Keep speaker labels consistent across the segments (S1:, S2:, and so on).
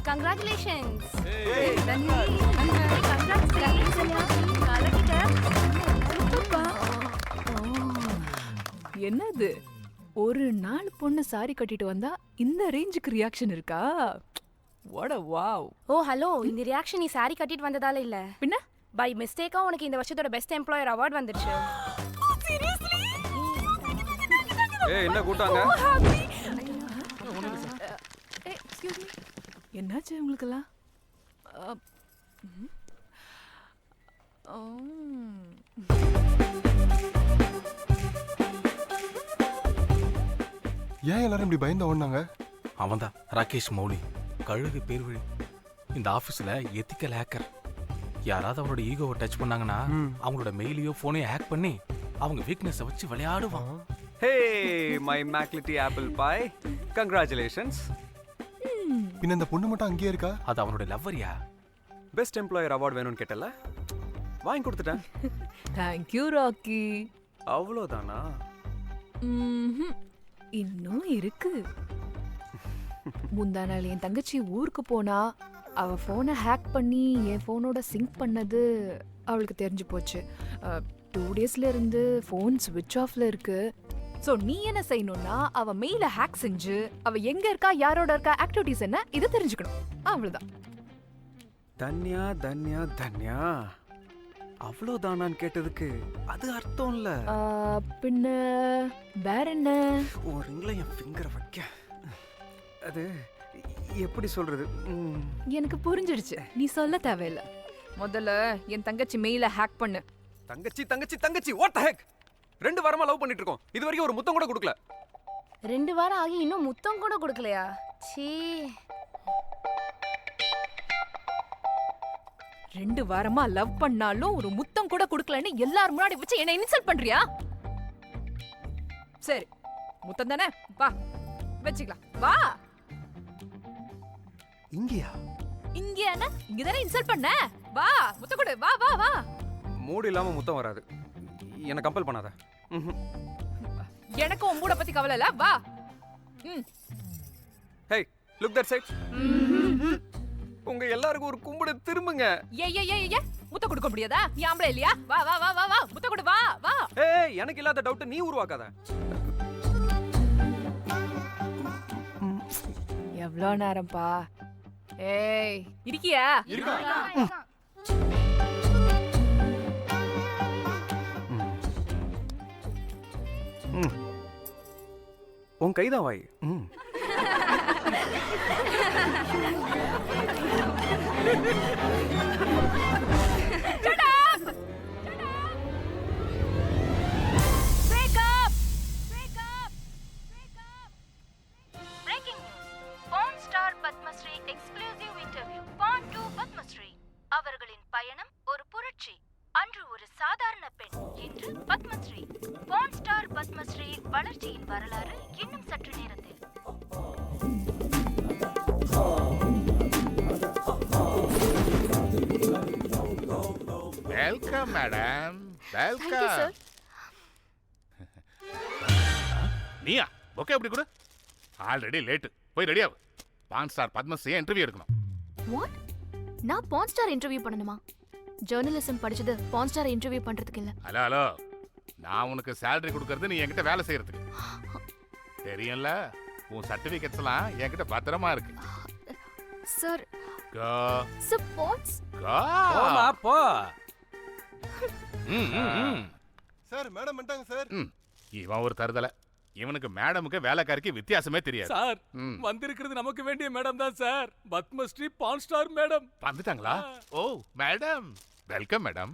S1: Congratulations.
S2: என்னது ஒரு நாள் பொண்ணு சாரி கட்டிட்டு வந்தா இந்த ரேஞ்சுக்கு ரியாக்ஷன் இருக்கா? What a wow.
S1: Oh hello, இந்த ரியாக்ஷன் நீ சாரி கட்டிட்டு வந்ததால இல்ல,
S2: பின்ன
S1: பை மிஸ்டேக்கா உனக்கு இந்த வருஷத்தோட பெஸ்ட் எம்ப்ளாயர் அவார்ட் வந்துருச்சு.
S3: ஏய் என்ன கூட்டாங்க?
S2: எக்ஸ்கியூஸ் மீ, என்னாச்சு உங்களுக்கெல்லாம்?
S4: ஏன் எல்லாரும் இப்படி பயந்து ஓடினாங்க?
S5: அவன்தான் ராகேஷ் மௌலி, கழுகு பேர் வழி. இந்த ஆஃபீஸில் எத்திக்கல் ஹேக்கர். யாராவது அவரோட ஈகோவை டச் பண்ணாங்கன்னா அவங்களோட மெயிலையோ ஃபோனையோ ஹேக் பண்ணி அவங்க வீக்னஸை வச்சு விளையாடுவான்.
S3: ஹே மை மேக்லிட்டி ஆப்பிள் பாய், கங்க்ராச்சுலேஷன்ஸ்.
S4: பின்ன இந்த பொண்ணு மட்டும் அங்கேயே இருக்கா?
S5: அது அவனோட லவ்வரியா?
S3: பெஸ்ட் எம்ப்ளாயர் அவார்ட் வேணும்னு கேட்டல, வாங்கி கொடுத்துட்டேன்.
S2: தேங்க்யூ ராக்கி.
S3: அவ்வளோதானா?
S2: இன்னும் இருக்கு. முந்தா நாள் என் தங்கச்சி ஊருக்கு போனா அவ போனை ஹேக் பண்ணி என் போனோட சிங்க் பண்ணது அவளுக்கு தெரிஞ்சு போச்சு. 2 டேஸ்ல இருந்து போன் ஸ்விட்ச் ஆஃப்ல இருக்கு. சோ நீ என்ன செய்யணும்னா அவ மெயில ஹேக் செஞ்சு அவ எங்க இருக்கா, யாரோட இருக்கா, ஆக்டிவிட்டிஸ் என்ன இதை தெரிஞ்சுக்கணும். அவ்வளவுதான்.
S3: தன்யா தன்யா தன்யா, அவ்வளோதானான்னு கேட்டதுக்கு அது அர்த்தம் இல்ல.
S2: பின்ன வேற என்ன?
S3: ஒரு ரிங்ல என் ஃபிங்கரை வைக்க, அது எப்படி சொல்றது?
S2: எனக்கு புரிஞ்சிடுச்சு, நீ சொல்ல தேவையில்ல. முதல்ல என் தங்கச்சி மெயில ஹேக் பண்ணு.
S3: தங்கச்சி தங்கச்சி தங்கச்சி, வாட் தி ஹெக்? 2 வாரமா லவ் பண்ணிட்டு இருக்கோம், இது வரைக்கும் ஒரு முத்தம் கூட கொடுக்கல.
S1: 2 வாரம் ஆகி இன்னும் முத்தம் கூட கொடுக்கலையா? சீ.
S2: 2 வாரமா லவ் பண்ணாலும் ஒரு முத்தம் கூட கொடுக்கலன்னு எல்லாரும் முன்னாடி வச்சு என்ன இன்சல்ட் பண்றியா? சரி, முத்தம் தானே, வா வச்சுக்கலாம். வா.
S3: இங்கயா?
S2: இங்கேனா இங்க தானே இன்சல்ட் பண்ண. வா முத்தம் கொடு, வா வா வா.
S3: மூடு இல்லாம முத்தம் வராது, என்ன கம்பல் பண்ணாத.
S2: எனக்கு உன் மூட பத்தி கவலை இல்ல, வா.
S3: ஹே லுக் தட் சைட். உங்க எல்லாருக்கும் ஒரு கும்பிடு திரும்புங்க.
S2: ஏய் முத்த கொடுக்க முடியாதா? நீ ஆம்பளை இல்லையா? வா வா வா வா வா, முத்த கொடு, வா வா.
S3: ஏய் எனக்கு இல்லாத டவுட் நீ உருவாக்காத.
S2: எவ்வளோ நேரம்பா? ஏய் இருக்கியா?
S3: உன் கைதான் வாய்.
S6: Padmashri exclusive interview. Pan to Padmashri அவர்களின் பயணம் ஒரு புரட்சி. அன்று ஒரு சாதாரண பெண், இன்று பத்மஸ்ரீ. பான் ஸ்டார் பத்மஸ்ரீ வளர்ச்சியின் வரலாறு இன்னும் சற்று நேரத்தில்.
S7: Welcome madam, welcome. நீயா? ஓகே, அப்படி கூட ஆல்ரெடி லேட்டு, போய் ரெடியா. பான் ஸ்டார் பத்மஸ்ரீ இன்டர்வியூ எடுக்கணும்.
S8: வாட்? நான் பான் ஸ்டார் இன்டர்வியூ பண்ணணுமா? ஜர்னலிசம் படிச்சது பான் ஸ்டார் இன்டர்வியூ பண்றதுக்கு இல்ல.
S7: ஹலோ ஹலோ, நான் உனக்கு சேலரி கொடுக்கறது நீ என்கிட்ட வேலை செய்யறதுக்கு. தெரியும்ல, உன் சர்டிபிகேட்ஸ் எல்லாம் என்கிட்ட பத்திரமா இருக்கு.
S8: சார்
S7: கோ
S8: சார் பான்ஸ்
S7: கோ
S5: போமா போ.
S4: சார் மேடம் வந்துட்டாங்க சார்.
S7: இவன் ஒரு தருதலை. இவனுக்கு மேடமுக்கு வேலைக்காரிக்கு வித்தியாசமே தெரியாது.
S5: சார் வந்திருக்கிறது நமக்கு வேண்டிய மேடம் தான் sir, Padmashri pan star madam.
S7: வந்துட்டாங்களா? Oh madam, welcome madam.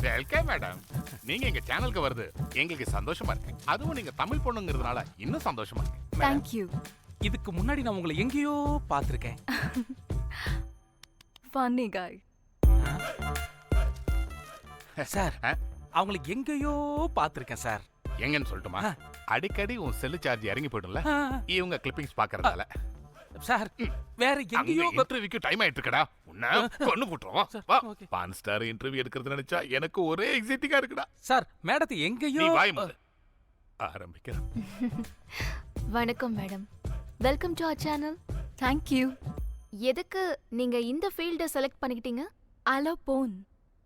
S7: Welcome madam. நீங்க எங்க சேனலுக்கு வருது எங்களுக்கு சந்தோஷமா இருக்கு. அதுவும் நீங்க தமிழ் பொண்ணுங்கிறதுனால இன்னும் சந்தோஷமா இருக்கு.
S8: Thank you.
S5: இதுக்கு முன்னாடி நான் உங்களை எங்கேயோ பார்த்திருக்கேன்.
S8: ஃபன்னி காய்.
S5: சார் அவங்களை எங்கேயோ பார்த்திருக்கேன் சார்.
S7: எங்கன்னு சொல்லட்டுமா? அடிக்கடி உன் செல்லு சார்ஜ் இறங்கி போயிடும்ல, இவங்க கிளிப்பிங்ஸ் பாக்குறதால.
S5: சார் வேற எங்கேயோ
S7: இன்டர்வியூக்கு டைம் ஆயிட்டு இருக்கடா. உன்னை கொன்னு போட்டுருவோம். வா, பான் ஸ்டார் இன்டர்வியூ எடுக்கிறது நினைச்சா எனக்கு ஒரே எக்ஸைட்டிங்கா இருக்குடா.
S5: சார் மேடத்தை எங்கேயோ
S7: ஆரம்பிக்கிறேன்.
S8: வணக்கம் madam, welcome to our channel. Thank you. எதுக்கு நீங்க இந்த ஃபீல்ட செலக்ட் பண்ணிக்கிட்டீங்க?
S1: அல போன்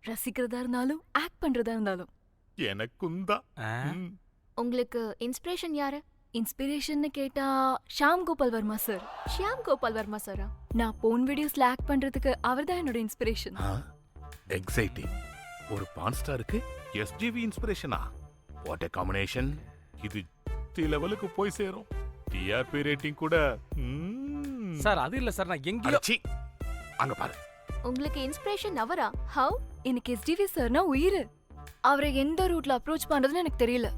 S1: ரசிக்கிறதா இருந்தாலும் ஆக்ட் பண்றதா இருந்தாலும்
S7: எனக்கும் தான்.
S8: உங்களுக்கு இன்ஸ்பிரேஷன் யாரு?
S1: இன்ஸ்பிரேஷன் கேட்டா ஷாம் கோபால் வர்மா சார்.
S8: ஷியாம் கோபால் வர்மா சாரா?
S1: நான் போன் வீடியோஸ்ல ஆக்ட் பண்றதுக்கு அவர்தான் என்னோட இன்ஸ்பிரேஷன்.
S7: எக்ஸைட்டிங். ஒரு பான் ஸ்டாருக்கு எஸ்ஜிவி இன்ஸ்பிரேஷனா? What a combination. இது தி லெவலுக்கு போய் சேரும். டிஆர்பி ரேட்டிங் கூட.
S5: சார் அது இல்ல சார், நான் எங்கேயோ
S7: அடச்சி. அங்க பாரு.
S8: உங்களுக்கு இன்ஸ்பிரேஷன் அவரா? ஹவ்?
S1: எனக்கு எஸ்டிவி சார்னா உயிர். அவரை எந்த ரூட்ல அப்ரோச் பண்றதுன்னு எனக்கு தெரியல.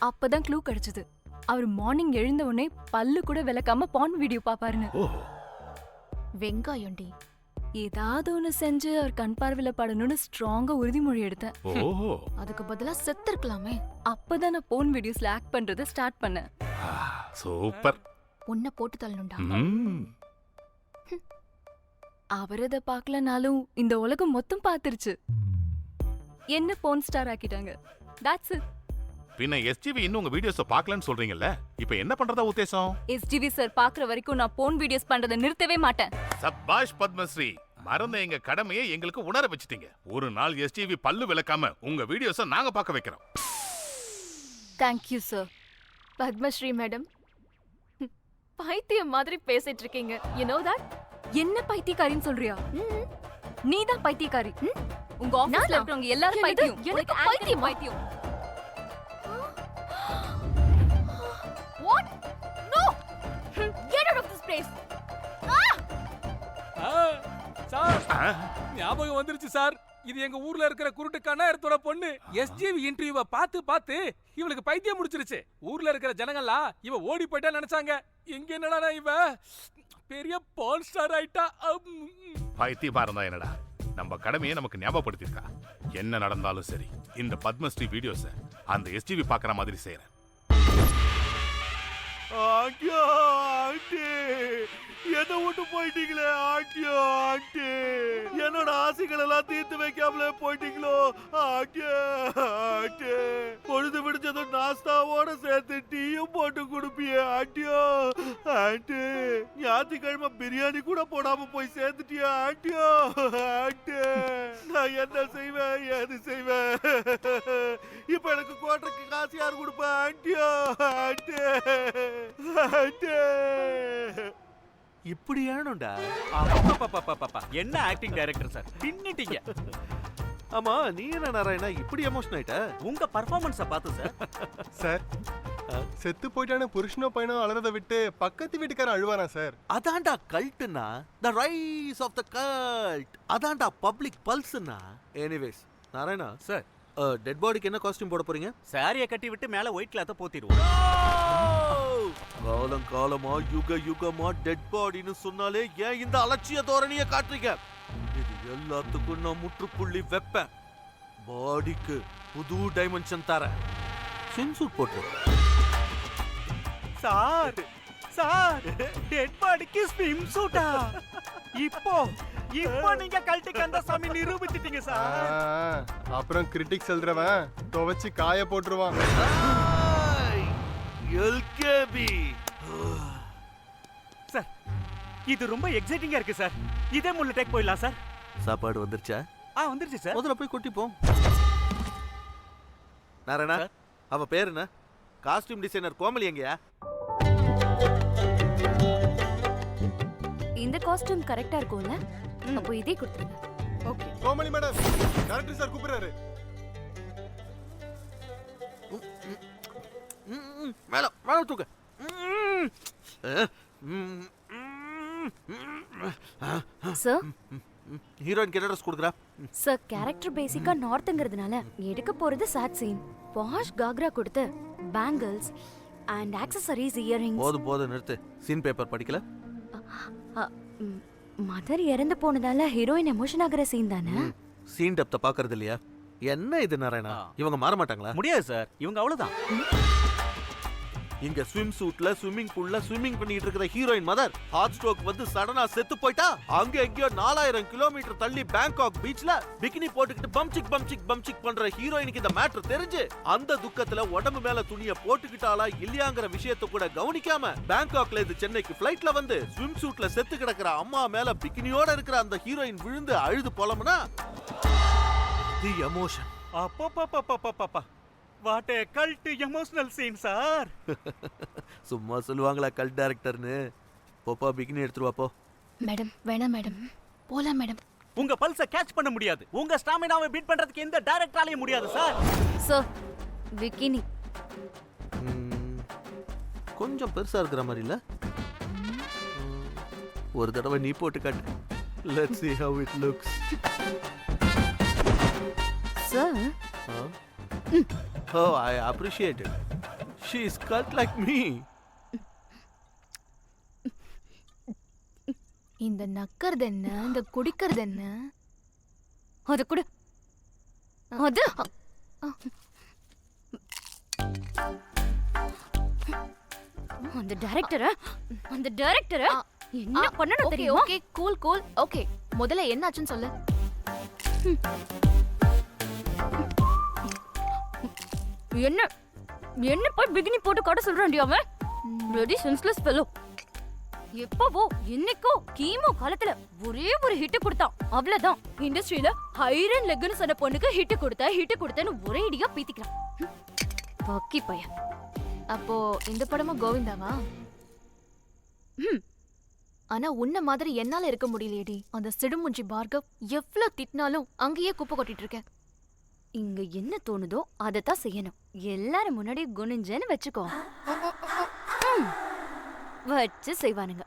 S1: அப்பதான் க்ளூ கிடைச்சது. அவர் மார்னிங் எழுந்த உடனே பல்லு கூட விளக்காம பான் வீடியோ பாப்பாருன்னு.
S7: ஓஹோ.
S8: வெங்காயம்டி.
S1: ஏதாவது ஒண்ணு செஞ்சு அவர் கண் பார்வையில படணும்னு ஸ்ட்ராங்கா உறுதிமொழி எடுத்தேன்.
S7: ஓஹோ.
S8: அதுக்கு பதிலா செத்துருக்கலாமே.
S1: அப்பதான் நான் போன் வீடியோஸ்ல ஆக்ட் பண்றதை ஸ்டார்ட் பண்ணேன்.
S7: சூப்பர்.
S8: உன்னை போட்டு தள்ளணும்டா.
S1: அவர் அதை பார்க்கலனாலும் இந்த உலகம் மொத்தம் பார்த்துருச்சு. என்ன போன் ஸ்டார் ஆக்கிட்டாங்க. That's it.
S7: பின்ன எஸ்ஜிவி இன்னும் உங்க வீடியோஸ பார்க்கலன்னு சொல்றீங்கல்ல, இப்போ என்ன பண்றதா உத்தேசம்?
S1: எஸ்டிவி சார் பாக்குற வரைக்கும் நான் போன் வீடியோஸ் பண்றதை நிறுத்தவே மாட்டேன்.
S7: சபாஷ் பத்மஸ்ரீ. மறந்த எங்க கடமையை எங்களுக்கு உணர வச்சிட்டீங்க. ஒரு நாள் எஸ்ஜிவி பல்லு விளக்காம உங்க வீடியோஸ நாங்க பார்க்க வைக்கிறோம்.
S1: Thank you sir.
S8: பத்மஸ்ரீ மேடம், பைத்தியம் மாதிரி பேசிட்டு இருக்கீங்க. You know that?
S1: என்ன பைத்தியக்காரின்னு சொல்றியா? நீதான் பைத்தியக்காரி. உங்க ஆபீஸ்ல
S8: நானா?
S1: இருக்கிறவங்க எல்லாரும்
S8: என்னது?
S1: பைத்தியம்.
S8: எனக்கு
S1: உனக்கு
S8: பைத்தியமா?
S1: பைத்தியம்.
S8: What? No! Get out of this place!
S5: Sir ஞாபகம் வந்துருச்சு சார். இது எங்க ஊர்ல இருக்கிற குருட்டு கண்ணாயிரத்தோட பொண்ணு. எஸ்ஜிவி இன்டர்வியூவை பார்த்து இவளுக்கு பைத்தியம் முடிச்சிருச்சு. ஊர்ல இருக்கிற ஜனங்கள்லாம் இவ ஓடி போயிட்டா நினைச்சாங்க. இங்க என்னடா இவ பெரிய பான் ஸ்டார் ஆயிட்டா.
S7: பைத்தியமா இருந்தா என்னடா, நம்ம கடமையை நமக்கு ஞாபகப்படுத்திருக்கா. என்ன நடந்தாலும் சரி, இந்த பத்மஸ்ரீ வீடியோஸ அந்த எஸ்ஜிவி பாக்குற மாதிரி செய்யறேன். என்ன விட்டு போயிட்டீங்களே ஆண்டியோ ஆண்டி. என்னோட ஆசைகள் எல்லாம் தீர்த்து வைக்காமலே போயிட்டீங்களோ ஆண்டி. ஆண்டி பொழுது விடிச்சதும் நாஸ்தாவோட சேர்த்து டீயும் போட்டு கொடுப்பியே ஆண்டியோ ஆண்டி. ஞாயிற்றுக்கிழமை பிரியாணி கூட போடாம போய் சேர்த்துட்டியா ஆண்டியோ ஆண்டி. நான் என்ன செய்வேன் ஏது செய்வேன்? இப்ப எனக்கு கோட்டைக்கு காசு யார் கொடுப்பா ஆண்டியோ ஆண்டி ஆண்டி.
S3: இப்படி ஏணும்டா. என்ன ஆக்டிங் டைரக்டர் சார், பின்னிட்டீங்க. ஆமா, நீ என்ன நாராயணா இப்படி எமோஷன் ஆயிட்ட? உங்க பர்ஃபார்மன்ஸ பார்த்து சார்.
S4: சார் செத்து போயிட்டான புருஷனோ பையனோ அலறத விட்டு பக்கத்து வீட்டுக்காரன் அழுவாரா சார்?
S3: அதான்டா கல்ட்னா, the rise of the cult. அதான்டா பப்ளிக் பல்ஸ்னா. எனிவேஸ் நாராயணா சார், டெட் பாடிக்கு என்ன காஸ்டியூம் போட போறீங்க? சாரியை கட்டி விட்டு மேல ஒயிட் கிளாத்த போத்திடுவோம். காலம் காலமா யுக யுகமா டெட் பாடின்னு சொன்னாலே ஏன் இந்த அலட்சிய தோரணியை காட்டுறீங்க? இது எல்லாத்துக்கும் நான் முற்றுப்புள்ளி வைப்பேன். பாடிக்கு புது டைமென்ஷன் தரேன். சென்சூர் போட்டு சார். சார் டெட் பாடிக்கு ஸ்விம் சூட்டா? இப்போ நீங்க கல்ட்டு கந்தசாமி நிரூபிச்சிட்டீங்க சார்.
S4: அப்புறம் கிரிட்டிக்ஸ் எழுதுறவன் துவைச்சு காய போட்டுருவான்.
S3: எல்கேபி சார், இது ரொம்ப எக்ஸைட்டிங்கா இருக்கு சார். இதே முள்ள டேக் போயிடலாம் சார். சாப்பாடு வந்துருச்சா? வந்துருச்சு சார். முதல்ல போய் கொட்டிப்போம். நாராயணா, அவ பேர் என்ன? காஸ்டியூம் டிசைனர் கோமலி எங்கயா?
S8: இந்த காஸ்டியூம் கரெக்டா இருக்கும்ல? அப்போ இதே கொடுத்துருங்க.
S1: Okay.
S4: Komali madam, director sir கூப்பிடுறாரு.
S3: மேல மேல தூக்க.
S8: சார்,
S3: ஹீரோயின் கிட்ட ட்ரெஸ் கொடுக்குறா.
S8: சார் கேரக்டர் பேசிக்கா நார்த்ங்கிறதுனால எடுக்க போறது சாட் சீன். பாஷ் காக்ரா கொடுத்து பேங்கிள்ஸ் அண்ட் ஆக்சசரிஸ் இயரிங்ஸ்.
S3: போதும் நிறுத்து. சீன் பேப்பர் படிக்கல?
S8: மதர் இறந்து போனதால ஹீரோயின் எமோஷன் ஆகிற சீன் தானே?
S3: சீன் டெப்த பாக்குறது இல்லையா? என்ன இது நாராயணா, இவங்க மாற மாட்டாங்களா? முடியாது சார், இவங்க அவ்வளவுதான். இங்க ஸ்விம் சூட்ல ஸ்விம்மிங் பூல்ல ஸ்விம்மிங் பண்ணிட்டு இருக்கிற ஹீரோயின் மதர் ஹார்ட் ஸ்ட்ரோக் வந்து சடனா செத்து போயிட்டா. அங்க எங்கயோ 4000 கிலோமீட்டர் தள்ளி பேங்காக் பீச்ல பிகினி போட்டுக்கிட்டு பம்சிக் பண்ற ஹீரோயினுக்கு இந்த மேட்டர் தெரிஞ்சு அந்த துக்கத்துல உடம்பு மேல துணிய போட்டுக்கிட்டாளா இல்லையாங்கிற விஷயத்தை கூட கவனிக்காம பேங்காக்ல இருந்து சென்னைக்கு ஃளைட்ல வந்து ஸ்விம் சூட்ல செத்து கிடக்கிற அம்மா மேல பிகினியோட இருக்கிற அந்த ஹீரோயின் விழுந்து அழுது புலம்புனா தி எமோஷன்.
S7: அப்பா what a cult emotional scene sir.
S3: சும்மா சொல்லுவாங்களா கல் டைரக்டர்னு. போப்பா பிகினி எடுத்துட்டு வா போ.
S1: மேடம் வேணாம் மேடம், போலாம் மேடம்.
S7: உங்க பல்ஸ கேட்ச் பண்ண முடியாது, உங்க ஸ்டாமினாவை பீட் பண்றதுக்கு எந்த டைரக்டராலையும் முடியாது சார்.
S8: சார் பிகினி
S3: கொஞ்சம் பெருசா இருக்கிற மாதிரி இல்ல? ஒரு தடவை நீ போட்டு காட்டு. Let's see how it looks.
S8: Sir
S3: Oh, I appreciate it. She is cut like me.
S1: இந்த நக்கறது என்ன, இந்த குடிக்கிறது என்ன?
S8: அது கூட அது அந்த டைரக்டர் என்ன பண்ணணும்
S1: ஓகே
S8: தெரியுமா?
S1: Okay cool cool. ஓகே முதல்ல என்னாச்சுன்னு சொல்லு.
S8: என்ன என்ன போய் பிகினி போட்டு காட்ட சொல்றான்டி அவன். Ready senseless fellow. எப்பவோ என்னைக்கோ கீமோ காலத்துல ஒரே ஒரு ஹிட் கொடுத்தான், அவ்வளவுதான். இண்டஸ்ட்ரியில ஹைரன் லெக்னு சொன்ன பொண்ணுக்கு ஹிட் கொடுத்தேன்னு ஒரே இடியா பீத்திக்கிறான். பக்கி பையன்.
S1: அப்போ இந்த படமும் கோவிந்தாவா? ஆனா உன்ன மாதிரி என்னால இருக்க முடியலையேடி. அந்த சிடுமுஞ்சி பார்கவ் எவ்வளவு திட்டினாலும் அங்கேயே குப்பை கொட்டிட்டு இருக்க.
S8: இங்க என்ன தோணுதோ அதத்தான் செய்யணும். எல்லாரும் முன்னாடி குனிஞ்சேன்னு வச்சுக்கோ, வச்சு செய்வானுங்க.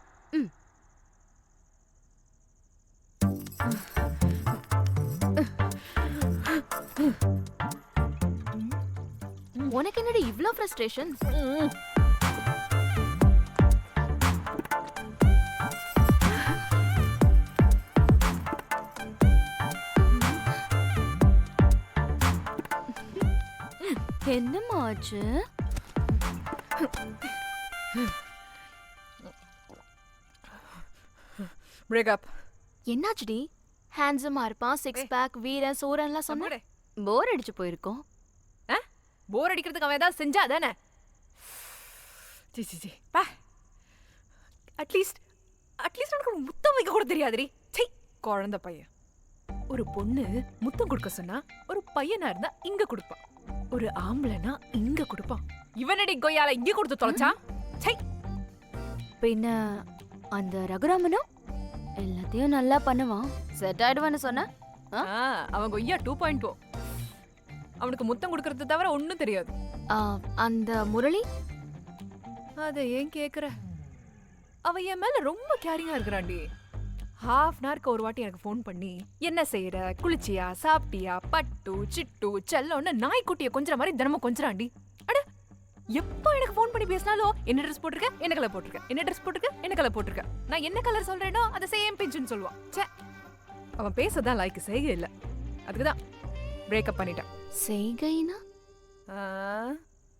S1: உனக்கு என்னடி இவ்ளோ ஃப்ரஸ்ட்ரேஷன்?
S8: என்னம்மா ஆச்சு?
S2: பிரேக்கப்.
S1: என்னாச்சுடி? ஹேண்ட்ஸமா இருப்பான், சிக்ஸ் பேக், வீரன் சூரன்லாம் சொன்ன.
S8: போர் அடிச்சு போயிருக்கோம்.
S2: போர் அடிக்கிறதுக்கு அவன் ஏதாவது செஞ்சா தானே? சி பா. அட்லீஸ்ட் உனக்கு ஒரு முத்தம் வைக்க கூட தெரியாதுடி. சை, குழந்தை பையன். ஒரு பொண்ணு முத்தம் கொடுக்க சொன்னா ஒரு பையனா இருந்தா இங்க கொடுப்பான், ஒரு ஆம்பளைனா இங்க கொடுப்பான். இவனடி கொய்யால இங்க கொடுத்து தொலைச்சான். சை.
S8: பின்ன அந்த ரகுராமனும் எல்லாத்தையும் நல்லா பண்ணுவான், செட் ஆயிடுவான்னு சொன்ன.
S2: அவன் கொய்யா 2.0. அவனுக்கு முத்தம் கொடுக்கறது தவிர ஒண்ணும் தெரியாது.
S1: அந்த முரளி
S2: அத ஏன் கேக்குற? அவ என் மேல ரொம்ப கேரிங்கா இருக்கிறான்டி. ஹாஃப் அன் ஹவருக்கு ஒரு வாட்டி எனக்கு ஃபோன் பண்ணி என்ன செய்யற, குளிச்சியா, சாப்பிட்டியா, பட்டு சிட்டு செல்லோன்னு நாய்க்குட்டிய கொஞ்சற மாதிரி தினமும் கொஞ்சறாண்டி. அட எப்போ எனக்கு ஃபோன் பண்ணி பேசினாலும் என்ன ட்ரெஸ் போட்டிருக்க, என்ன கலர் போட்டிருக்க, என்ன ட்ரெஸ் போட்டிருக்க, என்ன கலர் போட்டிருக்க, நான் என்ன கலர் சொல்றேனோ அதை சேம் பிஞ்சுன்னு சொல்லுவான். சே, அவன் பேசதான் லைக் செய்க இல்ல. அதுக்குதான் பிரேக்கப் பண்ணிட்டான்.
S1: செய்கைனா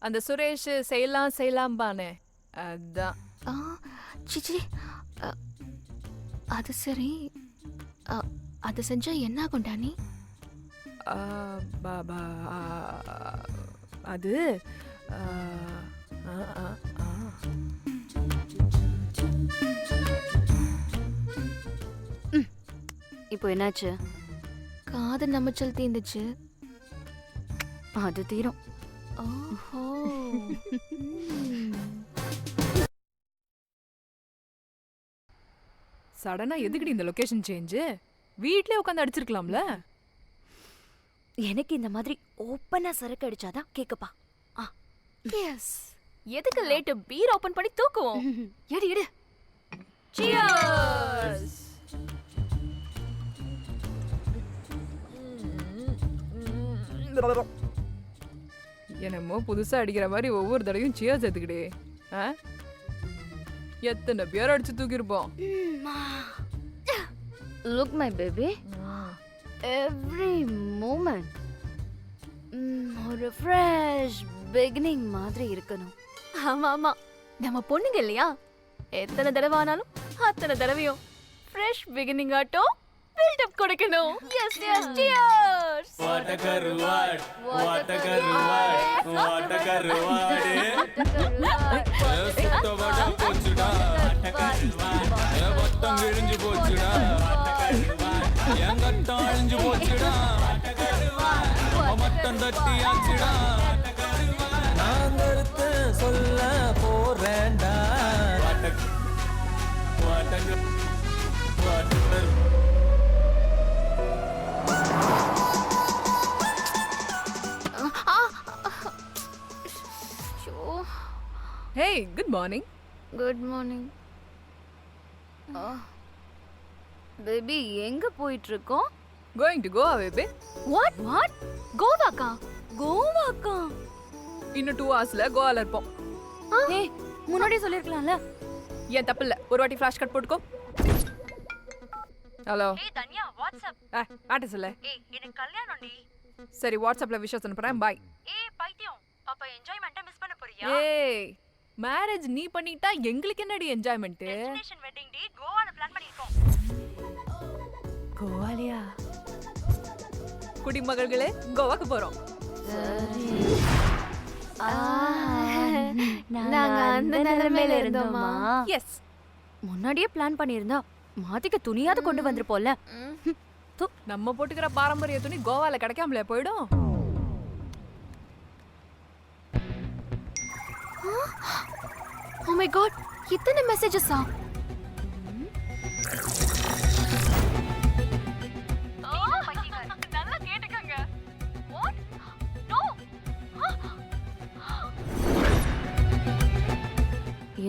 S2: அந்த சுரேஷ் செய்யலாம் பானே, அதான்.
S1: சிச்சி, அது சரி. அது செஞ்சா என்ன ஆகும்டா நீ?
S2: பாபா அது
S8: இப்போ என்னாச்சு?
S1: காது நமச்சல் தீந்துச்சு.
S8: அது தீரும்.
S1: ஓஹோ.
S2: சடனா எதுக்குடி இந்த லொகேஷன் சேஞ்ச்? வீட்லயே உட்காந்து அடிச்சிருக்கலாம்ல.
S8: எனக்கு இந்த மாதிரி ஓப்பனா சரக்கு அடிச்சாதான் கேக்குப்பா.
S1: எஸ். எதுக்கு லேட்? பீர் ஓபன் பண்ணி தூக்குவோம். எடு எடு.
S2: Cheers. என்னமோ புதுசா அடிக்கிற மாதிரி ஒவ்வொரு தடவையும் சியர்ஸ் எடுத்துக்கிட்டே. எத்தனை பேர் அடிச்சு தூக்கிருப்போம்.
S8: Look my baby, every moment ஒரு ஃப்ரெஷ் பிகினிங் மாதிரி இருக்கணும்.
S1: ஆமா ஆமா, நம்ம பொண்ணுங்க இல்லையா, எத்தனை தடவை ஆனாலும் அத்தனை தடவையும் ஃப்ரெஷ் பிகினிங் ஆட்டம் பில்டப் கொடுக்கணும். Yes yes cheers.
S9: What a கருவாட், வாட் அ கருவாட், வாட் அ கருவாட். சுத்தவட போச்சுடா கருவாட், மொத்தம் கிழிஞ்சு போச்சுடா கருவாட், எங்கட்டம் அழிஞ்சு போச்சுடா கருவாட், மொத்தம் தட்டியாச்சுடா கருவாட். நான் கருத்து சொல்ல போறேன்டா what a what a what a
S2: hey good morning.
S8: Good morning. Baby எங்க போயிட்டு இருக்கோம்?
S2: Going to Goa baby.
S8: What what? கோவாக்கா? கோவாக்கா?
S2: இன்னும் 2 ஹவர்ஸ்ல கோவால இருப்போம்.
S8: ஏய் முன்னாடியே சொல்லிருக்கலாம்ல.
S2: ஏன் தப்பு இல்ல, ஒரு வாட்டி ஃபிளாஷ் கட் போட்டுக்கோ. ஹலோ.
S6: ஏய் தன்யா வாட்ஸ்அப்.
S2: ஆட்ட சொல்ல.
S6: ஏய் எனக்கு கல்யாணம்டி.
S2: சரி வாட்ஸ்அப்ல விஷஸ் அனுப்புறேன். பை.
S6: ஏய் பைத்தியம், அப்ப என்ஜாய்மென்ட்ட மிஸ் பண்ண போறியா?
S2: ஏய் மேரேஜ் நீ பண்ணிட்டா எங்களுக்கு என்னடி என்ஜாய்மெண்ட்?
S6: டெஸ்டினேஷன் வெட்டிங் டி கோவால பிளான் பண்ணிருக்கோம்.
S2: கோவாலியா? குடிமகள்களே கோவாக்கு போறோம்.
S8: நாங்க அந்த நிலைமையில இருந்தோமா?
S2: எஸ்.
S8: முன்னாடியே பிளான் பண்ணியிருந்தா மாத்திக்க துணியாவது கொண்டு வந்திருப்போம்ல.
S2: நம்ம போட்டுக்கிற பாரம்பரிய துணி கோவால கிடைக்காமலே போயிடும்.
S1: ஓ மை காட், இத்தனை மெசேஜஸா?
S6: நல்லா கேட்டுக்கங்க. வாட்? நோ.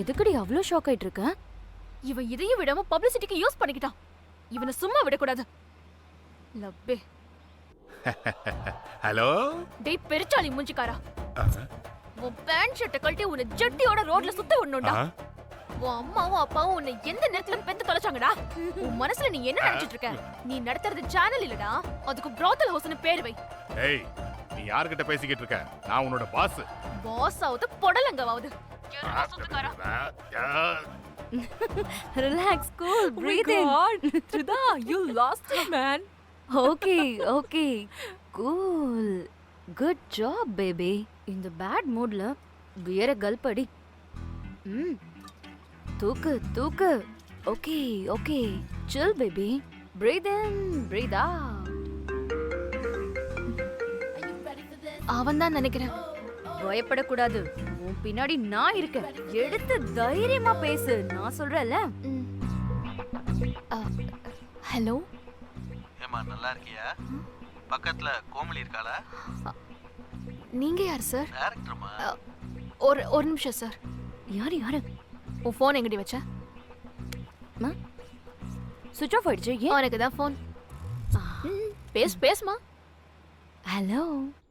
S8: எதுக்குடி அவ்ளோ ஷாக் ஆயிட்டு இருக்க?
S1: இவன் இதையும் விடாம பப்ளிசிட்டிக்கு யூஸ் பண்ணிக்கிட்டான். இவனை சும்மா விடக்கூடாது. லப்பே.
S10: ஹலோ.
S1: டேய் பெருச்சாளி மூஞ்சிக்காரா, உன் பேண்ட் ஷர்ட்டை கழட்டி உன்னை ஜட்டியோட ரோட்ல சுத்த விடணும்டா. உன் அம்மாவும் அப்பாவும் உன்னை எந்த நேரத்துல பெத்து தொலைச்சாங்கடா? உன் மனசுல நீ என்ன நினைச்சிட்டு இருக்க? நீ நடத்துறது சேனல் இல்லடா, அதுக்கு பிராத்தல் ஹவுஸ்னு பேர் வை.
S10: ஏய் நீ யார்கிட்ட பேசிக்கிட்டு இருக்க? நான் உன்னோட பாஸ்.
S1: பாஸ் ஆவது பொடலங்கவாவது.
S8: Relax, cool, breathe in.
S2: த்ரிதா you lost it man.
S8: Okay okay cool, good job baby. இந்த பேட் மூட்ல பியர கல்படி. தூக்கு தூக்கு. Okay okay chill baby. Breathe in, breathe out.
S1: அவன் தான் நினைக்கிறேன்.
S8: பயப்படக்கூடாது, உன் பின்னாடி நான் இருக்கேன். எடுத்து தைரியமா பேசு, நான் சொல்றேன்ல.
S1: ஹலோ.
S3: ஏமா நல்லா இருக்கியா? பக்கத்துல கோமலி இருக்காளா?
S1: நீங்க யார் சார்?
S3: டைரக்டர்மா.
S1: ஒரு நிமிஷம் சார்.
S8: யாரு யாரு?
S1: உன் ஃபோன் எங்கடி வச்ச?
S8: சுவிட்ச் ஆஃப் ஆயிடுச்சு. ஏன்?
S1: அவனுக்கு தான் ஃபோன். பேசுமா.
S8: ஹலோ.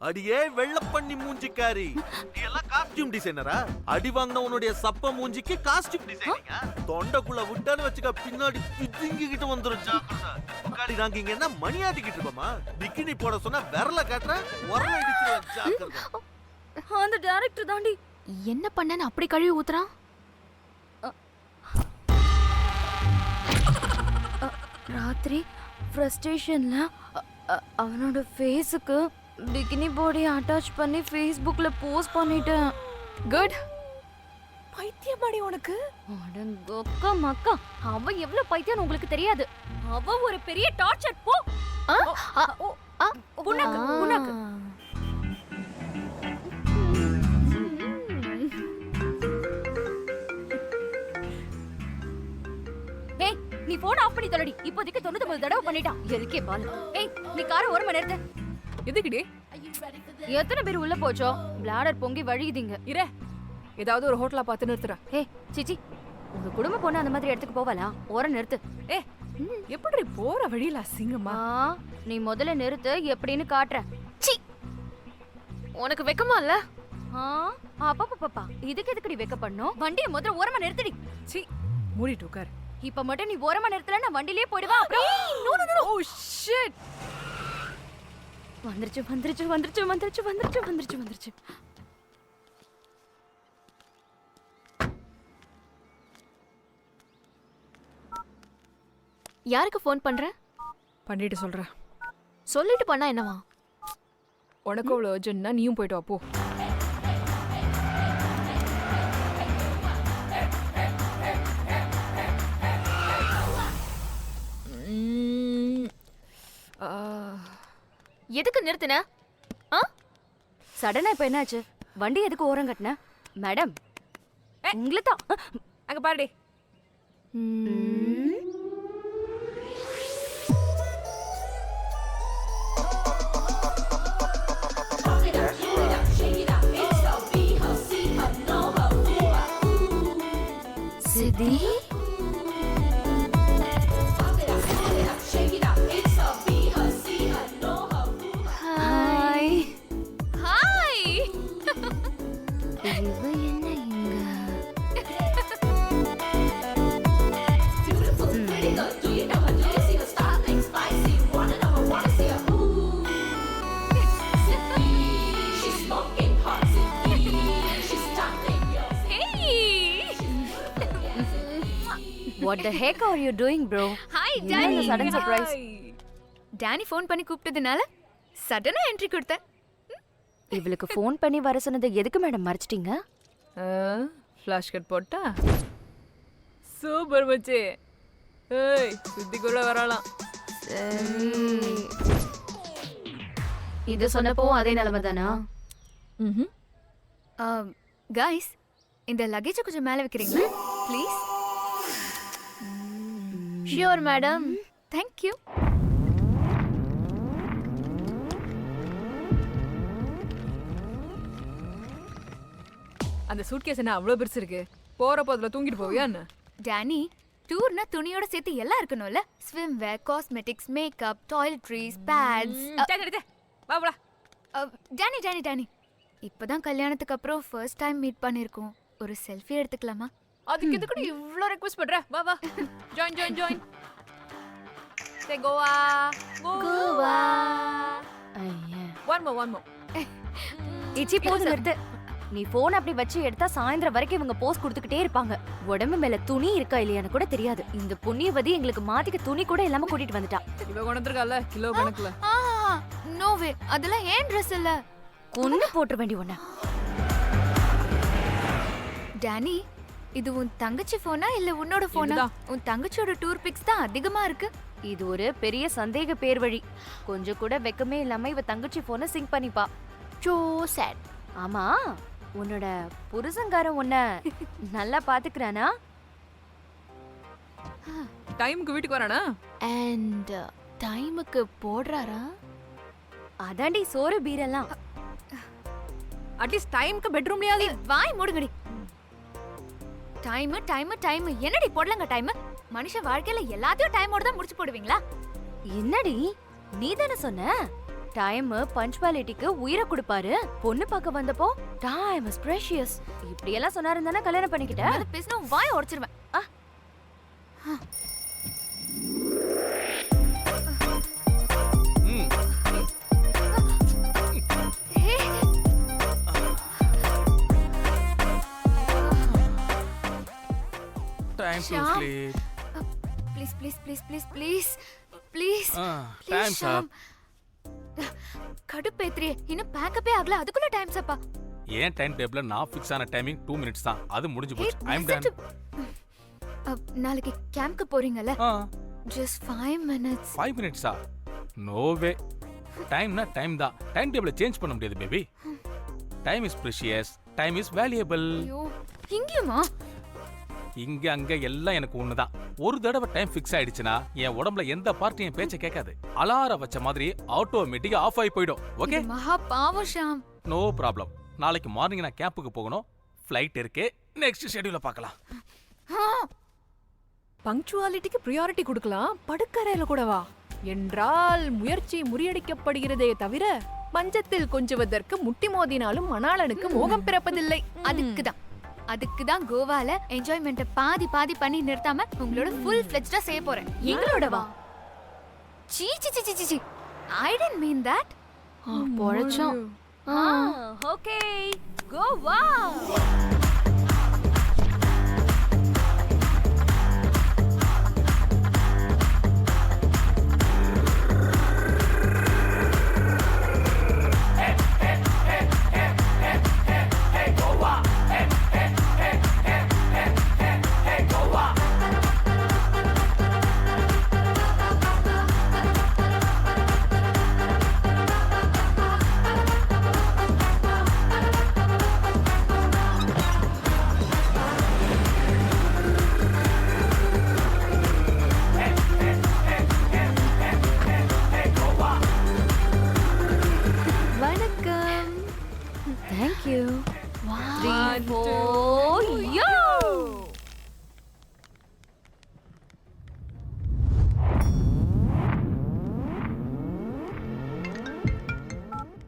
S3: அடியே வெள்ளப்பண்ணி மூஞ்சிக்காரி, நீ எல்லாம் காஸ்டியூம் டிசைனரா? அடி வாங்கின உன்னுடைய சப்ப மூஞ்சிக்கு காஸ்டியூம் டிசைனிங்கா? தொண்டைக்குள்ள விட்டான்னு வச்சுக்க, பின்னாடி பிதிங்கிக்கிட்டு வந்துரும். ஜாக்கிரதை. நாங்க இங்க என்ன மணி ஆட்டிக்கிட்டு இருக்கோமா? பிக்கினி போட சொன்னா விரல காட்டுறேன், உரல இடிச்சிருவேன். ஜாக்கிரதை.
S8: அந்த டைரக்டர் தாண்டி
S1: என்ன பண்ணேன்னு அப்படி கழுவி ஊத்துறான்?
S8: ராத்திரி ஃப்ரஸ்ட்ரேஷன்ல அவனோட ஃபேஸுக்கு பிகினி பாடி அட்டாச் பண்ணி ஃபேஸ்புக்ல போஸ்ட் பண்ணிட்டேன்.
S1: குட்.
S2: பைத்தியமாடி உனக்கு?
S8: அடங்கொக்க மக்கா, அவன் எவ்வளவு பைத்தியம்னு உங்களுக்கு தெரியாது. அவன் ஒரு பெரிய டார்ச்சர். போ. புண்ணாக்கு புண்ணாக்கு. ஏய் நீ போன் ஆஃப் பண்ணி தொலைடி. இப்போதைக்கு 99 தடவை பண்ணிட்டான். எதுக்கே பால்? ஏய் நீ காரை ஒரு மணி நேரத்தை.
S2: எதுக்குடி?
S8: எத்தனை பேர் உள்ள போச்சோ? பிளாடர் பொங்கி வழியுதுங்க.
S2: இரு, ஏதாவது ஒரு ஹோட்டலா பார்த்து நிறுத்துறேன்.
S8: ஏய் சிச்சி, உங்க குடும்ப பொண்ணு அந்த மாதிரி இடத்துக்கு போவாளா? ஓர நிறுத்து.
S2: ஏ எப்படி போற வழியில அசிங்கமா?
S8: நீ முதல்ல நிறுத்து, எப்படின்னு காட்டுறேன்.
S1: சி, உனக்கு வெக்கமா இல்ல?
S8: அப்பா இதுக்கு எதுக்குடி வெக்க பண்ணும்? வண்டியை முதல்ல ஓரமா நிறுத்தடி.
S2: சி, மூடிட்டு உட்கார்.
S8: இப்ப மட்டும் நீ ஓரமா நிறுத்தல, நான் வண்டியிலே போயிடுவா. அப்புறம்
S2: ஓ ஷிட்.
S8: வந்துருச்சு வந்துருச்சு வந்துருச்சு வந்துருச்சு வந்துருச்சு வந்துருச்சு வந்துருச்சு.
S1: யாருக்கு ஃபோன் பண்ற?
S2: பண்ணிட்டு சொல்றேன்.
S1: சொல்லிட்டு பண்ணா என்னவா?
S2: உனக்கு அவ்வளோ அர்ஜென்ட்னா நீயும் போயிட்டு வா போ.
S1: எதுக்கு நிறுத்தின?
S8: சடனா இப்ப என்னாச்சு? வண்டி எதுக்கு ஓரம் கட்டின? மேடம் உங்களை தான்.
S2: அங்க பாருடி.
S8: சிதி ஹாய்.
S1: ஹாய்.
S8: இவ என்ன இங்க? What the heck are you doing, bro?
S1: Hi
S8: என்ன
S1: டானி.
S8: இந்த sudden surprise?
S1: டானி ஃபோன் பண்ணி கூப்பிட்டதுனால சடனா என்ட்ரி கொடுத்தேன்.
S8: இவளுக்கு ஃபோன் பண்ணி வர சொன்னதை எதுக்கு மேடம் மறைச்சிட்டீங்க?
S2: ஃப்ளாஷ் கட் போட்டா சூப்பர் மச்சி. ஏய் சுத்திக்குள்ள வரலாம்.
S8: இது சொன்னப்போ அதே நிலைமை தானா?
S1: கைஸ், இந்த லக்கேஜை கொஞ்சம் மேலே வைக்கிறீங்களா ப்ளீஸ்? Sure madam. தேங்க்யூ.
S2: அந்த சூட்கேஸ் என்ன அவ்வளோ பெருசு இருக்கு? போறப்போ அதுல தூங்கிட்டு போவியா என்ன?
S1: டானி, டூர்னா துணியோட சேர்த்து எல்லாம் இருக்கணும்ல. ஸ்விம் வேர், காஸ்மெட்டிக்ஸ், மேக்கப், டாய்லெட்ரிஸ், பேட்ஸ்.
S2: வா போடா.
S1: டானி டானி டானி, இப்பதான் கல்யாணத்துக்கு அப்புறம் ஃபர்ஸ்ட் டைம் மீட் பண்ணிருக்கோம். ஒரு செல்ஃபி எடுத்துக்கலாமா?
S2: அதுக்கு எதுக்கு நீ இவ்ளோ ரெக்வெஸ்ட் பண்ற? வா வா. Join join join. Say Goa.
S1: Goa.
S8: ஐயா.
S2: ஒன் மோர்.
S8: இச்சி போது நிறுத்து. நீ போன் அப்படி வச்சு எடுத்தா சாயந்தரம் வரைக்கும் இவங்க போஸ்ட் கொடுத்துக்கிட்டே இருப்பாங்க. உடம்பு மேல துணி இருக்கா இல்லையான்னு கூட தெரியாது. இந்த புண்ணியவதி எங்களுக்கு மாத்திக்க துணி கூட இல்லாம கூட்டிட்டு வந்துட்டா.
S2: இவ கொண்டதுர்கால கிலோ கணக்குல.
S1: நோ வே, அதெல்லாம் ஏன் Dress இல்ல.
S8: கொன்னு போட்டு வேண்டி ஒண்ணு.
S1: டானி, இது உன் தங்கச்சி போனா இல்ல உன்னோட போனா?
S2: இதுதான்.
S1: உன் தங்கச்சியோட டூர் பிக்ஸ் தான் அதிகமா இருக்கு.
S8: இது ஒரு பெரிய சந்தேக பேர் வழி. கொஞ்சம் கூட வெக்கமே இல்லாம இவ தங்கச்சி போன சிங்க் பண்ணிப்பா.
S1: So sad.
S8: ஆமா, உன்னோட புருஷங்காரன் உன்ன நல்லா பாத்துக்கிறானா?
S2: டைம்க்கு வீட்டுக்கு வரானா?
S1: அண்ட் டைமுக்கு போடுறாரா?
S8: அதாண்டி சோறு பீரெல்லாம்.
S2: அட்லீஸ்ட் டைம்க்கு பெட்ரூம்லயாவது.
S1: வாய் மூடுங்கடி. டைம் டைம் டைம் என்னடி போடலங்க டைம்? மனுஷ வாழ்க்கையில எல்லாத்தையும் டைமோட தான் முடிச்சு போடுவீங்களா?
S8: என்னடி நீ தானே சொன்ன டைம் பஞ்சுவாலிட்டிக்கு உயிரை கொடுப்பாரு. பொண்ணு பார்க்க வந்தப்போ டைம் இஸ் பிரஷியஸ் இப்படி எல்லாம் சொன்னாரு தானே கல்யாணம் பண்ணிக்கிட்ட.
S1: அது பேசினா வாய் உடைச்சிருவேன்.
S5: Time to
S1: Sham.
S5: Sleep.
S1: Please please please please please please
S5: times up.
S1: கடுப்பேத்ரியே, இன்னும் பேக்கப்பே ஆகல, அதுக்குள்ள டைம்ஸ் அப்பா.
S5: ஏன் டைம் டேபிள்ல நான் ஃபிக்ஸ் ஆன டைமிங் 2 மினிட்ஸ் தான். அது முடிஞ்சு போச்சு. I am done.
S1: நாளைக்கு கேம்ப்க்கு போறீங்கல்ல? Just 5 minutes.
S5: 5 மினிட்ஸா? No way. டைம்னா டைம் தான். டைம் டேபிளை சேஞ்ச் பண்ண முடியாது baby. Time is precious. Time is valuable.
S1: ஐயோ, இங்கேயுமா?
S5: இங்க அங்க எல்லாம் எனக்கு ஒண்ணுதான். ஒரு தடவை டைம் ஃபிக்ஸ் ஆயிடுச்சுன்னா என் உடம்புல எந்த பார்ட்டி என் பேச்ச கேட்காது. அலாரம் வச்ச மாதிரி ஆட்டோமேட்டிக்கா ஆஃப் ஆகி போயிடும். ஓகே,
S1: இது மகா பாவம் ஷாம்.
S5: No problem. நாளைக்கு மார்னிங் நான் கேம்புக்கு போகணும். ஃப்ளைட் இருக்கு. நெக்ஸ்ட் ஷெட்யூல பார்க்கலாம்.
S2: பங்க்சுவாலிட்டிக்கு பிரியாரிட்டி கொடுக்கலாம், படுக்கறையில கூட வா என்றால் முயற்சி முறியடிக்கப்படுகிறதே தவிர மஞ்சத்தில் கொஞ்சுவதற்கு முட்டி மோதினாலும் மணாளனுக்கு மோகம் பிறப்பதில்லை.
S1: அதுக்குதான் கோவால என்ஜாய்மெண்ட்ட பாதி பாதி பண்ணி நிறுத்தாம உங்களோட ஃபுல் ஃப்ளெஜ்டா செய்ய போறேன். எங்களோட வா. சீ சீ சீ சீ. I didn't mean that. பொழச்சோம்.
S8: ஓகே கோவா.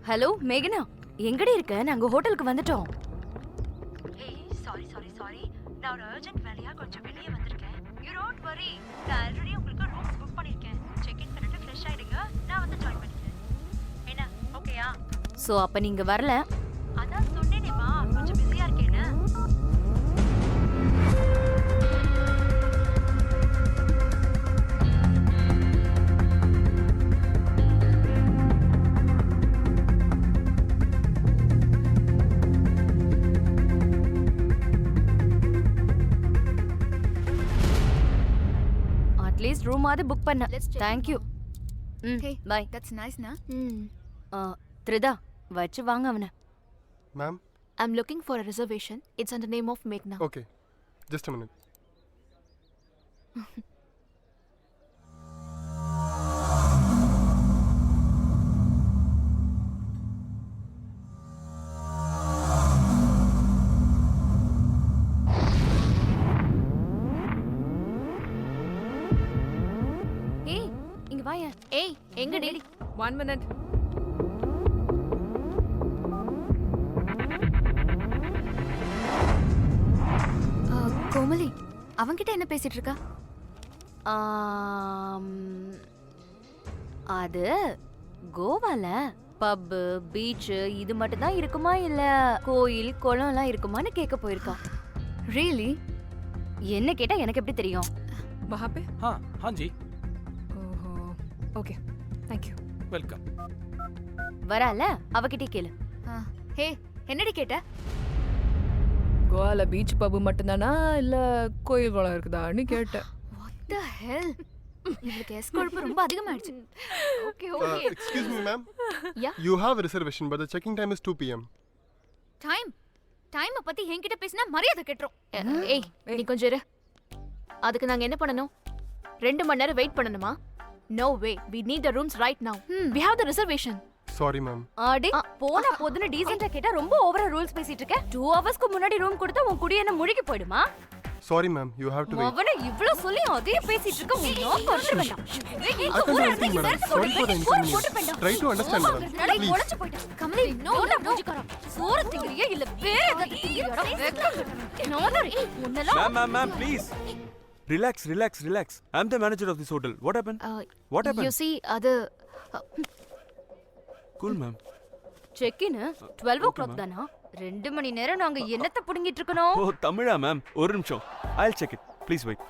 S8: ஹலோ மேகனா, எங்கடி இருக்க? நாங்க ஹோட்டலுக்கு வந்துட்டோம்.
S6: ஏய் சாரி சாரி சாரி, நான் ஒரு அர்ஜென்ட் வேலையா கொஞ்சம் வெளியே வந்திருக்கேன். யூ டோன்ட் வரி, நான் ஆல்ரெடி உங்களுக்கு ரூம்ஸ் புக் பண்ணிருக்கேன். செக் இன் பண்ணிட்டு ஃப்ரெஷ் ஆயிடுங்க, நான் வந்து ஜாயின் பண்ணிக்கிறேன். என்ன ஓகேயா?
S8: சோ அப்ப நீங்க வரல?
S6: அதான் சொன்னேனேமா, கொஞ்சம் பிஸியா இருக்கேன்னு.
S8: அட்லீஸ்ட் ரூமாவது புக் பண்ண.
S1: Let's check.
S8: Thank you.
S1: Hey,
S8: bye.
S1: that's nice, na?
S8: Tritha வச்சு வாங்க அவனை.
S4: Ma'am
S1: I'm looking for a reservation. It's under name of Meghna.
S4: Okay just a minute.
S8: ஏய் இங்க வாயேன்.
S1: ஏய், எங்கடி?
S2: 1 minute.
S1: கோமலி, அவன்கிட்ட என்ன பேசிட்டு இருக்கா?
S8: ஆம், அது கோவால பப்பு பீச் இது மட்டும் தான் இருக்குமா இல்ல கோயில் குளம் எல்லாம் இருக்குமான்னு கேட்க போயிருக்கான்.
S1: Really?
S8: என்ன கேட்டா எனக்கு எப்படி தெரியும்?
S2: वहाँ पे?
S5: हाँ हाँ जी
S2: ओहो, ओके, थैंक यू.
S5: वेलकम.
S8: வரால அவகிட்ட கேளு.
S1: ஹே, என்னடி கேட்ட?
S2: கோவால பீச் பப் மட்டும்தானா இல்ல கோயில் குளம் இருக்குதான்னு கேட்டேன்.
S1: What the hell? இவளுக்கு எஸ்கோல்ப் ரொம்ப அதிகமாயிடுச்சு. Okay okay.
S4: Excuse me ma'am.
S1: Yeah?
S4: You have reservation but the checking time is 2 PM.
S1: Time பத்தி என்கிட்ட பேசினா மரியாதை கெட்டுரும். ஏய், நீ கொஞ்சம் இரு. அதுக்கு நாங்க என்ன பண்ணனும்? 2 மணி நேரம் வெயிட் பண்ணனுமா? No way. We need the rooms right now. We have the reservation.
S4: Sorry ma'am.
S8: ஆடி போனா போதுன்னு டீசென்ட்டா கேட்டா ரொம்ப ஓவரா ரூல்ஸ் பேசிட்டு இருக்க. 2 ஹவர்ஸ்க்கு முன்னாடி ரூம் கொடுத்தா உன் குடி என்ன முழுகி போயிடுமா?
S4: Sorry ma'am, you have to wait.
S8: அவனே இவ்ளோ சொல்லி அதே பேசிட்டு இருக்க. உன் போட்டு வேண்டாம்.
S4: I can't do anything madam. Sorry for the inconvenience. Try to understand madam.
S8: நடை
S4: Please.
S8: உடைச்சு போயிட்டான். கமலி நோ மூஞ்சிக்காரா. சோறு திங்கறியா இல்ல வேற ஏதாவது திங்கறியாடா? நானரி உன்னலாம்.
S7: Ma'am, please. Relax. I'm the manager of this hotel. What happened? What happened?
S1: You see, அது
S7: Cool, ma'am.
S8: Check in 12 o'clock தானா? 2 மணி நேரம் நாங்க என்னத்த புடுங்கிட்டு இருக்கணும்?
S7: Oh, Tamila, ma'am. ஒரு நிமிஷம். I'll check it. Please wait.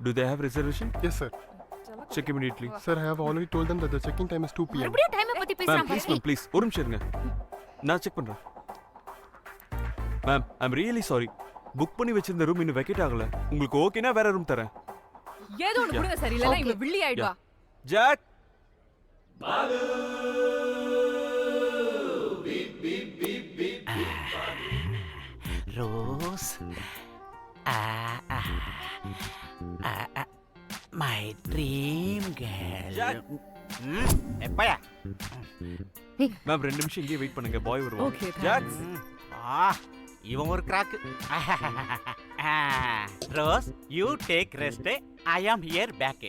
S7: Do they have reservation?
S4: Yes sir.
S7: Check immediately.
S4: Sir, I have already told them that the checking time is 2 PM.
S1: மறுபடியும் time பத்தி
S7: Ma'am,
S1: பேசுறான்
S7: please,
S1: பாரு.
S7: ma'am, please. ஒரு நிமிஷம் இருங்க. நான் செக் பண்றேன். Ma'am, I'm really sorry. Book பண்ணி வச்சிருந்த ரூம் இன்னும் வெக்கேட் ஆகல. உங்களுக்கு ஓகேனா வேற ரூம் தரேன்.
S2: ஏதோ ஒன்று கொடுங்க சார், இல்லைன்னா இவ வில்லி ஆயிடுவா.
S7: Jack.
S11: Rose my dream girl. எப்பயா?
S7: மேம் 2 நிமிஷம் இங்கே வெயிட் பண்ணுங்க. பாய் வருவாங்க.
S2: Okay,
S7: Jack.
S11: இவன் ஒரு கிராக்கு. Rose you take rest. I am here back.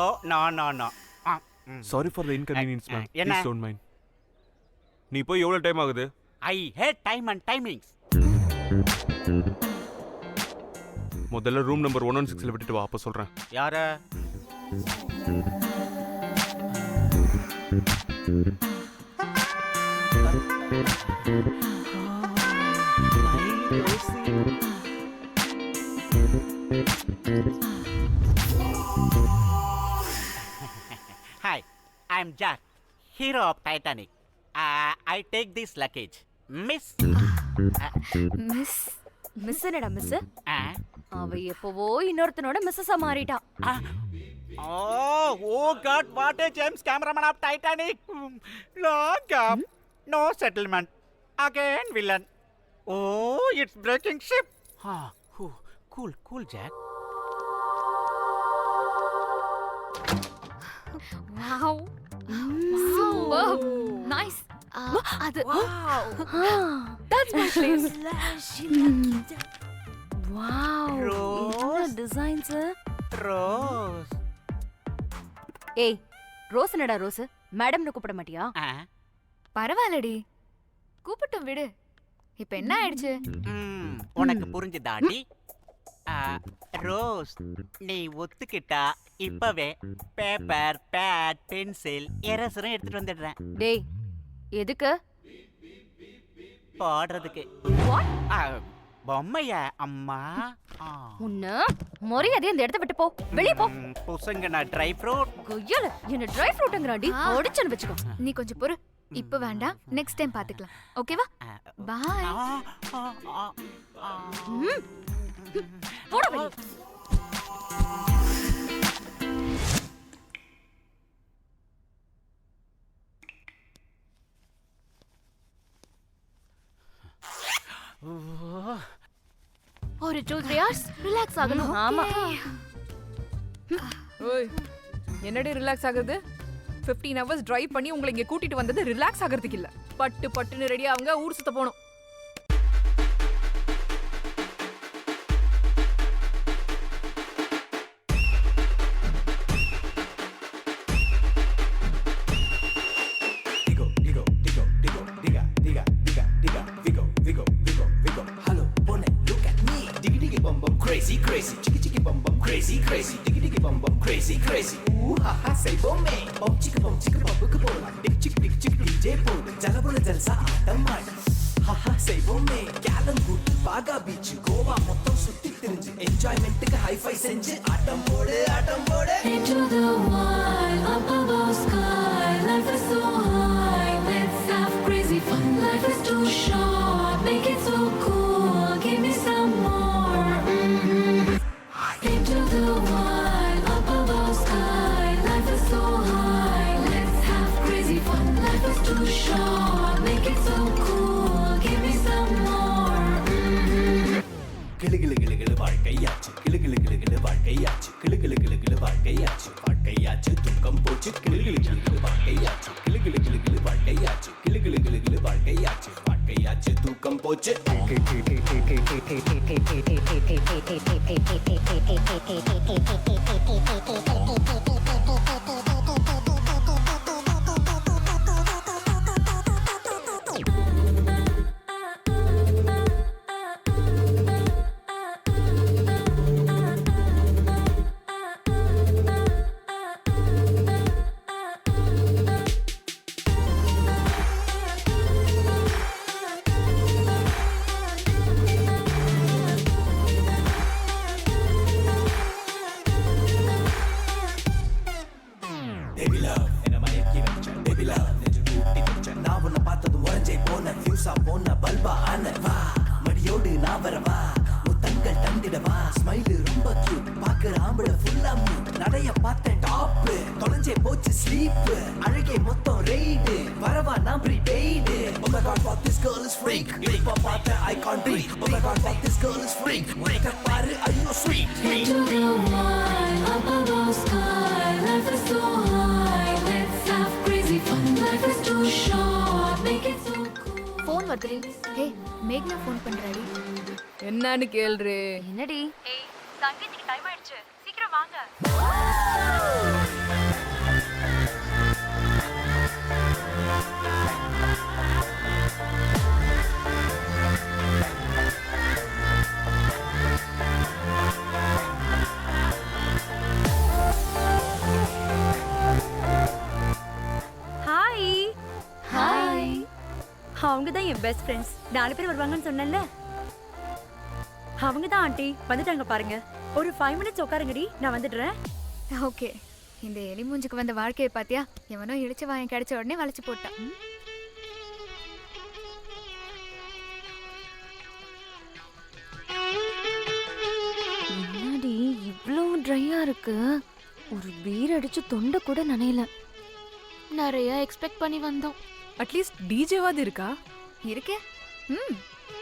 S11: Oh no no no.
S7: Sorry for the inconvenience, ma'am.
S11: என்ன?
S7: Please don't mind. நீ போய் எவ்வளவு டைம் ஆகுது?
S11: ஐ ஹேட் டைம் அண்ட் டைமிங்ஸ்.
S7: முதல்ல ரூம் நம்பர் 116ல விட்டுட்டு வா, அப்ப சொல்றேன்.
S11: யார? Hi, I'm Jack, hero of Titanic. I take this luggage. Miss.
S8: Miss என்னடா மிஸ்? அவ எப்பவோ இன்னொருத்தனோட மிஸ்ஸஸா மாறிட்டா.
S11: Oh God, what a James cameraman of Titanic. Lock up. No settlement. Again villain. Oh, it's breaking ship. Cool, Jack.
S1: Wow. Superb. Nice. அது
S8: That's my place. Wow. என்ன designs?
S11: Rose.
S8: ஏய், rose என்னடா rose? மேடம்னு கூப்பிட மாட்டியா?
S1: பரவாயில்லடி, கூப்பிட்டும் விடு. இப்ப என்ன ஆயிடுச்சு?
S11: உனக்கு புரிஞ்சுதாடி? ரோஸ், நீ ஒத்துக்கிட்டா இப்பவே பேப்பர், பேட், பென்சில், எரேசரும் எடுத்துட்டு வந்துடுறேன்.
S8: டேய், எதுக்கு?
S11: போடுறதுக்கு. பொம்மையா அம்மா?
S8: உன்ன மரியாதை இந்த இடத்த விட்டு போ, வெளிய போ.
S11: புசங்க நான் ட்ரை ஃப்ரூட்.
S8: கொய்யால என்ன ட்ரை ஃப்ரூட்ங்கறாடி, ஒடிச்சன்னு வெச்சுக்கோ.
S1: நீ கொஞ்சம் பொறு, இப்ப வேண்டாம், நெக்ஸ்ட் டைம் பாத்துக்கலாம். ஓகேவா? பாய்.
S8: போடா வெளிய.
S1: ஒரு 2-3 hours ரிலாக்ஸ் ஆகணும்.
S8: ஆமா.
S2: ஓய், என்னடி ரிலாக்ஸ் ஆகுது? 15 hours டிரைவ் பண்ணி உங்களை இங்க கூட்டிட்டு வந்தது ரிலாக்ஸ் ஆகிறதுக்கு இல்ல. பட்டுன்னு ரெடி ஆவுங்க, ஊர் சுத்த போணும்.
S9: Crazy, crazy, chicky chicky bum bum, crazy, crazy, diggy diggy bum bum, crazy, crazy. Ooh ha ha, say bombe, bum chicka bum buka bola, dig chick DJ pod, jalabola jalsa aadam aadi. Ha ha, say bombe, Kalangut, Baga beach, Goa mottham sutti thirinju, enjoyment ku high five senju, aadam pode. Into the wild, up above sky, life is so high, let's have crazy fun. Life is too short, make it so cool, give me some more. Into the wild, up above sky, life is so high, let's have crazy fun. Life is too short, make it so cool, give me some more. கிளுகிளுகிளுகிளு வாழ்க்கையாச்சு, கிளுகிளுகிளுகிளு வாழ்க்கையாச்சு, கிளுகிளுகிளுகிளு வாழ்க்கையாச்சு, வாழ்க்கையாச்சு துக்கம் போச்சு, கிளுகிளுகிளுகிளு வாழ்க்கையாச்சு, கிளுகிளுகிளுகிளு வாழ்க்கையாச்சு, கிளுகிளுகிளுகிளு வாழ்க்கையாச்சு, வாழ்க்கையாச்சு தூக்கம் போச்சு.
S1: Phone வருதுடி. ஹே, மேக்னா phone பண்றாடி.
S2: என்னன்னு கேளுரு.
S8: என்னடி?
S6: ஏய், சங்கீத்துக்கு time ஆயிடுச்சு, சீக்கிரம் வாங்க.
S8: ஹாய். ஹாய். அவங்க தான் என் பெஸ்ட் ஃப்ரெண்ட்ஸ். 4 பேர் வருவாங்கன்னு சொன்னேன்ல, அவங்க தான் ஆண்டி. வந்துட்டாங்க பாருங்க. ஒரு 5 minutes உட்காருங்கடி, நான் வந்துடுறேன்.
S1: ஓகே. இந்த எலி மூஞ்சுக்கு வந்த வாழ்க்கையை பாத்தியா? எவனோ இழிச்ச வாயம் கிடைச்ச உடனே வளைச்சு போட்டான்.
S8: என்னடி இவ்ளோ ட்ரையா இருக்கு? ஒரு பீர் அடிச்சு தொண்டை கூட நனையல.
S1: நிறைய எக்ஸ்பெக்ட் பண்ணி வந்தோம்.
S2: அட்லீஸ்ட் டிஜேவாது இருக்கா?
S1: இருக்கே.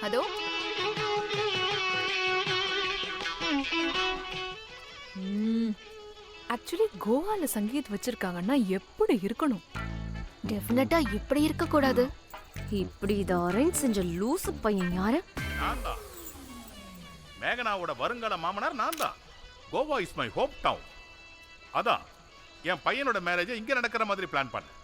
S1: அதோ.
S2: ஆக்சுவலி கோவால சங்கீத் வச்சிருக்காங்கன்னா எப்படி இருக்கணும்?
S1: டெஃபினட்டா இப்படி இருக்க கூடாது.
S8: இப்படி இத அரேஞ்ச் செஞ்ச லூசு பையன் யாரு?
S10: நான் தான். மேகனாவோட வருங்கால மாமனார் நான் தான். Goa is my home town. அதான் என் பையனோட மேரேஜை இங்க நடக்கிற மாதிரி பிளான் பண்ணேன்.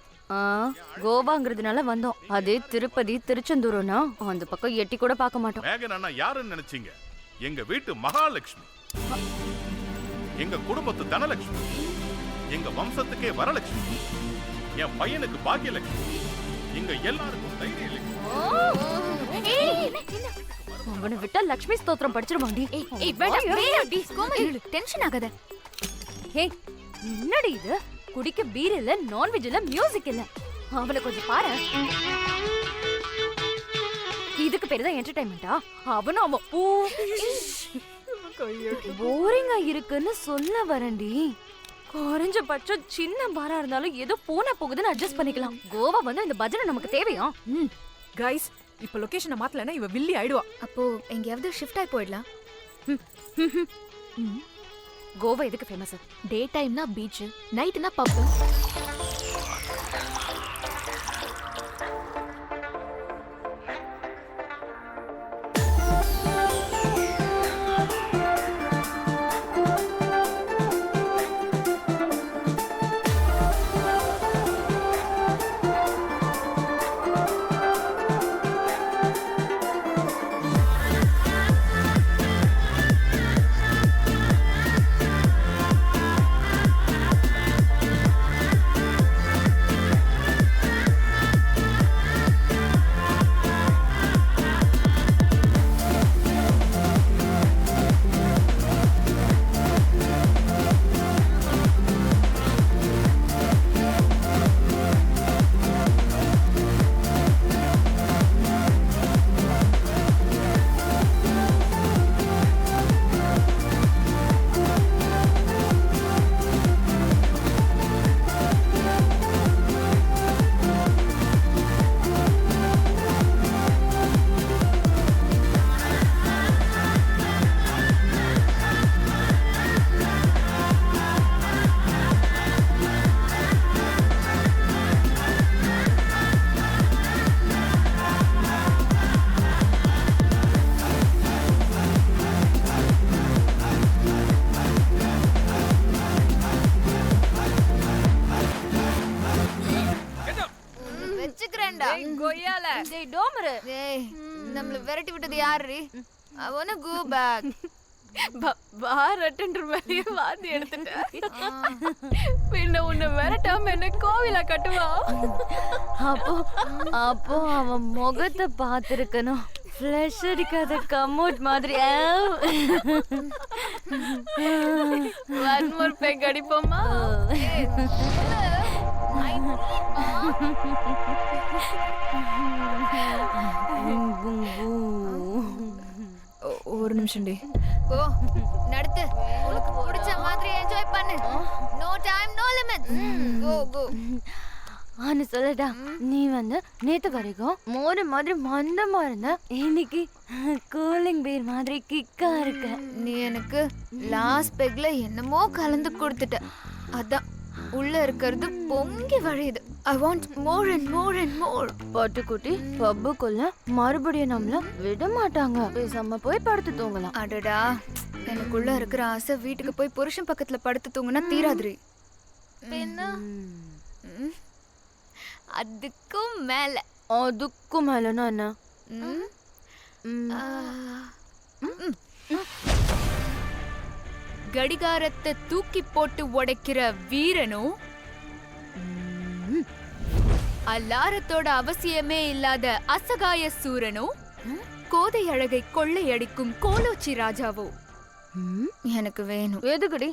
S8: கோவாங்கிறதுனால வந்தோம். அதே திருப்பதி திருச்செந்தூர்னா அந்த பக்கம் எட்டி கூட பார்க்க மாட்டோம்.
S10: மேகன் அண்ணா யாருன்னு நினைச்சீங்க? எங்க வீட்டு மகாலட்சுமி, எங்க குடும்பத்து தனலட்சுமி, எங்க வம்சத்துக்கே வரலட்சுமி, என் பையனுக்கு பாக்கியலட்சுமி, எங்க எல்லாருக்கும் தைரியலட்சுமி.
S8: அவனை விட்டா லக்ஷ்மி ஸ்தோத்திரம் படிச்சிருவாண்டி.
S1: டென்ஷன் ஆகாத.
S8: ஏய், என்னடி இது? குடிக்க பீர் இல்ல, நான்வெஜ் இல்ல, மியூசிக் இல்ல. அவளை கொஞ்சம் பாரு. இதுக்கு பேரு தான் என்டர்டைன்மெண்டா? அவனும் அவன் போரிங்கா இருக்குன்னு சொல்ல வரண்டி. குறைஞ்சபட்சம் சின்ன பாரா இருந்தாலும் ஏதோ போன போகுதுன்னு அட்ஜஸ்ட் பண்ணிக்கலாம். கோவா வந்து இந்த பஜனை நமக்கு தேவையா?
S2: கைஸ், இப்ப லொகேஷனை மாத்தலனா இவ வில்லி ஆயிடுவா.
S1: அப்போ எங்கயாவது ஷிஃப்ட் ஆயி போயிடலாம்.
S8: கோவா எதுக்கு ஃபேமஸ்?
S1: டே டைம்னா பீச், நைட்னா பப். நம்மள விரட்டி விட்டது யாரு? அவன கோ பேக்.
S2: பார் அட்டெண்டர் மேலே வாந்தி எடுத்துட்டேன். பின்ன உன்னை விரட்டாம என்ன கோவிலா கட்டுவா?
S8: அப்போ அவன் முகத்தை பார்த்திருக்கணும். ஃப்ளஷ் அடிக்காத கமோட் மாதிரி.
S2: ஒன் மோர் பெக் அடிப்போமா? ஒரு நிமிஷம் டி.
S1: ஓ நடத்து. உனக்கு பிடிச்ச மாதிரி என்ஜாய் பண்ணு. No time no limit. Go go.
S8: ஆனா சொல்லடா, நீ வந்து நேத்து வரைக்கும் மோர் மாதிரி மந்தமா இருந்த, இன்னைக்கு கூலிங் பீர் மாதிரி கிக்கா இருக்க.
S1: நீ எனக்கு லாஸ்ட் பெக்ல என்னமோ கலந்து கொடுத்துட்ட. அதான் உள்ள இருக்கிறது பொங்கி வழியுது. I want more and more and more.
S8: பாட்டுக்குட்டி பப்புக்குள்ள மறுபடியும் நம்மள விட மாட்டாங்க. பேசாம போய் படுத்து தூங்கலாம்.
S1: அடடா, எனக்குள்ள இருக்கிற ஆசை வீட்டுக்கு போய் புருஷன் பக்கத்துல படுத்து தூங்குனா தீராதுரி. அதுக்கும்
S8: மேலனா என்ன?
S1: கடிகாரத்தை தூக்கி போட்டு உடைக்கிற வீரனும், அலாரத்தோட அவசியமே இல்லாத அசகாய சூரனும், கோதை அழகை கொள்ளையடிக்கும் கோலோச்சி ராஜாவோ எனக்கு வேணும்.
S8: எதுக்குடி?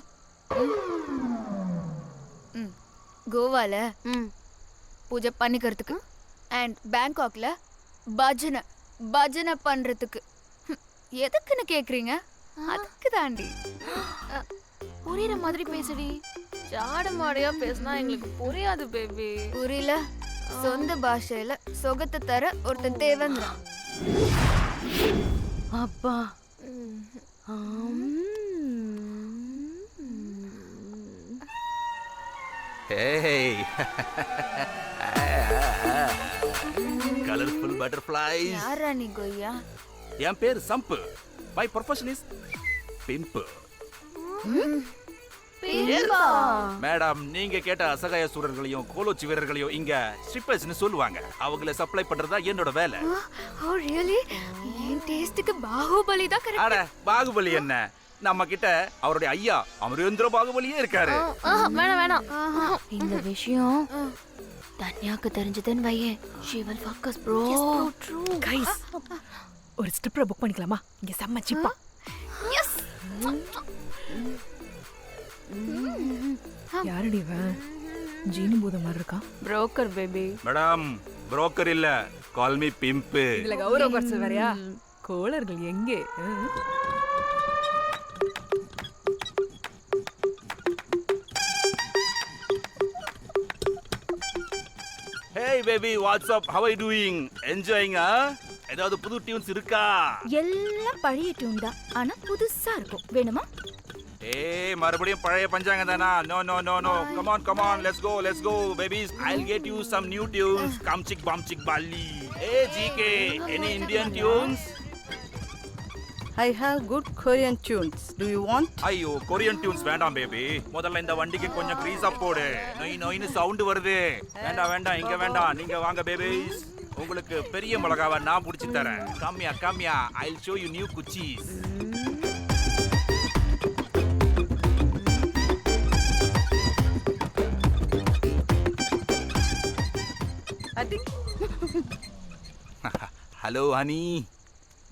S1: கோவால பூஜை பண்ணிக்கிறதுக்கு அண்ட் பேங்காக்ல பஜனை பண்றதுக்கு. எதுக்குன்னு கேக்குறீங்க? அதுக்கு தாண்டி.
S2: புரியுற மாதிரி பேசுடி. ஜாட மாடையா பேசினா எங்களுக்கு புரியாது பேபி.
S1: புரியல? சொந்த பாஷையில சொகத்தை தர ஒருத்தன் தேவைங்கிறான்.
S8: அப்பா
S10: Hey! Colorful butterflies.
S1: யாரா நீ கொய்யா?
S10: என் பேர் சம்பு. My profession is pimp.
S12: Madam, நீங்க கேட்ட அசகாய சூரர்களையும் கோலோச்சி வீரர்களையும் இங்க ஸ்ட்ரிப்பர்ஸ்னு சொல்லுவாங்க. அவங்கள சப்ளை பண்றதா என்னோட வேலை.
S1: ஓ ரியலி? என் டேஸ்டுக்கு பாகுபலி தான் கரெக்ட்.
S12: அட, பாகுபலி என்ன? நம்ம கிட்ட அவருடைய ஐயா அமரேந்திர பாகுபலியே இருக்காரு.
S1: வேணாம் வேணாம்.
S8: இந்த விஷயம் தன்யாக்கு தெரிஞ்சதுன்னு வையே, she will fuck us bro.
S2: Guys, ஒரு ஸ்ட்ரிப்பரை புக் பண்ணிக்கலாமா? இங்க செம்ம சிப்பா.
S1: எஸ்.
S2: யாரடி இவன்? ஜீனி பூத மாதிரி இருக்கான்.
S8: broker baby.
S12: மேடம், புரோக்கர் இல்ல, கால் மீ பிம்ப்.
S2: இதுல கௌரவ குறைச்சல் வேறயா? கோளர்கள் எங்கே?
S12: Hey baby, what's up? How are you doing? Enjoying, ஏதாவது புது டியூன்ஸ் இருக்கா?
S8: எல்லாம் பழைய டியூன் தான், ஆனா புதுசா இருக்கும். வேணுமா?
S12: ஏய், மறுபடியும் பழைய பஞ்சாங்க தானா? No no no no. Come on, let's go babies. I'll get you some new tunes. Come chick bum chick bali. Hey GK, any Indian tunes?
S13: I have good Korean tunes. Do you want?
S12: ஐயோ, Korean tunes வேண்டாம் baby. முதல்ல இந்த வண்டிக்கு கொஞ்சம் Greece அப் போடு. நொய் நொய்னு sound வருது. வேண்டாம், இங்க வேண்டாம். நீங்க வாங்க பேபிஸ். உங்களுக்கு பெரிய மிளகாவை நான் புடிச்சு தரேன். கம்மியா. I'll show you new Guccis. Hello honey,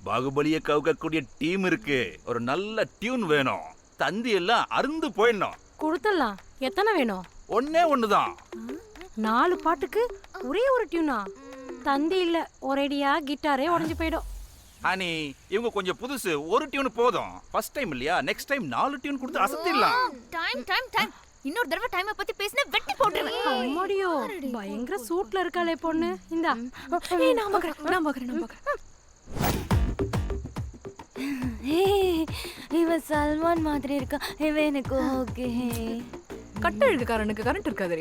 S12: பாகுபலியை கவுக்கக்கூடிய டீம் இருக்கு. ஒரு நல்ல டியூன் வேணும். தந்தி எல்லாம் அருந்து போயிடணும்.
S8: கொடுத்துடலாம். எத்தனை வேணும்?
S12: ஒண்ணுதான்.
S8: 4 பாட்டுக்கு ஒரே ஒரு டியூனா? தந்தி இல்ல, ஒரேடியா கிட்டாரே உடைஞ்சு போயிடும்.
S12: ஹனி, இவங்க கொஞ்சம் புதுசு. ஒரு டியூன் போதும். ஃபர்ஸ்ட் டைம் இல்லையா? நெக்ஸ்ட் டைம் 4 டியூன் கொடுத்து அசத்திடலாம்.
S1: டைம். இன்னொரு தடவை டைமை பத்தி பேசினா வெட்டி போட்டுருவேன்.
S8: அம்மாடியோ, பயங்கர சூட்ல இருக்காளே பொண்ணு. இந்தா.
S2: ஏய், நான் பார்க்கறேன்.
S8: இவ சல்மான் மாதிரி இருக்கா. இவ எனக்கு ஓகே.
S2: கட்ட இழுக்காரனுக்கு கரண்ட் இருக்காதே.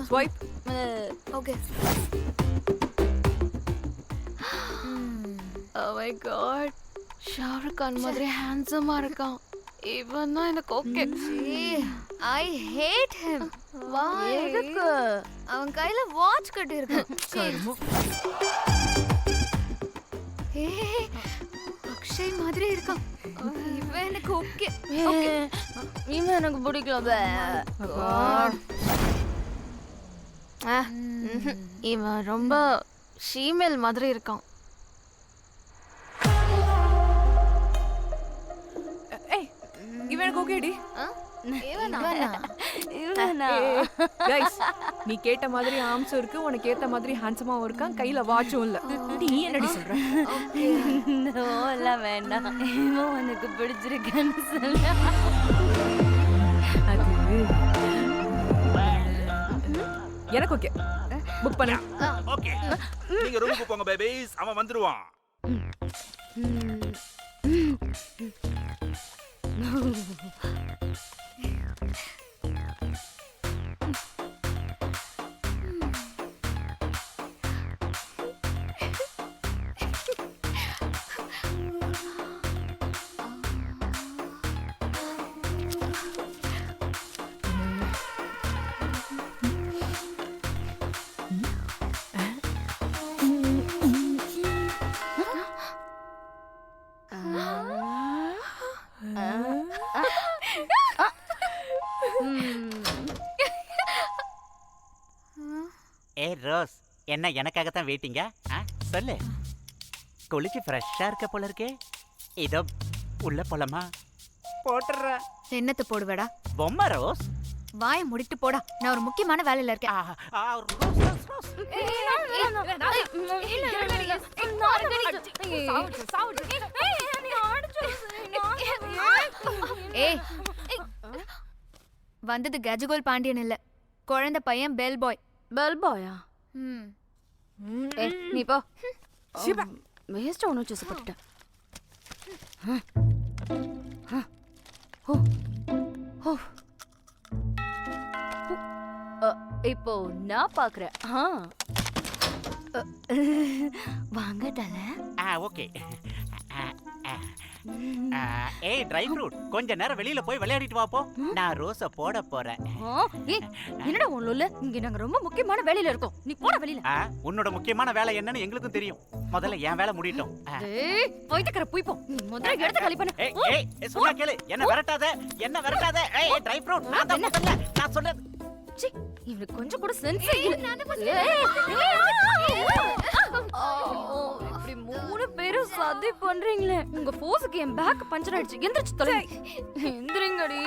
S2: Swipe.
S1: Okay. Oh my god. Shahrukh Khan மாதிரி ஹேண்ட்ஸமா இருக்கான். இவன் தான் எனக்கு okay. I hate him. Why? எதுக்கு? அவன் கையில வாட்ச் கட்டி இருக்கான். அக்ஷய் மாதிரி இருக்கான். இவன் எனக்கு ஓகே.
S8: இவன் எனக்கு பிடிக்கல.
S1: இவன் ரொம்ப ஷீமேல் மாதிரி இருக்கான்.
S2: இவனுக்கு ஓகேடி.
S8: இவனா?
S2: கைஸ், நீ கேட்ட மாதிரி ஆம்ஸும் இருக்கு, உனக்கு ஏத்த மாதிரி ஹேண்ட்ஸமாவும் இருக்கான், கையில வாட்சும் இல்ல. நீ என்னடி சொல்ற?
S8: நோ எல்லாம் வேண்டாம். இவன் உனக்கு பிடிச்சிருக்கான்னு சொல்ல.
S2: அது எனக்கு ஓகே. புக் பண்ணு.
S12: ஓகே, நீங்க ரூமுக்கு போங்க பேபிஸ். அவன் வந்துருவான்.
S11: ஏ ரோஸ், என்ன எனக்காகத்தான் வெயிட்டிங்க? சொல்லு. குளிச்சு ஃப்ரெஷ்ஷா இருக்க போல இருக்கே. இதோ உள்ள போலாமா? போட்டுற.
S1: என்னத்தை போடுவேடா?
S11: பொம்மை ரோஸ்.
S1: வாயை முடிட்டு போடா. நான் ஒரு முக்கியமான வேலையில இருக்கேன். வந்தது கஜகோல் பாண்டியன் இல்ல, குழந்தை பையன் பெல் பாய்.
S8: பெல் பாயா? நீ போ. வேஸ்டா ஒன்று சூஸ் பண்ணிட்டேன். இப்போ நான் பாக்குறேன். வாங்க தல.
S11: ஓகே. ஏய் ட்ரை ஃப்ரூட் கொஞ்ச நேரம் வெளியில போய் விளையாடிட்டு வாப்போ. நான் ரோஸ போட போறேன்.
S8: என்னடா ஒண்ணுல இங்க நாங்க ரொம்ப முக்கியமான வேலையில இருக்கோம். நீ போட வெளியில.
S11: உன்னோட முக்கியமான வேலை என்னன்னு எங்களுக்கும் தெரியும். முதல்ல என் வேலை முடியட்டும்.
S8: ஏய் போய்ட்டுக்கற போய் போ. நீ முதல்ல எடுத்து காலி பண்ணு.
S11: ஏய் சொன்னா கேளு. என்ன விரட்டாத. ஏய் ட்ரை ஃப்ரூட் நான் தான் முதல்ல நான் சொல்றது.
S8: சி இவனுக்கு கொஞ்சம் கூட சென்ஸ் இல்ல. இப்படி 3 பேரும் சதி பண்றீங்களே. உங்க போஸுக்கு என் பேக் பஞ்சர் ஆயிடுச்சு. எந்திரச்சு தொலை. எந்திரங்கடி.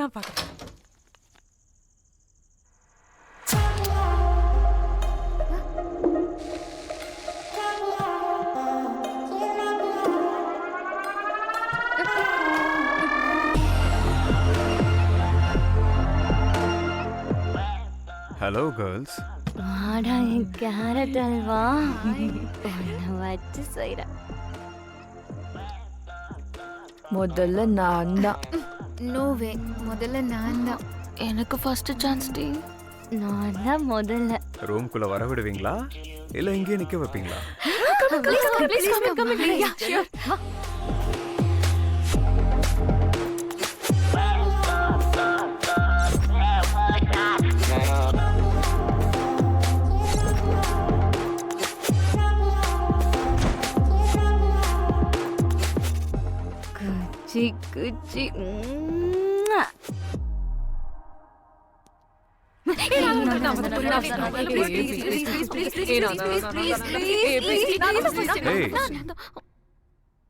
S2: நான் பாக்கிறேன்.
S14: Hello girls.
S8: வாடா என் கேரட் அல்வா. உன்னை வச்சு செய்றேன்.
S2: முதல்ல நான் தான்.
S1: நோ வே, முதல்ல நான் தான்.
S8: எனக்கு ஃபர்ஸ்ட் சான்ஸ் டி. நான் தான் முதல்ல.
S14: ரூம்குள்ள வர விடுவீங்களா இல்ல இங்கே நிக்க வைப்பீங்களா?
S8: Please come yeah sure. Gucci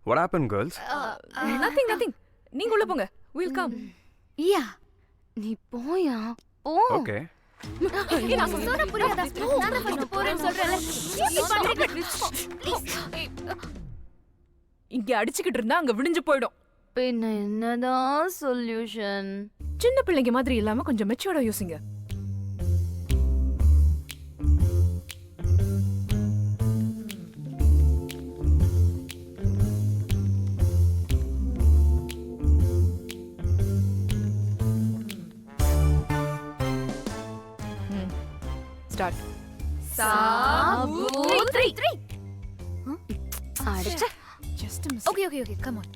S14: What happened, girls?
S2: Nothing. நீங்க உள்ள போங்க. We'll come.
S8: யா நீ போயா போ.
S14: Okay.
S1: நான் சொன்னா புரியாதா? நான் தான் ஃபர்ஸ்ட் போறேன்னு சொல்றேன்ல.
S2: இங்க அடிச்சிட்டு இருந்தா அங்க விடிஞ்சு போய்டும்.
S8: பின்ன என்னதான் சொல்யூஷன்?
S2: சின்ன பிள்ளைங்க மாதிரி இல்லாம கொஞ்சம் மெச்சூர்டா யோசிங்க. Start.
S1: சாபூத்ரி.
S8: அடச்சே.
S2: Just a miss.
S1: Okay, come on.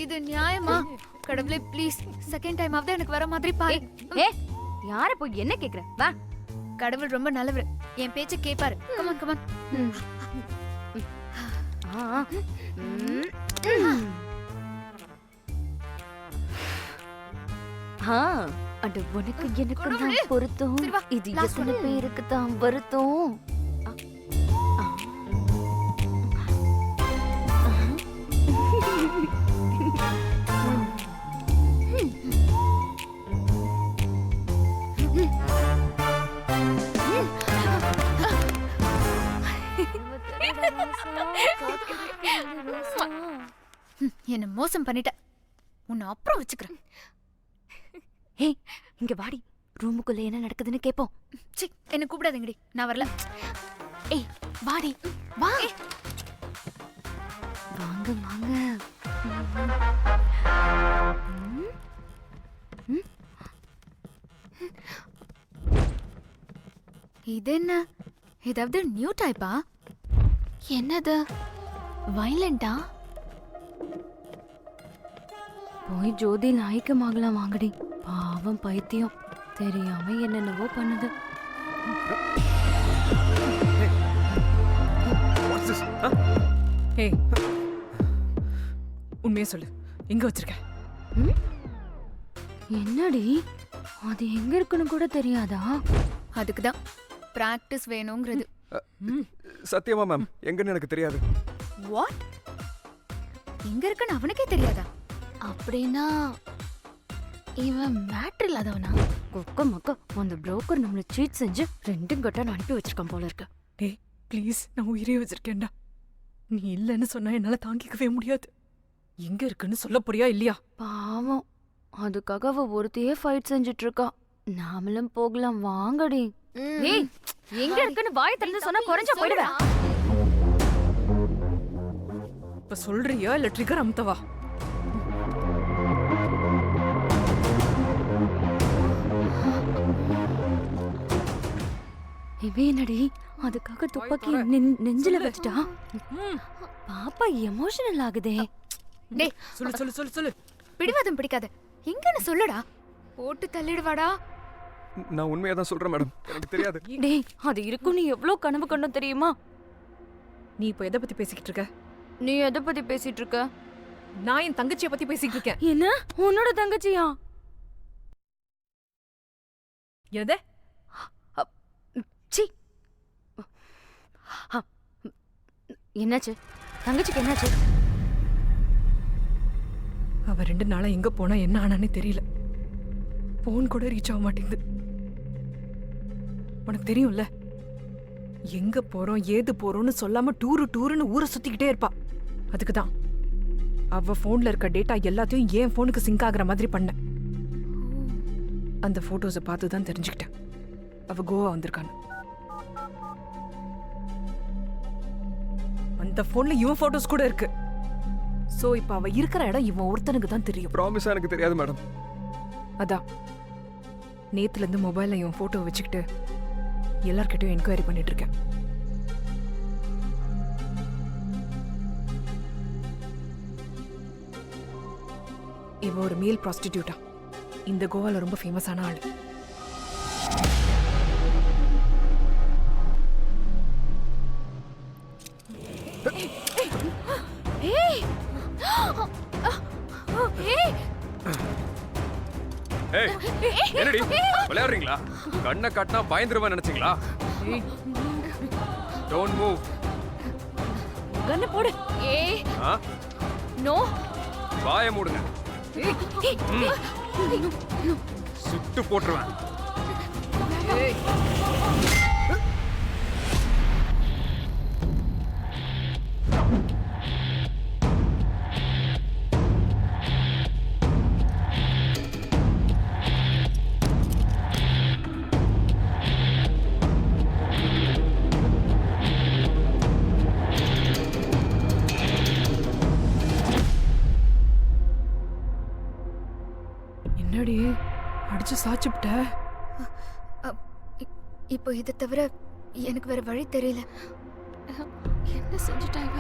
S1: இது நியாயமா? கடவுளே ப்ளீஸ் செகண்ட் டைம் ஆவது எனக்கு வர மாதிரி பாரு.
S8: யார போய் என்ன கேக்குற? வா.
S1: கடவுள் ரொம்ப நல்லவர். என் பேச்ச கேப்பாரு. Come on.
S8: அட உனக்கு எனக்கு தான் பொருத்தம். இது எத்தனை பேருக்கு தான் வருத்தம்.
S1: என்ன மோசம் பண்ணிட்ட. உன்னை அப்புறம் வச்சுக்கிறேன்.
S8: ஏய் இங்க வாடி. ரூமுக்குள்ள என்ன நடக்குதுன்னு கேப்போம்.
S1: சி என்ன கூப்பிடாதீங்கடி. நான் வரல.
S8: ஏய் வாடி வா. வாங்க.
S1: இது என்ன? ஏதாவது நியூ டைப்பா? என்னது? வயலண்டா?
S8: போய் ஜோதியில் ஐக்கியமாகலாம் வாங்கடி. பாவம் பைத்தியம் தெரியாம என்னென்னவோ பண்ணுது.
S2: ஏய் உண்மையா சொல்லு, எங்க வச்சிருக்க?
S8: என்னடி அது எங்க இருக்குன்னு கூட தெரியாதா?
S1: அதுக்கு தான் பிராக்டிஸ் வேணுங்கிறது.
S14: சத்தியமா மேம், எங்கன்னு எனக்கு தெரியாது.
S1: வாட்? எங்க இருக்குன்னு அவனுக்கே தெரியாதா? அப்படின்னா இவன் மேட்டர் இல்லாதவனா?
S8: கொக்க மக்கா அந்த புரோக்கர் நம்மள சீட் செஞ்சு 2 கட்டா அனுப்பி வச்சிருக்கான் போல இருக்கு.
S2: டேய் ப்ளீஸ், நான் உயிரே வச்சிருக்கேன்டா. நீ இல்லைன்னு சொன்னா என்னால தாங்கிக்கவே முடியாது. எங்க இருக்குன்னு சொல்ல போறியா இல்லையா?
S8: பாவம், அதுக்காக அவ ஒருத்தையே ஃபைட் செஞ்சுட்டு இருக்கா. நாமளும் போகலாம் வாங்கடி. ஏய் எங்க இருக்குன்னு வாய் திறந்து சொன்னா குறைஞ்சா போயிடுவேன்.
S2: இப்ப சொல்றியா இல்ல ட்ரிகர் அமுத்தவா?
S8: இவே என்னடி அதுக்காக துப்பாக்கி நெஞ்சில வச்சுட்டா? பாப்பா எமோஷனல் ஆகுதே.
S2: டேய் சொல்லு சொல்லு சொல்லு சொல்லு.
S1: பிடிவாதம் பிடிக்காத. எங்கன்னு சொல்லுடா.
S2: போட்டு தள்ளிடுவாடா.
S14: நான் உண்மையா தான் சொல்றேன் மேடம், எனக்கு தெரியாது.
S8: டேய் அது இருக்கும். நீ எவ்வளவு கனவு கண்டோம் தெரியுமா?
S2: நீ இப்போ எதை பத்தி பேசிக்கிட்டு இருக்க?
S8: நீ எதை பத்தி பேசிட்டு இருக்க?
S2: நான் என் தங்கச்சியை பத்தி பேசிக்கிட்டு இருக்கேன்.
S8: என்ன உன்னோட தங்கச்சியா?
S2: எதை?
S8: சி என்னாச்சு? தங்கச்சிக்கு என்னாச்சு?
S2: அவ 2 நாளா எங்க போனா என்ன ஆனானே தெரியல. போன் கூட ரீச் ஆக மாட்டேங்குது. உனக்கு தெரியும்ல, எங்க போறோம் ஏது போறோம்னு சொல்லாம டூருன்னு ஊரை சுத்திக்கிட்டே இருப்பா. அதுக்கு தான் அவ போன்ல இருக்க டேட்டா எல்லாத்தையும் என் போனுக்கு சிங்க் ஆகுற மாதிரி பண்ண. அந்த போட்டோஸை பார்த்து தான் தெரிஞ்சுக்கிட்டேன் அவ கோவா வந்திருக்கான்னு. அந்த போன்ல இவன் போட்டோஸ் கூட இருக்கு. சோ இப்ப அவ இருக்கிற இடம் இவன் ஒருத்தனுக்கு தான் தெரியும்.
S14: ப்ராமிஸா எனக்கு தெரியாது மேடம்.
S2: அதான் நேத்துல இருந்து மொபைல்ல இவன் போட்டோ வச்சுக்கிட்டு எல்லார்கிட்டயும் என்கொயரி பண்ணிட்டு இருக்கேன். இவ ஒரு மேல் ப்ராஸ்டிடியூட்டா. இந்த கோவால ரொம்ப ஃபேமஸான ஆளு.
S14: ஏய் என்னடி விளையாடுறீங்களா? கண்ணை காட்டினா பயந்துருவேன் நினைச்சீங்களா? Don't move.
S2: கண்ணை போடு.
S1: ஏய்
S14: ஆ
S1: நோ.
S14: வாயை மூடுங்க. சுட்டு போட்டுருவேன்.
S2: என்னடி அடிச்சு சாச்சுப்ட?
S1: இப்போ இதை தவிர எனக்கு வேற வழி தெரியல. என்ன செஞ்சுட்டா இவ?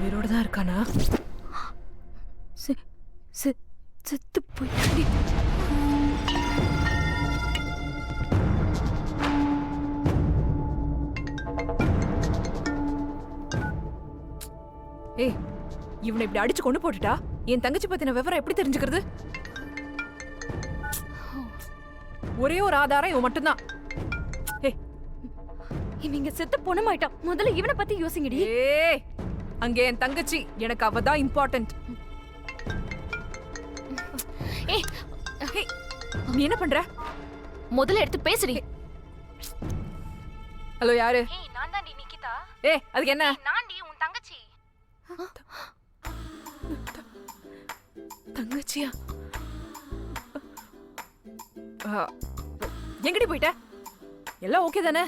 S2: உயிரோட தான் இருக்கானா?
S8: செத்து போய்
S2: ஏய் இவனை இப்படி அடிச்சு கொண்டு போட்டுட்டா என் தங்கச்சி பத்தின விவரம் எப்படி தெரிஞ்சுக்கிறது? ஒரே ஒரு ஆதாரம் இவன் மட்டும்தான். ஏய்
S8: இவங்க செத்து பொணமாயிட்டான். முதல்ல இவனை பத்தி யோசிங்கடி.
S2: ஏய் அங்க என் தங்கச்சி, எனக்கு அவ தான் இம்பார்ட்டன்ட்.
S1: ஏய்
S2: நீ என்ன பண்ற?
S1: முதல்ல எடுத்து பேசுடி.
S2: ஹலோ யாரு?
S6: ஏய் நான் தான்டி நிக்கிதா.
S2: ஏய் அதுக்கு என்ன?
S6: நான்டி உன் தங்கச்சி.
S2: தங்கச்சியா? எங்கடி போயிட்ட? எல்லாம் ஓகே தானே?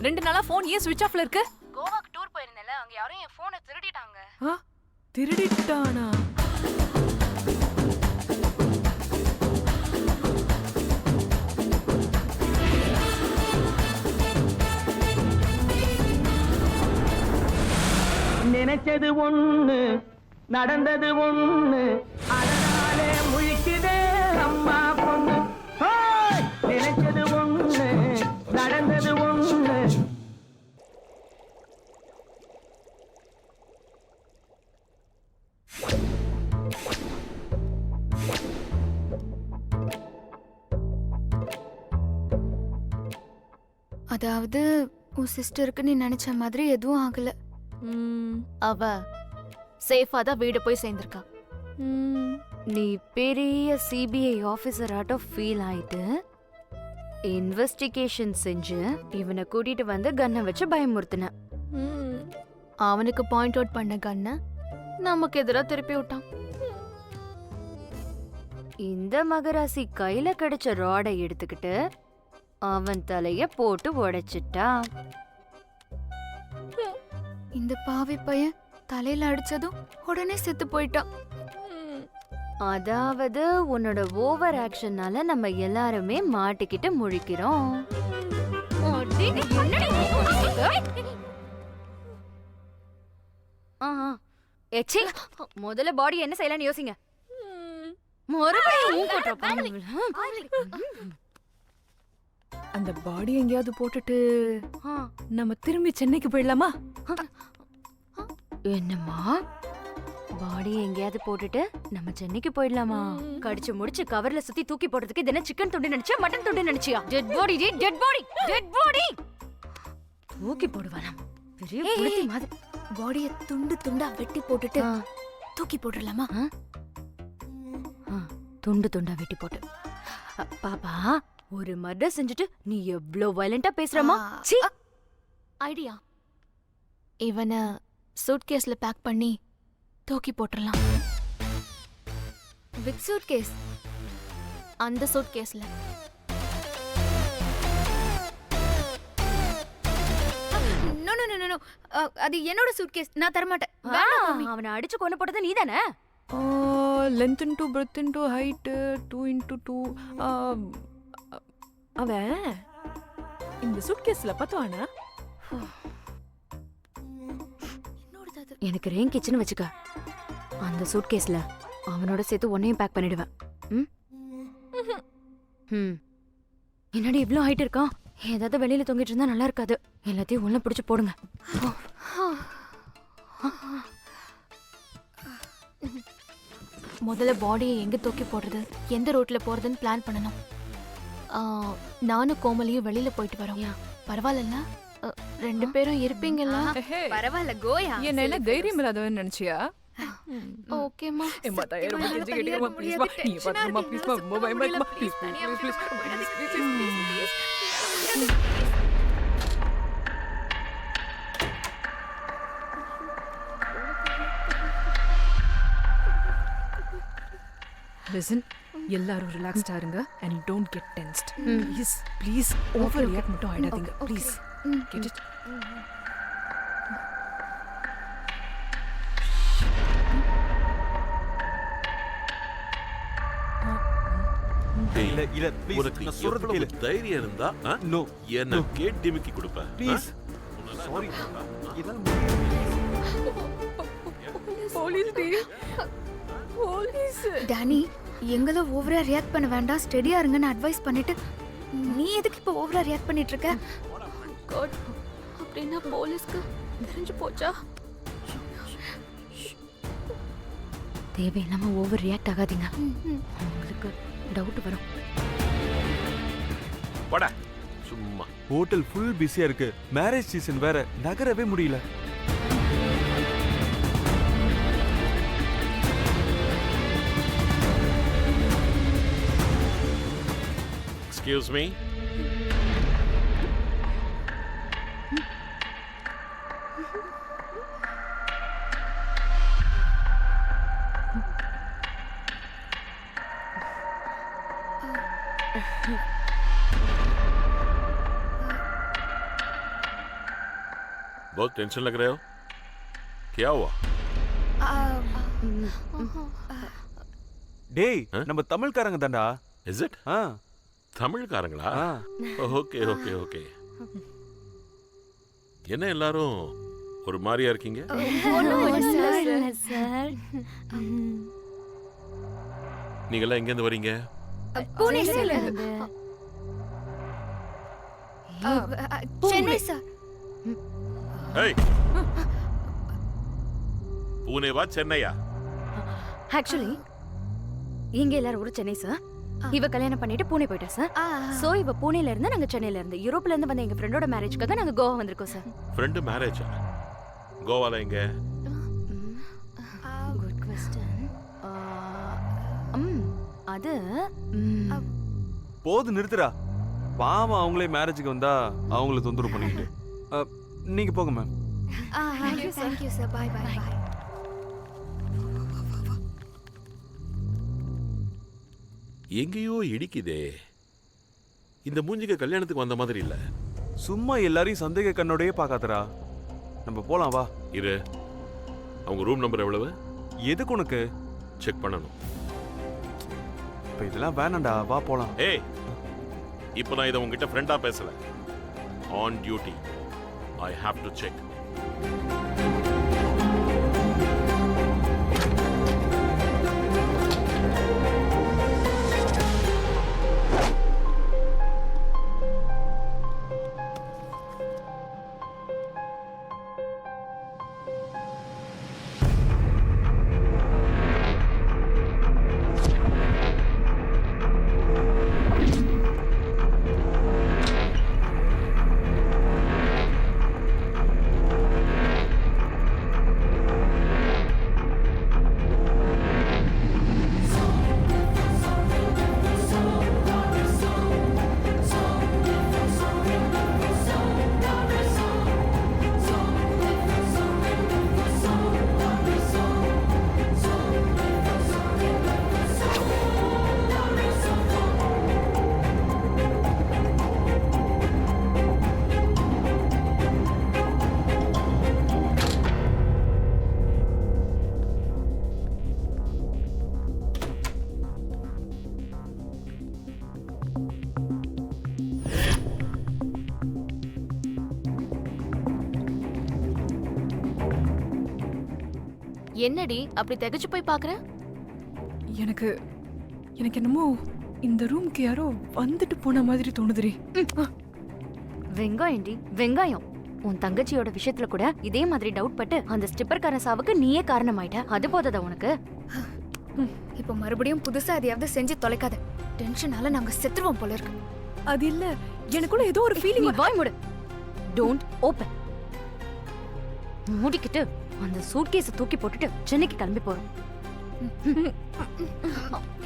S2: 2 நாளா போன் ஏன் ஸ்விட்ச் ஆஃப்ல இருக்கு?
S6: கோவாக்கு டூர் போயிருந்தேன்ல, அங்க யாரும் என் போனை திருடிட்டாங்க.
S2: திருடிட்டானா?
S9: நினைச்சது ஒண்ணு நடந்தது ஒண்ணு, அதனாலே முழிக்குதே அம்மா பொண்ணு. நினைச்சது ஒண்ணு நடந்தது ஒண்ணு.
S1: அதாவது உன் சிஸ்டருக்கு நீ நினைச்ச மாதிரி எதுவும் ஆகல. அவ சேஃபா தான் வீடு போய் சேர்ந்திருக்கா.
S8: நீ பெரிய சிபிஐ ஆபீசர் ஆட்ட ஃபீல் ஆயிட்டு இன்வெஸ்டிகேஷன் செஞ்சு இவனை கூட்டிட்டு வந்து கன்னை வச்சு பயமுறுத்தின.
S1: அவனுக்கு பாயிண்ட் அவுட் பண்ண கண்ண நமக்கு எதிரா திருப்பி விட்டான்.
S8: இந்த மகராசி கையில கிடைச்ச ராடை எடுத்துக்கிட்டு அவன் தலைய போட்டு உடைச்சிட்டா.
S15: இந்த பாவி பையன் தலையில அடிச்சதும் உடனே செத்து போயிட்டான்.
S8: அதாவது உன்னோட ஓவர் ஆக்ஷனால நம்ம எல்லாருமே மாட்டிக்கிட்டு முழிக்கிறோம். எச்சி, முதல்ல பாடி என்ன செய்யலாம்னு யோசிங்க.
S2: அந்த பாடி எங்கேயாவது போட்டுட்டு நம்ம திரும்பி சென்னைக்கு போயிடலாமா?
S8: என்னம்மா, பாடி எங்கேயாவது போட்டுட்டு நம்ம சென்னைக்கு போயிடலாமா? கடிச்சு முடிச்சு கவர்ல சுத்தி தூக்கி போடுறதுக்கு இது என்ன சிக்கன் துண்டு நினைச்சியா மட்டன் துண்டு நினைச்சியா? Dead body, dead body, dead body தூக்கி போடுவானாம். பெரிய புளுத்தி மாதிரி.
S15: பாடிய துண்டு துண்டா வெட்டி போட்டுட்டு தூக்கி போட்டுடலாமா?
S8: துண்டு துண்டா வெட்டி போட்டு. பாப்பா, ஒரு மர்டர் செஞ்சுட்டு நீ எவ்ளோ வயலண்டா பேசுறமா? சீ,
S15: ஐடியா. இவனை சூட்கேஸ்ல பேக் பண்ணி தூக்கி போட்டுடலாம். பிக் சூட்கேஸ், அந்த சூட்கேஸ்ல. நோ நோ நோ நோ, அது என்னோட சூட்கேஸ், நான் தர மாட்டேன்.
S8: அவனை அடிச்சு கொண்டு போட்டது நீதானே?
S2: Length into breadth into height 2 × 2. அவன் இந்த சூட்கேஸ்ல பத்துவானா?
S8: எனக்கு ரேங்க் கிச்சன் வச்சுக்க. அந்த சூட்கேஸ்ல அவனோட சேர்த்து உன்னையும் பேக் பண்ணிடுவேன். என்னடி இவ்ளோ ஹைட் இருக்கான்? ஏதாவது வெளியில தொங்கிட்டு இருந்தா நல்லா இருக்காது. எல்லாத்தையும் உள்ள பிடிச்சு போடுங்க.
S15: முதல்ல பாடியை எங்க தூக்கி போடுறது, எந்த ரோட்ல போறதுன்னு பிளான் பண்ணணும். நானும் கோமலியும் வெளியில போயிட்டு வரோம். பரவாயில்ல, 2 பேரும் இருப்பீங்களா?
S2: பரவாயில்ல கோயா. என்ன தைரியம் இல்லாதவன்னு நினைச்சியா?
S15: ஓகேமா.
S2: எம்மா தயார் பண்ணி கேட்டியம்மா ப்ளீஸ் மா. நீ பாத்துமா ப்ளீஸ் மா. மொபைல் மா ப்ளீஸ் ப்ளீஸ். Listen, எல்லாரும் ரிலாக்ஸ்டா இருங்க and don't get tensed. Please over react மட்டும் ஆயிடாதீங்க. Please. Get it?
S3: இல்ல இல்ல ப்ளீஸ்,
S7: உனக்கு சொல்றதுல தைரியம் இருந்தா
S3: நோ
S7: என்ன கேட் டிமிக்கி கொடுப்ப.
S3: ப்ளீஸ். சாரி.
S2: போலீஸ் டி. போலீஸ்.
S15: டானி, எங்கள ஓவரா ரியாக்ட் பண்ண வேண்டாம், ஸ்டெடியா இருங்கன்னு அட்வைஸ் பண்ணிட்டு நீ எதுக்கு இப்ப ஓவரா ரியாக்ட் பண்ணிட்டு இருக்க? God, அப்படின்னா போலீஸ்க்கு தெரிஞ்சு போச்சா?
S8: தேவையில்லாம ஓவர் ரியாக்ட் ஆகாதீங்க. உங்களுக்கு டவுட் வரும்.
S10: போடா.
S14: சும்மா ஹோட்டல் ஃபுல் பிஸியா இருக்கு. மேரேஜ் சீசன் வேற, நகரவே முடியல.
S10: Excuse me. बहुत टेंशन लग रहे हो, क्या हुआ?
S14: டேய், நம்ம தமிழ்காரங்க தான்டா.
S10: Is it? தமிழ்காரங்களா? Okay okay okay. என்ன எல்லாரும் ஒரு மாதிரியா இருக்கீங்க? நீங்க எல்லாம் எங்க இருந்து வரீங்க?
S15: சென்னை சார்.
S10: ஏய், பூனேவா சென்னையா?
S8: ஆக்சுவலி இங்க எல்லாரும் ஒரு சென்னை சார். இவ கல்யாணம் பண்ணிட்டு பூனே போயிட்டா சார். சோ இவ பூனேல இருந்து நாங்க சென்னையில இருந்து யூரோப்ல இருந்து வந்த எங்க ஃப்ரெண்டோட மேரேஜ்க்காக நாங்க கோவா வந்திருக்கோம் சார்.
S10: ஃப்ரெண்ட் மேரேஜா? கோவால எங்க?
S8: Good question. அது
S14: போது நிறுத்துடா. பாவம், அவங்களே மேரேஜுக்கு வந்தா அவங்கள தொந்தரவு பண்ணிக்கிட்டு. நீங்க போங்க ma'am.
S15: Thank you sir. Bye bye.
S10: எங்கேயோ இடிக்குதே. இந்த மூஞ்சிக்க கல்யாணத்துக்கு வந்த மாதிரி இல்ல.
S14: சும்மா எல்லாரையும் சந்தேக கண்ணோடயே பார்க்காதடா. நம்ம போலாம் வா.
S16: இரு, அவங்க ரூம் நம்பர் எவ்வளவு?
S14: எதுக்கு உனக்கு?
S16: செக் பண்ணணும்.
S14: இப்போ இதெல்லாம் வேணாம்டா, வா போலாம்.
S16: ஏய், இப்போ நான் இதை உங்ககிட்ட ஃப்ரெண்டா பேசல. On duty I have to check.
S1: என்னடி அப்படி திகைச்சு போய் பாக்குற?
S2: எனக்கு எனக்கு என்னமோ இந்த ரூம்க்கு யாரோ வந்துட்டு போன மாதிரி தோணுதுரி.
S8: வெங்காயம்டி வெங்காயம். உன் தங்கச்சியோட விஷயத்துல கூட இதே மாதிரி டவுட் பட்டு அந்த ஸ்டிப்பர்காரன் சாவுக்கு நீயே காரணமாயிட்ட. அது போதா உனக்கு?
S15: இப்போ மறுபடியும் புதுசா எதையாவது செஞ்சு தொலைக்காத. டென்ஷனால நாங்க செத்துருவோம் போல இருக்கு.
S2: அது இல்ல, எனக்குள்ள ஏதோ ஒரு feeling.
S8: Why mood. Don't open. மூடிக்கிட்டு அந்த சூட்கேஸை தூக்கி போட்டுட்டு சென்னைக்கு கிளம்பி போறோம்.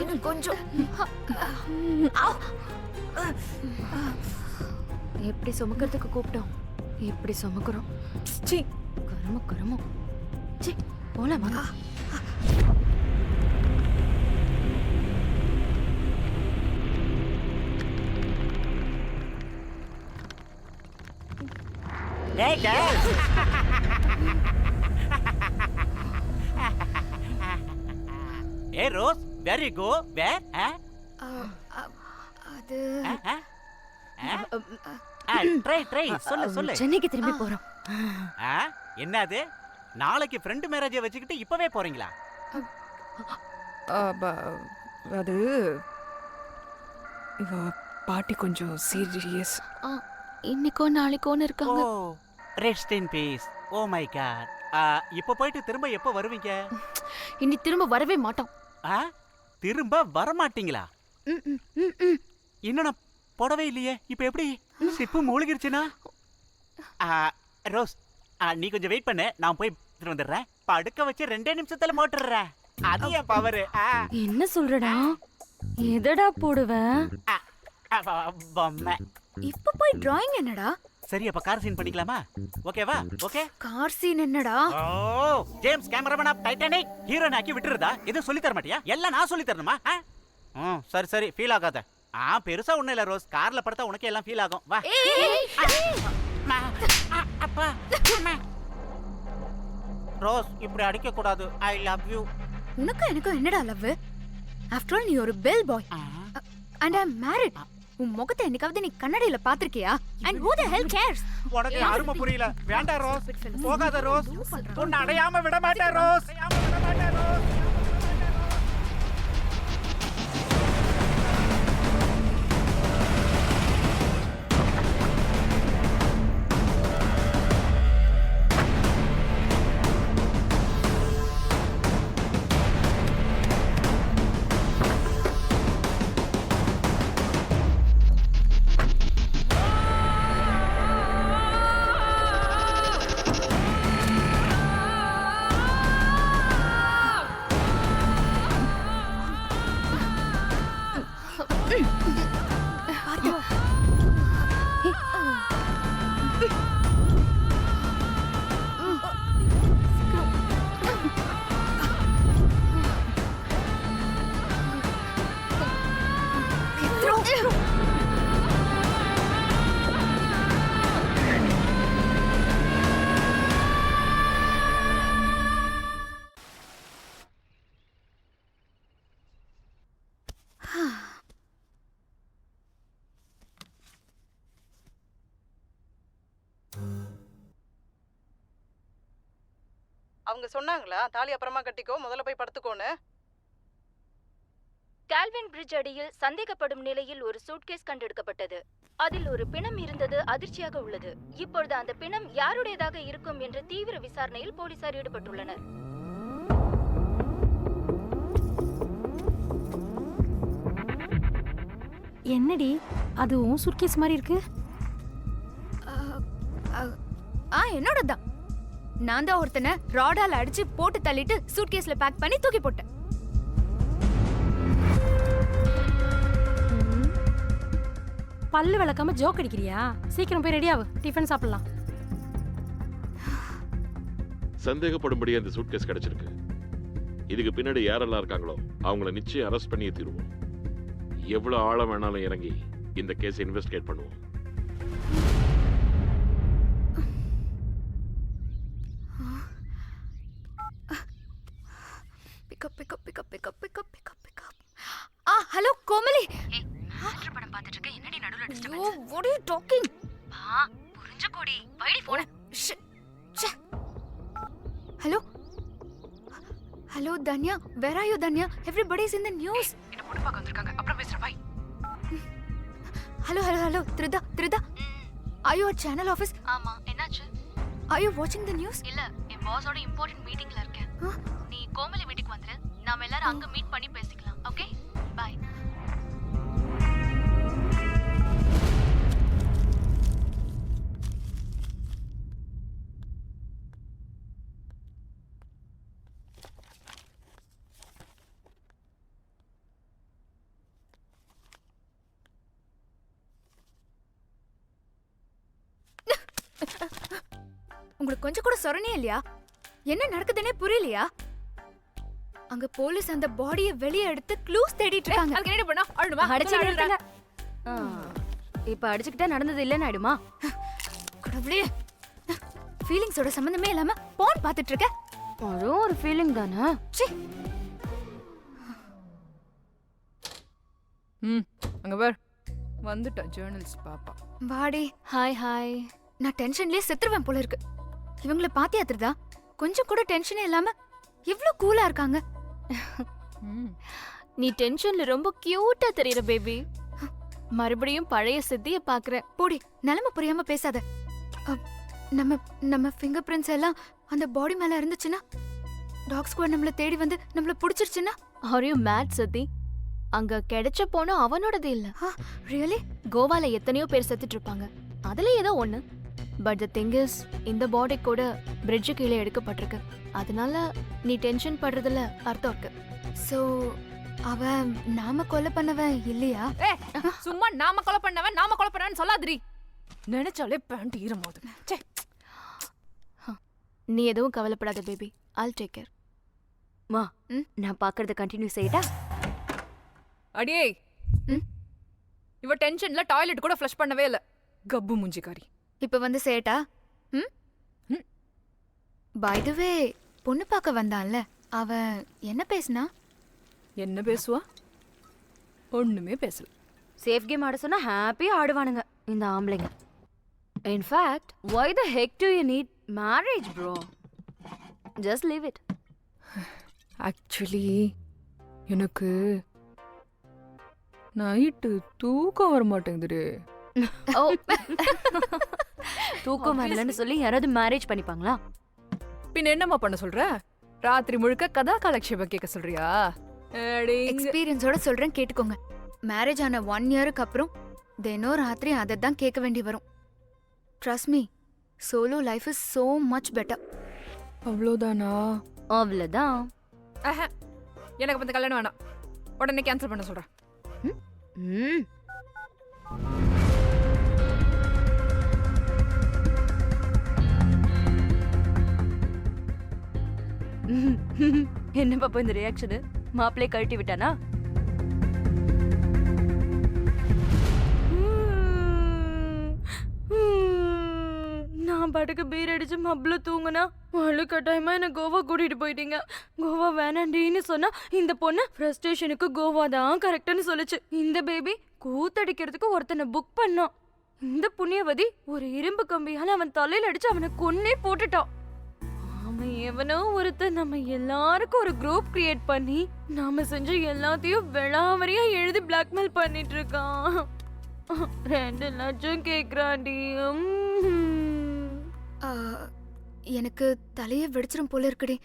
S15: இன்னும் கொஞ்சம்.
S8: எப்படி சுமக்கிறதுக்கு கூப்பிட்டோம், எப்படி சுமக்கிறோம். சி கரும கருமம். சி போலாமா?
S11: Hey guys! Hey Rose, where you go? Where?
S15: அது
S11: ட்ரை சொல்லு.
S8: சென்னைக்கு திரும்பி போறோம்.
S11: என்னது? நாளைக்கு ஃப்ரெண்ட் மேரேஜை வச்சுக்கிட்டு இப்பவே போறீங்களா?
S2: அது இவ பாட்டி கொஞ்சம் சீரியஸ்.
S1: இன்னைக்கோ நாளைக்கோன்னு இருக்காங்க.
S11: Rest in peace. Oh my god. இப்போ போயிட்டு திரும்ப எப்போ வருவீங்க?
S1: இனி திரும்ப வரவே மாட்டோம்.
S11: திரும்ப வர மாட்டீங்களா? இன்னும் போடவே இல்லையே. இப்போ எப்படி? சிப்பு மூழ்கிருச்சுனா? ரோஸ், நீ கொஞ்சம் வெயிட் பண்ணு, நான் போய் வந்துடுறேன். படுக்க வச்சு 2 நிமிஷத்துல மோட்டுறேன். அது என் பவர்.
S8: என்ன சொல்றடா? எதடா போடுவ?
S11: பொம்மை.
S15: இப்ப போய் டிராயிங் என்னடா?
S11: சரி, அப்ப கார் சீன் பண்ணிக்கலாமா? ஓகேவா? ஓகே.
S15: கார் சீன் என்னடா?
S11: Oh, James cameraman of Titanic. Heroine ஆக்கி விட்டுறதா? எதுவும் சொல்லி தர மாட்டியா? எல்லாம் நான் சொல்லி தரணுமா? சரி ஃபீல் ஆகாத. பெருசா ஒண்ணும் இல்ல ரோஸ். கார்ல படுத்தா உனக்கு எல்லாம் ஃபீல் ஆகும். வா. அப்பா. ரோஸ், இப்படி அடிக்க கூடாது. I love you.
S15: உனக்கு எனக்கு என்னடா லவ்? ஆஃப்டர் ஆல் நீ ஒரு bell boy. And I am married. உன் முகத்தை என்னைக்காவது நீ கண்ணாடியில பாத்திருக்கியா? And who the hell cares?
S11: உனக்கு யாருமே புரியல. வேண்டாம் ரோஸ், போகாத ரோஸ். உன்னை அடையாம விட மாட்டேன் ரோஸ்.
S13: அவங்க சொன்னாங்களா தாலி அப்புறமா கட்டிக்கோ, முதல்ல போய் படுத்துக்கோன்னு?
S6: கால்வின் பிரிட்ஜ் அடியில் சந்தேகப்படும் நிலையில் ஒரு சூட்கேஸ் கண்டெடுக்கப்பட்டது. அதில் ஒரு பிணம் இருந்தது அதிர்ச்சியாக உள்ளது. இப்பொழுது அந்த பிணம் யாருடையதாக இருக்கும் என்ற தீவிர விசாரணையில் போலீசார் ஈடுபட்டுள்ளனர்.
S8: என்னடி அதுவும் சூட்கேஸ் மாதிரி இருக்கு?
S15: என்னோட தான். நான் தான் ஒருத்தனை ராடால அடிச்சு போட்டு தள்ளிட்டு சூட்கேஸ்ல பேக் பண்ணி தூக்கி போட்டேன்.
S8: பல்லு விளக்காம ஜோக் அடிக்கிறியா? சீக்கிரம் போய் ரெடி ஆகு, டிஃபன் சாப்பிடலாம்.
S16: சந்தேகப்படும்படி அந்த சூட்கேஸ் கிடைச்சிருக்கு. இதுக்கு பின்னாடி யாரெல்லாம் இருக்காங்களோ அவங்கள நிச்சயம் அரெஸ்ட் பண்ணியே தீருவோம். எவ்வளவு ஆழம் வேணாலும் இறங்கி இந்த கேஸை இன்வெஸ்டிகேட் பண்ணுவோம்.
S15: ஹலோ கோமலி.
S6: மேட்ரு படம் பார்த்துட்டு இருக்க, என்னடி நடுவுல
S15: Oh, what are you talking?
S6: புரிஞ்சுக்கோடி, வைடி போன.
S15: Hello? Hello, Danya. Where are you, Danya? Everybody's in the news.
S2: என்ன பொண்ணு பார்க்க வந்திருக்காங்க. அப்புறம் பேசுறேன். By.
S15: Hello. Trida. Are you at channel office?
S6: ஆமா, என்னாச்சு?
S15: Are you watching the news?
S6: இல்ல, என் பாஸோட இம்பார்ட்டன்ட் மீட்டிங்ல இருக்கேன். நீ கோமலி வீட்டுக்கு வந்துரு. நாம எல்லாரும் அங்க மீட் பண்ணி பேசிக்கலாம். ஓகே? பை.
S15: உங்களுக்கு கொஞ்சம் கூட சொரணே இல்லையா? என்ன நடக்குதுன்னே புரியலையா? அங்க போலீஸ் அந்த பாடியை வெளியே எடுத்து க்ளூஸ் தேடிட்டு இருக்காங்க.
S2: அதுக்கு என்ன பண்ணா? அழுமா.
S8: அடிச்சுக்கிட்டா இப்ப அடிச்சுக்கிட்டா நடந்தது இல்லைன்னு ஆயிடுமா?
S15: கடவுளே, ஃபீலிங்ஸோட சம்பந்தமே இல்லாம போன் பார்த்துட்டு இருக்க.
S8: அதுவும் ஒரு ஃபீலிங் தானே?
S2: அங்க பார், வந்துட்டா ஜர்னலிஸ்ட் பாப்பா.
S15: வாடி.
S2: ஹாய்.
S15: நான் டென்ஷன்லயே செத்துருவேன் போல இருக்கு. இவங்கள பாத்தியா திருதா? கொஞ்சம் கூட டென்ஷனே இல்லாம எவ்வளவு கூலா இருக்காங்க.
S1: நீ டென்ஷன்ல ரொம்ப கியூட்டா தெரியற பேபி. மறுபடியும் பழைய சித்திய பாக்குற.
S15: போடி, நிலைமை புரியாம பேசாத. நம்ம ஃபிங்கர் பிரிண்ட்ஸ் எல்லாம் அந்த பாடி மேல இருந்துச்சுன்னா, டாக் ஸ்குவாட் நம்மள தேடி வந்து நம்மள புடிச்சிருச்சுன்னா?
S1: ஆர் யூ மேட் சத்தி? அங்க கிடைச்ச போனா அவனோடது இல்ல.
S15: ரியலி?
S1: கோவால எத்தனையோ பேர் செத்துட்டு இருப்பாங்க. அதுல ஏதோ ஒண்ணு. பட் த திங் இஸ், இந்த பாடி கூட பிரிட்ஜு கீழே எடுக்கப்பட்டிருக்கு. அதனால நீ டென்ஷன் படுறதுல அர்த்தம் இருக்கு.
S15: சோ அவன் நாம கொலை பண்ணவன் இல்லையா?
S2: சும்மா நாம கொலை பண்ணவன்னு சொல்லாதீ. நினைச்சாலே பேண்ட் ஈரமாது.
S1: நீ எதுவும் கவலைப்படாத பேபி. I'll take care.
S8: மா, நான் பாக்குறத கண்டினியூ செய்யட்டா?
S2: அடியே, இவ டென்ஷன்ல டாய்லெட் கூட ஃப்ளஷ் பண்ணவே இல்ல. கப்பு மூஞ்சிக்காரி.
S15: இப்ப வந்து சேட்டா? பை தி வே, பொண்ணு பார்க்க வந்தான்ல, அவன் என்ன பேசினா?
S2: என்ன பேசுவா? ஒண்ணுமே பேசல.
S8: சேஃப் கேம் ஆட சொன்னா ஹாப்பியா ஆடுவானுங்க இந்த ஆம்பளைங்க. In fact, why the heck do you need marriage, bro? Just leave it.
S2: Actually எனக்கு நைட்டு தூக்கம் வர மாட்டேங்குது.
S8: ஓ, தூக்கம் வரலன்னு சொல்லி யாராவது மேரேஜ் பண்ணிப்பாங்களா?
S2: பின்ன என்னம்மா பண்ண சொல்ற? ராத்திரி முழுக்க கதா காலக்ஷேபம் கேட்க சொல்றியா?
S15: எக்ஸ்பீரியன்ஸோட சொல்றேன், கேட்டுக்கோங்க. மேரேஜ் ஆன 1 இயருக்கு அப்புறம் தினம் ராத்திரி அதை தான் கேட்க வேண்டி வரும். Trust me, solo life is so much better.
S2: அவ்வளோதானா?
S8: அவ்வளோதான்.
S2: எனக்கு வந்து கல்யாணம் வேணாம். உடனே கேன்சல் பண்ண சொல்றேன்.
S8: என்ன பாப்பா இந்த ரியாக்ஷனு? மாப்பிளே கழட்டி விட்டானா? நான் பாட்டுக்கு பீர் அடிச்சு மப்ள தூங்குனா, வலு கட்டாயமா என்ன கோவா கூட்டிட்டு போயிட்டீங்க. கோவா வேணாண்டின்னு சொன்னா இந்த பொண்ணு ஃப்ரஸ்ட்ரேஷனுக்கு கோவா தான் கரெக்ட்னு சொல்லுச்சு. இந்த பேபி கூத்தடிக்கிறதுக்கு ஒருத்தனை புக் பண்ணான். இந்த புண்ணியவதி ஒரு இரும்பு கம்பியால அவன் தலையில அடிச்சு அவனை கொன்னே போட்டுட்டான். அவன் எவனோ ஒருத்தன் நம்ம எல்லாருக்கும் ஒரு குரூப் கிரியேட் பண்ணி நாம செஞ்ச எல்லாத்தையும் விளாவரியா எழுதி பிளாக்மெயில் பண்ணிட்டு இருக்கான். 2 லட்சம் கேக்குறான்டி.
S15: எனக்கு தலையே வெடிச்சிரும் போல இருக்குடி.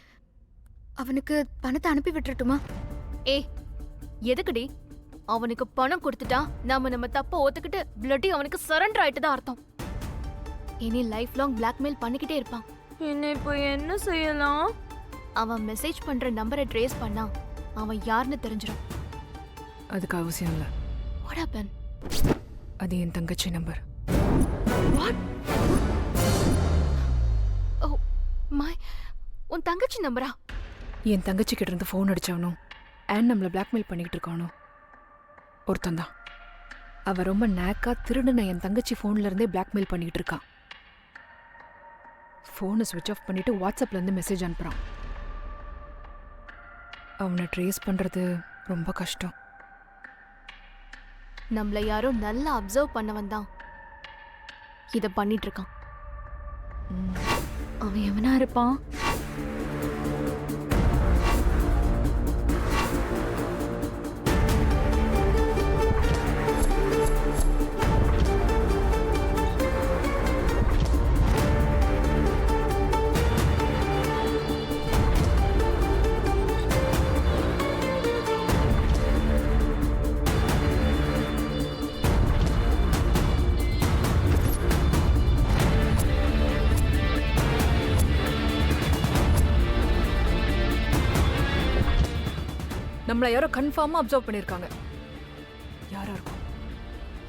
S15: அவனுக்கு பணத்தை அனுப்பி விட்டுட்டுமா?
S1: ஏய் எதுக்குடி? அவனுக்கு பணம் கொடுத்துட்டா நம்ம தப்ப ஒத்துக்கிட்டு பிளட்டி அவனுக்கு சரண்டர் ஆயிட்டு தான் அர்த்தம். இனி லைஃப் லாங் பிளாக்மெயில் பண்ணிக்கிட்டே இருப்பான்.
S8: என்ன இப்போ என்ன செய்யலாம்?
S1: அவன் மெசேஜ் பண்ற நம்பரை ட்ரேஸ் பண்ணா அவன் யாருன்னு தெரிஞ்சிடும்.
S2: அதுக்கு அவசியம் இல்லை.
S1: What happened?
S2: அது என் தங்கச்சி நம்பர்.
S1: What? ஓ மை, உன் தங்கச்சி நம்பரா?
S2: என் தங்கச்சி கிட்ட இருந்து ஃபோன் அடிச்சவனும் அண்ட் நம்மளை பிளாக்மெயில் பண்ணிக்கிட்டு இருக்கானோ ஒருத்தன் தான். அவ ரொம்ப நேக்கா திருடுன என் தங்கச்சி ஃபோன்ல இருந்தே பிளாக்மெயில் பண்ணிக்கிட்டு இருக்கான். ஃபோனை ஸ்விட்ச் ஆஃப் பண்ணிட்டு வாட்ஸ்அப்ல இருந்து மெசேஜ் அனுப்புறான். அவனை ட்ரேஸ் பண்றது ரொம்ப கஷ்டம்.
S1: நம்மள யாரோ நல்லா அப்சர்வ் பண்ணவன் தான் இத பண்ணிட்டு இருக்கான்.
S8: அவன் எவனா இருப்பான்?
S2: நம்மள யாரோ கன்ஃபார்மா அப்சர்வ் பண்ணிருக்காங்க. யாரா இருக்கும்?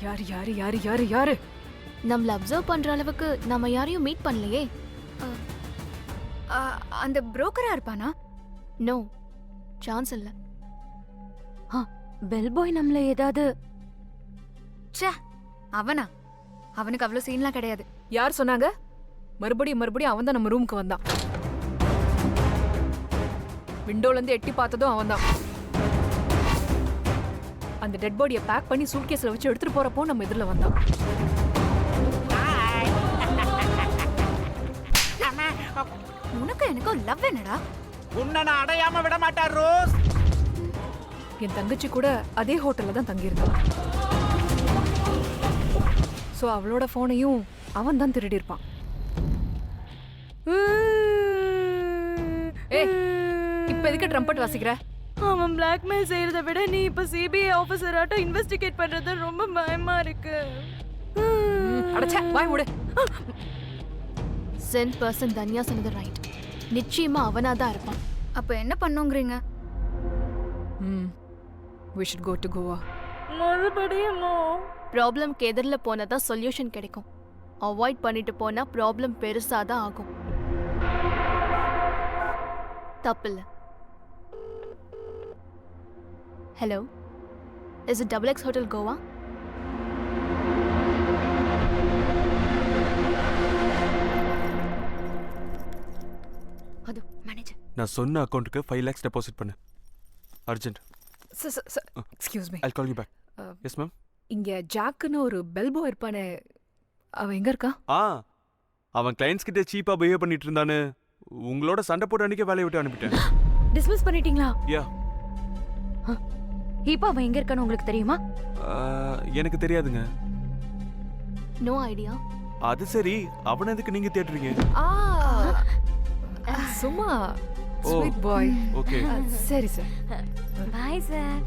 S2: யாரு யாரு யாரு யாரு யாரு?
S1: நம்மள அப்சர்வ் பண்ற அளவுக்கு நம்ம யாரையும் மீட் பண்ணலையே.
S15: அந்த புரோக்கரா இருப்பானா?
S1: நோ, சான்ஸ் இல்ல.
S8: பெல் பாய் நம்மள ஏதாவது?
S15: ச்சே, அவனா? அவனுக்கு அவ்வளவு சீன்லாம் கிடையாது.
S2: யார் சொன்னாங்க? மறுபடியும் அவன் தான் நம்ம ரூமுக்கு வந்தான். விண்டோல இருந்து எட்டி பார்த்ததும் அவன் தான். அந்த டெட் பாடியை பேக் பண்ணி சூட்கேஸ்ல வச்சு எடுத்துட்டு போறப்போ நம்ம எதிரில வந்தான்.
S15: உனக்கு எனக்கும் லவ் என்னடா?
S11: உன்னை நான் அடையாம விட மாட்டேன் ரோஸ்.
S2: என் தங்கச்சி கூட அதே ஹோட்டல்ல தான் தங்கியிருந்தான். சோ அவளோட போனையும் அவன் தான் திருடி இருப்பான். ஏய், இப்ப எதுக்கு ட்ரம்பட் வாசிக்கிற?
S8: அவன் பிளாக்மெயில் செய்யறதை விட நீ இப்ப சிபிஐ ஆபீசராட்ட இன்வெஸ்டிகேட் பண்றது ரொம்ப பயமா இருக்கு.
S2: அடச்சே, வாய் மூடு.
S1: சென்ட் பர்சன் தன்யா சொன்னது ரைட். நிச்சயமா அவனாதான் இருப்பான்.
S15: அப்ப என்ன பண்ணுங்கறீங்க?
S2: We should go to Goa.
S8: மறுபடியும்
S1: ப்ராப்ளம்க்கு எதிரில் போனதான் சொல்யூஷன் கிடைக்கும். அவாய்ட் பண்ணிட்டு போனா ப்ராப்ளம் பெருசாதான் ஆகும். தப்பில்ல. Hello, is it XX hotel Goa?
S15: அது மேனேஜர்.
S14: நான் சொன்ன அக்கவுண்ட்டுக்கு 5 lakhs டெபாசிட் பண்ணு. Urgent.
S2: Excuse me.
S14: I'll call you back. Yes ma'am.
S2: இங்க ஜாக்குன்னு ஒரு பெல்போ இருப்பானே, அவன் எங்க இருக்கான்?
S14: அவன் கிளையண்ட்ஸ் கிட்ட சீப்பா பிஹேவ் பண்ணிட்டு இருந்தானே, உங்களோட சண்டை போட்டு அன்னைக்கே வேலையை விட்டு அனுப்பிட்டேன்.
S8: டிஸ்மிஸ் பண்ணிட்டீங்களா?
S14: யா.
S8: இப்போ அவன் எங்க இருக்கான்னு உங்களுக்கு தெரியுமா?
S14: எனக்கு தெரியாதுங்க.
S1: No idea.
S14: அது சரி, அவனை எதுக்கு நீங்க தேடுறீங்க?
S2: சும்மா ஸ்வீட் பாய்.
S14: ஓகே.
S2: சரி சார்.
S8: Bye sir.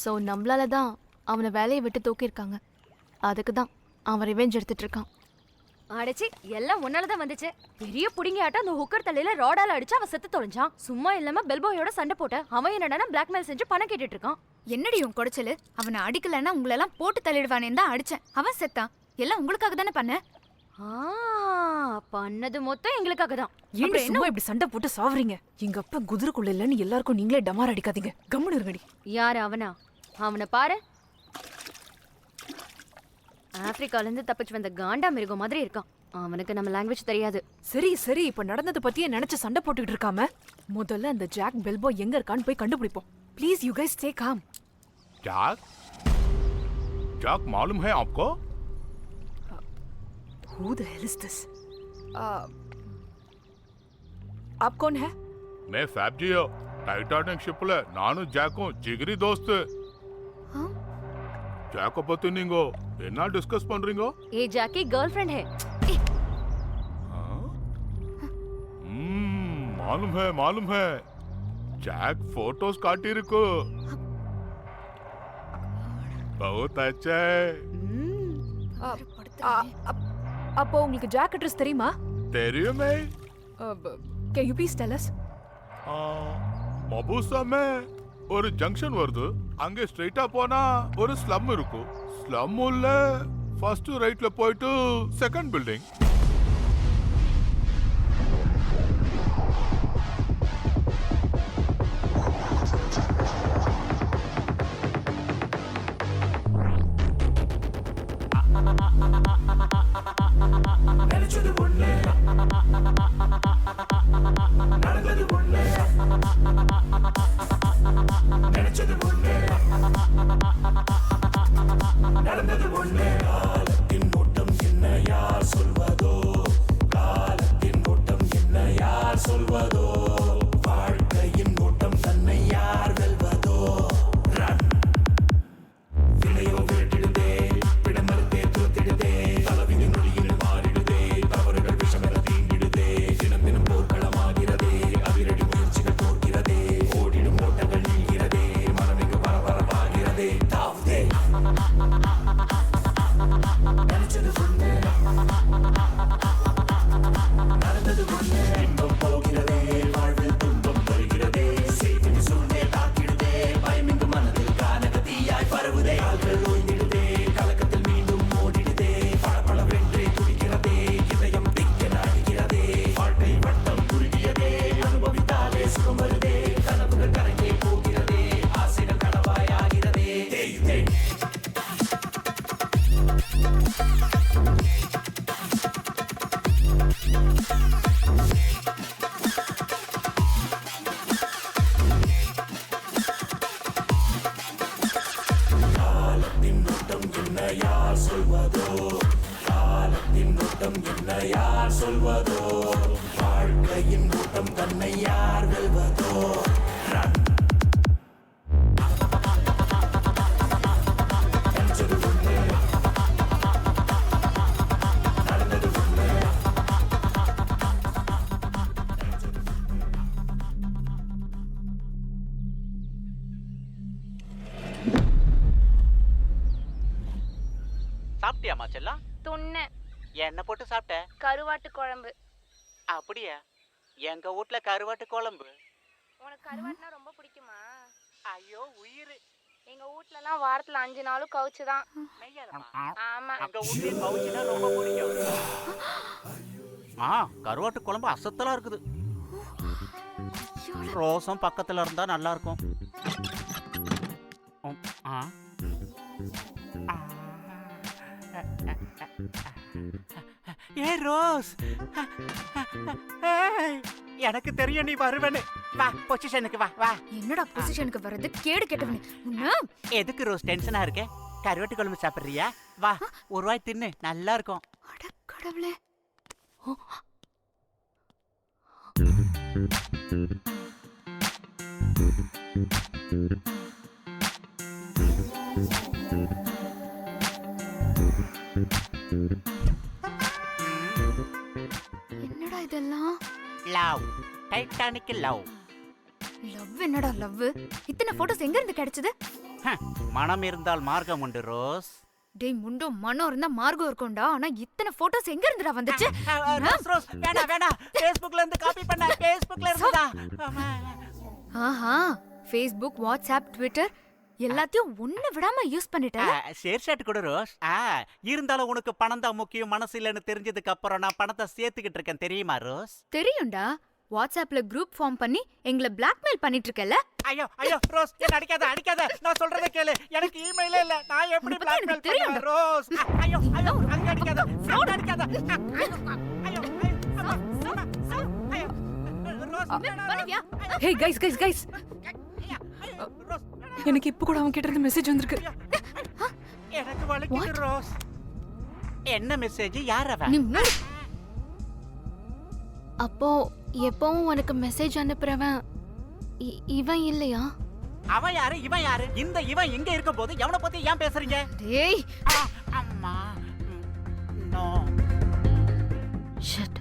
S1: ஸோ நம்மளால தான் அவனை வேலையை விட்டு தூக்கியிருக்காங்க. அதுக்கு தான் அவன் ரிவெஞ்ச் எடுத்துட்டு இருக்கான்.
S8: அடைச்சி எல்லாம் உன்னாலதான் வந்துச்சு. பெரிய புடிங்கியாட்ட அந்த ஹுக்கர் தலையில ரோடால அடிச்சு அவன் செத்து தொலைஞ்சான். சும்மா இல்லாம பெல்பாயோட சண்டை போட்ட அவன் என்னடா பிளாக்மெயில் செஞ்சு பணம் கேட்டுட்டு இருக்கான்.
S15: என்னடி உன் குடைச்சலு? அவனை அடிக்கலன்னா உங்களெல்லாம் போட்டு தள்ளிடுவானேன்னு தான் அடிச்சேன். அவன் செத்தான். எல்லாம் உங்களுக்காக தானே பண்ண.
S8: பண்ணது மொத்தம் எங்களுக்காக தான்.
S2: ஏன் சும்மா இப்படி சண்டை போட்டு சாவறீங்க? எங்க அப்பா குதிரைக்குள்ள இல்லன்னு எல்லாருக்கும் நீங்களே டமார் அடிக்காதீங்க. கம்முனு இருங்கடி.
S8: யாரு அவனா? அவனை பாரு. ஆப்பிரிக்கால இருந்து தப்பிச்சு வந்த காண்டா மிருகம் மாதிரி இருக்கான். அவனுக்கு நம்ம லாங்குவேஜ் தெரியாது.
S2: சரி சரி, இப்ப நடந்தது பத்தியே நினைச்சு சண்டை போட்டுக்கிட்டு இருக்காம முதல்ல அந்த ஜாக் பெல்போ எங்க இருக்கான்னு போய் கண்டுபிடிப்போம். Please you guys stay calm.
S10: Jack? Jack मालूम है आपको?
S2: Who the hell is this? आप कौन है?
S10: मैं फैब्जियो टाइटैनिक शिपले नानु जैको जिगरी दोस्त. ஜாக்க பத்தி நீங்க என்ன டிஸ்கஸ் பண்றீங்க?
S8: ये जैकी गर्लफ्रेंड है.
S10: मालूम है जैक फोटोस काटी रखो. बहुत अच्छा है.
S2: அப்போ உங்களுக்கு ஜாக் அட்ரஸ் தெரியுமா?
S10: தெரியுமே.
S2: Can you please tell us?
S10: மபூசாமே ஒரு ஜங்ஷன் வருது. அங்க ஸ்ட்ரைட்டா போனா ஒரு ஸ்லம் இருக்கும். ஸ்லம் உள்ள ஃபர்ஸ்ட் ரைட்ல போயிட்டு செகண்ட் பில்டிங்.
S9: நினைச்சது ஒண்ணு நடந்தது ஒண்ணு நினைச்சது ஒண்ணு நடந்தது ஒண்ணு காலத்தின் ஓட்டம் என்ன யார் சொல்வதோ காலத்தின் ஓட்டம் என்ன யார் சொல்வதோ வாழ்க்கையின் ஓட்டம் தன்னை யார் வெல்வதோ ரன் வினையோ விரட்டிடுதே விடமறுத்தே தோத்திடுதே தலைவின் நொடியில் மாறிடுதே தவறுகள் விஷமென தீண்டிடுதே தினம் தினம் போர்க்களமாகிறதே அதிரடி முயற்சிகள் தோற்கிறதே ஓடிடும் ஓட்டங்கள் நீங்கிறதே மனமிகு பரபரப்பாகிறதே தாவுதே நினைச்சது ஒண்ணு நடந்தது ஒண்ணு இன்பம் போகிறதே வாழ்வில் துன்பம் வருகிறதே செய்தி சூழ்ந்தே தாக்கிடுதே பயமிங்கு மனதில் கானக தீயாய் பரவுதே ஆள்கள் ஓய்ந்திடுதே கலக்கத்தில் மீண்டும் ஓடிடுதே பளபளவென்றே துடிக்கிறதே இதயம் திக்க நாடுகிறதே வாழ்க்கை வட்டம் குறுகியதே அனுபவித்தாலே சுகம் வருதே கனவுகள் கரைந்தே போகிறதே ஆசைகள் கனவாய் ஆகிறதே தேயுதே காலத்தின் ஓட்டம் என்ன யார் சொல்வதோ காலத்தின் ஓட்டம் என்ன யார் சொல்வதோ வாழ்க்கையின் ஓட்டம் தன்னை யார் வெல்வதோ ரன் நினைச்சது ஒண்ணு நடந்தது ஒண்ணு
S11: சாப்பிட்டியாமா செல்லம்?
S8: துண்ண
S11: என்ன போட்டு சாப்பிட்ட?
S8: கருவாட்டு குழம்பு.
S11: அப்படியா? எங்க வீட்ல கருவாட்டு குழம்பு.
S8: உனக்கு கருவாட்டுனா ரொம்ப பிடிக்குமா?
S11: ஐயோ உயிர்.
S8: எங்க வீட்லலாம் வாரத்துல 5 நாளும் கவுச்சுதான். ஆமா.
S11: எங்க வீட்லயே கவுச்சுனா ரொம்ப பிடிக்கும். கருவாட்டு குழம்பு அசத்தலா இருக்குது. ரோசம் பக்கத்துல இருந்தா நல்லா இருக்கும். ஏ ரோஸ், எனக்கு தெரியும் நீ வருவனு. வா பொசிஷனுக்கு வா வா.
S15: என்னடா பொசிஷனுக்கு வர்றது? கேடு கெட்டவனே.
S11: எதுக்கு ரோஸ் டென்ஷனா இருக்க? கருவாட்டு குழம்பு சாப்பிடுறியா? வா ஒரு வாய் தின்னு, நல்லா இருக்கும்.
S15: அட கடவுளே. என்னடா இதெல்லாம்?
S11: Love, Titanic love.
S15: லவ் என்னடா லவ்? இத்தனை போட்டோஸ் எங்க இருந்து கிடைச்சது?
S11: மனம் இருந்தால் மார்க்கம் உண்டு ரோஸ்.
S15: டேய் முண்டோ, மனம் இருந்தா மார்க்கம் இருக்கும்டா. ஆனா இத்தனை போட்டோஸ் எங்க இருந்துடா வந்துச்சு?
S11: ரோஸ் ரோஸ் வேணா வேணா. Facebookல இருந்து காப்பி பண்ண. Facebookல இருந்துடா.
S15: ஆஹா, Facebook, WhatsApp, Twitter எல்லாத்தையும் ஒண்ணு விடாம யூஸ் பண்ணிட்டேன்.
S11: ஷேர் ஷாட் கொடு ரோஸ். இருந்தாலும் உனக்கு பணம் தான் முக்கியம், மனசு இல்லைன்னு தெரிஞ்சதுக்கு அப்புறம் நான் பணத்தை சேர்த்துக்கிட்டு இருக்கேன் தெரியுமா ரோஸ்?
S15: தெரியும்டா. வாட்ஸ்அப்ல குரூப் ஃபார்ம் பண்ணி எங்களை பிளாக்மெயில் பண்ணிட்டு இருக்கல.
S11: ஐயோ ஐயோ ரோஸ், என்ன அடிக்காத அடிக்காத. நான் சொல்றத கேளு. எனக்கு இமெயிலே இல்ல. நான் எப்படி பிளாக்மெயில் பண்ணுவேன் ரோஸ்? ஐயோ ஐயோ அங்க அடிக்காத. ஃப்ராட் அடிக்காத. ஐயோ ஐயோ ரோஸ்
S2: பண்ணுவியா? Hey guys. எனக்கு இப்ப கூட அவன் கிட்ட இருந்து மெசேஜ் வந்திருக்கு.
S11: எனக்கு வலிக்குது ரோஸ். என்ன மெசேஜ்? யார் அவ?
S15: நீ மூடு. அப்போ எப்பவும் உனக்கு மெசேஜ் அனுப்புறவன் இவன் இல்லையா?
S11: அவன் யாரு? இவன் யாரு? இந்த இவன் எங்க இருக்கும் போது எவனை பத்தி ஏன் பேசுறீங்க?
S15: டேய்
S11: அம்மா நோ.
S8: ஷட்.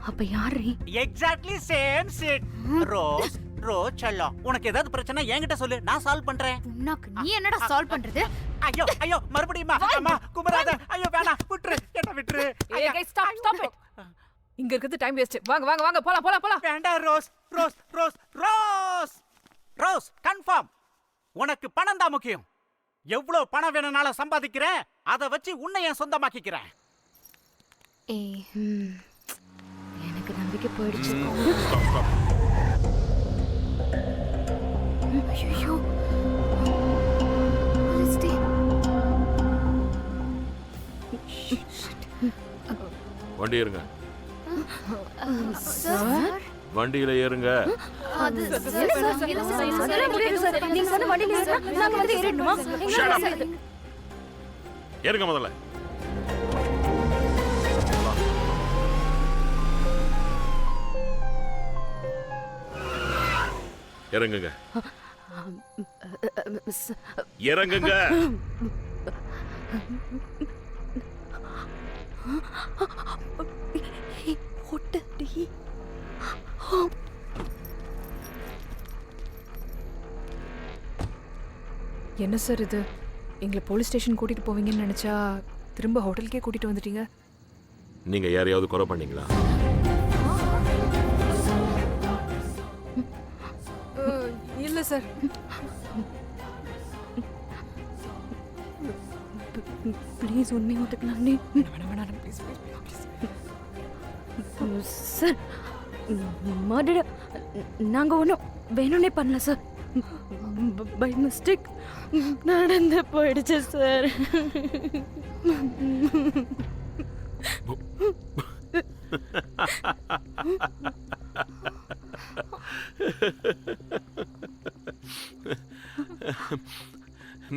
S8: அப்ப யாரு?
S11: Exactly same shit. Rose rose செல்லம், உனக்கு ஏதாவது பிரச்சனை என்கிட்ட சொல்லு, நான் சால்வ் பண்றேன்.
S15: உனக்கு நீ என்னடா சால்வ் பண்றது?
S11: ஐயோ ஐயோ மறுபடியுமா? அம்மா குமராத, ஐயோ வேணாம், விட்டுரு, என்ன விட்டுரு.
S2: ஏய் गाइस ஸ்டாப் இட். இங்க இருக்குது டைம் வேஸ்ட். வாங்க வாங்க வாங்க போலாம் போலாம் போலாம்.
S11: வேண்டாம் rose rose rose rose rose confirm. உனக்கு பணம் தான் முக்கியம். எவ்வளவு பணம் வேணும்னாலும் சம்பாதிக்கிறேன். அதை வச்சு உன்னை என் சொந்தமாக்கிக்கிறேன்.
S8: ஏய் எனக்கு நம்பிக்கை போயிடுச்சு.
S15: ஐயோ போலீஸ்டே.
S16: வண்டி ஏறுங்க.
S15: சார்
S16: வண்டியில ஏறுங்க.
S15: அது
S8: இல்ல சார், சொல்ல முடியாது சார். நீங்க சொன்ன வண்டியில ஏறினா நாங்க வந்து ஏறிடணுமா?
S16: ஏறுங்க முதல்ல. இறங்குங்க. இறங்குங்க.
S2: என்ன சார் இது? எங்களை போலீஸ் ஸ்டேஷன் கூட்டிட்டு போவீங்கன்னு நினைச்சா திரும்ப ஹோட்டலுக்கே கூட்டிட்டு வந்துட்டீங்க.
S16: நீங்க யாரையாவது கொலை பண்ணீங்களா?
S2: இல்ல சார்.
S8: ப்ளீஸ் உண்மை ஒத்துக்கலாம்.
S2: வேணாம் ப்ளீஸ்
S8: சார் மர்டர் நாங்க ஒன்றும் வேணும்னே பண்ணல சார். பை மிஸ்டேக் நடந்து போயிடுச்சு சார்.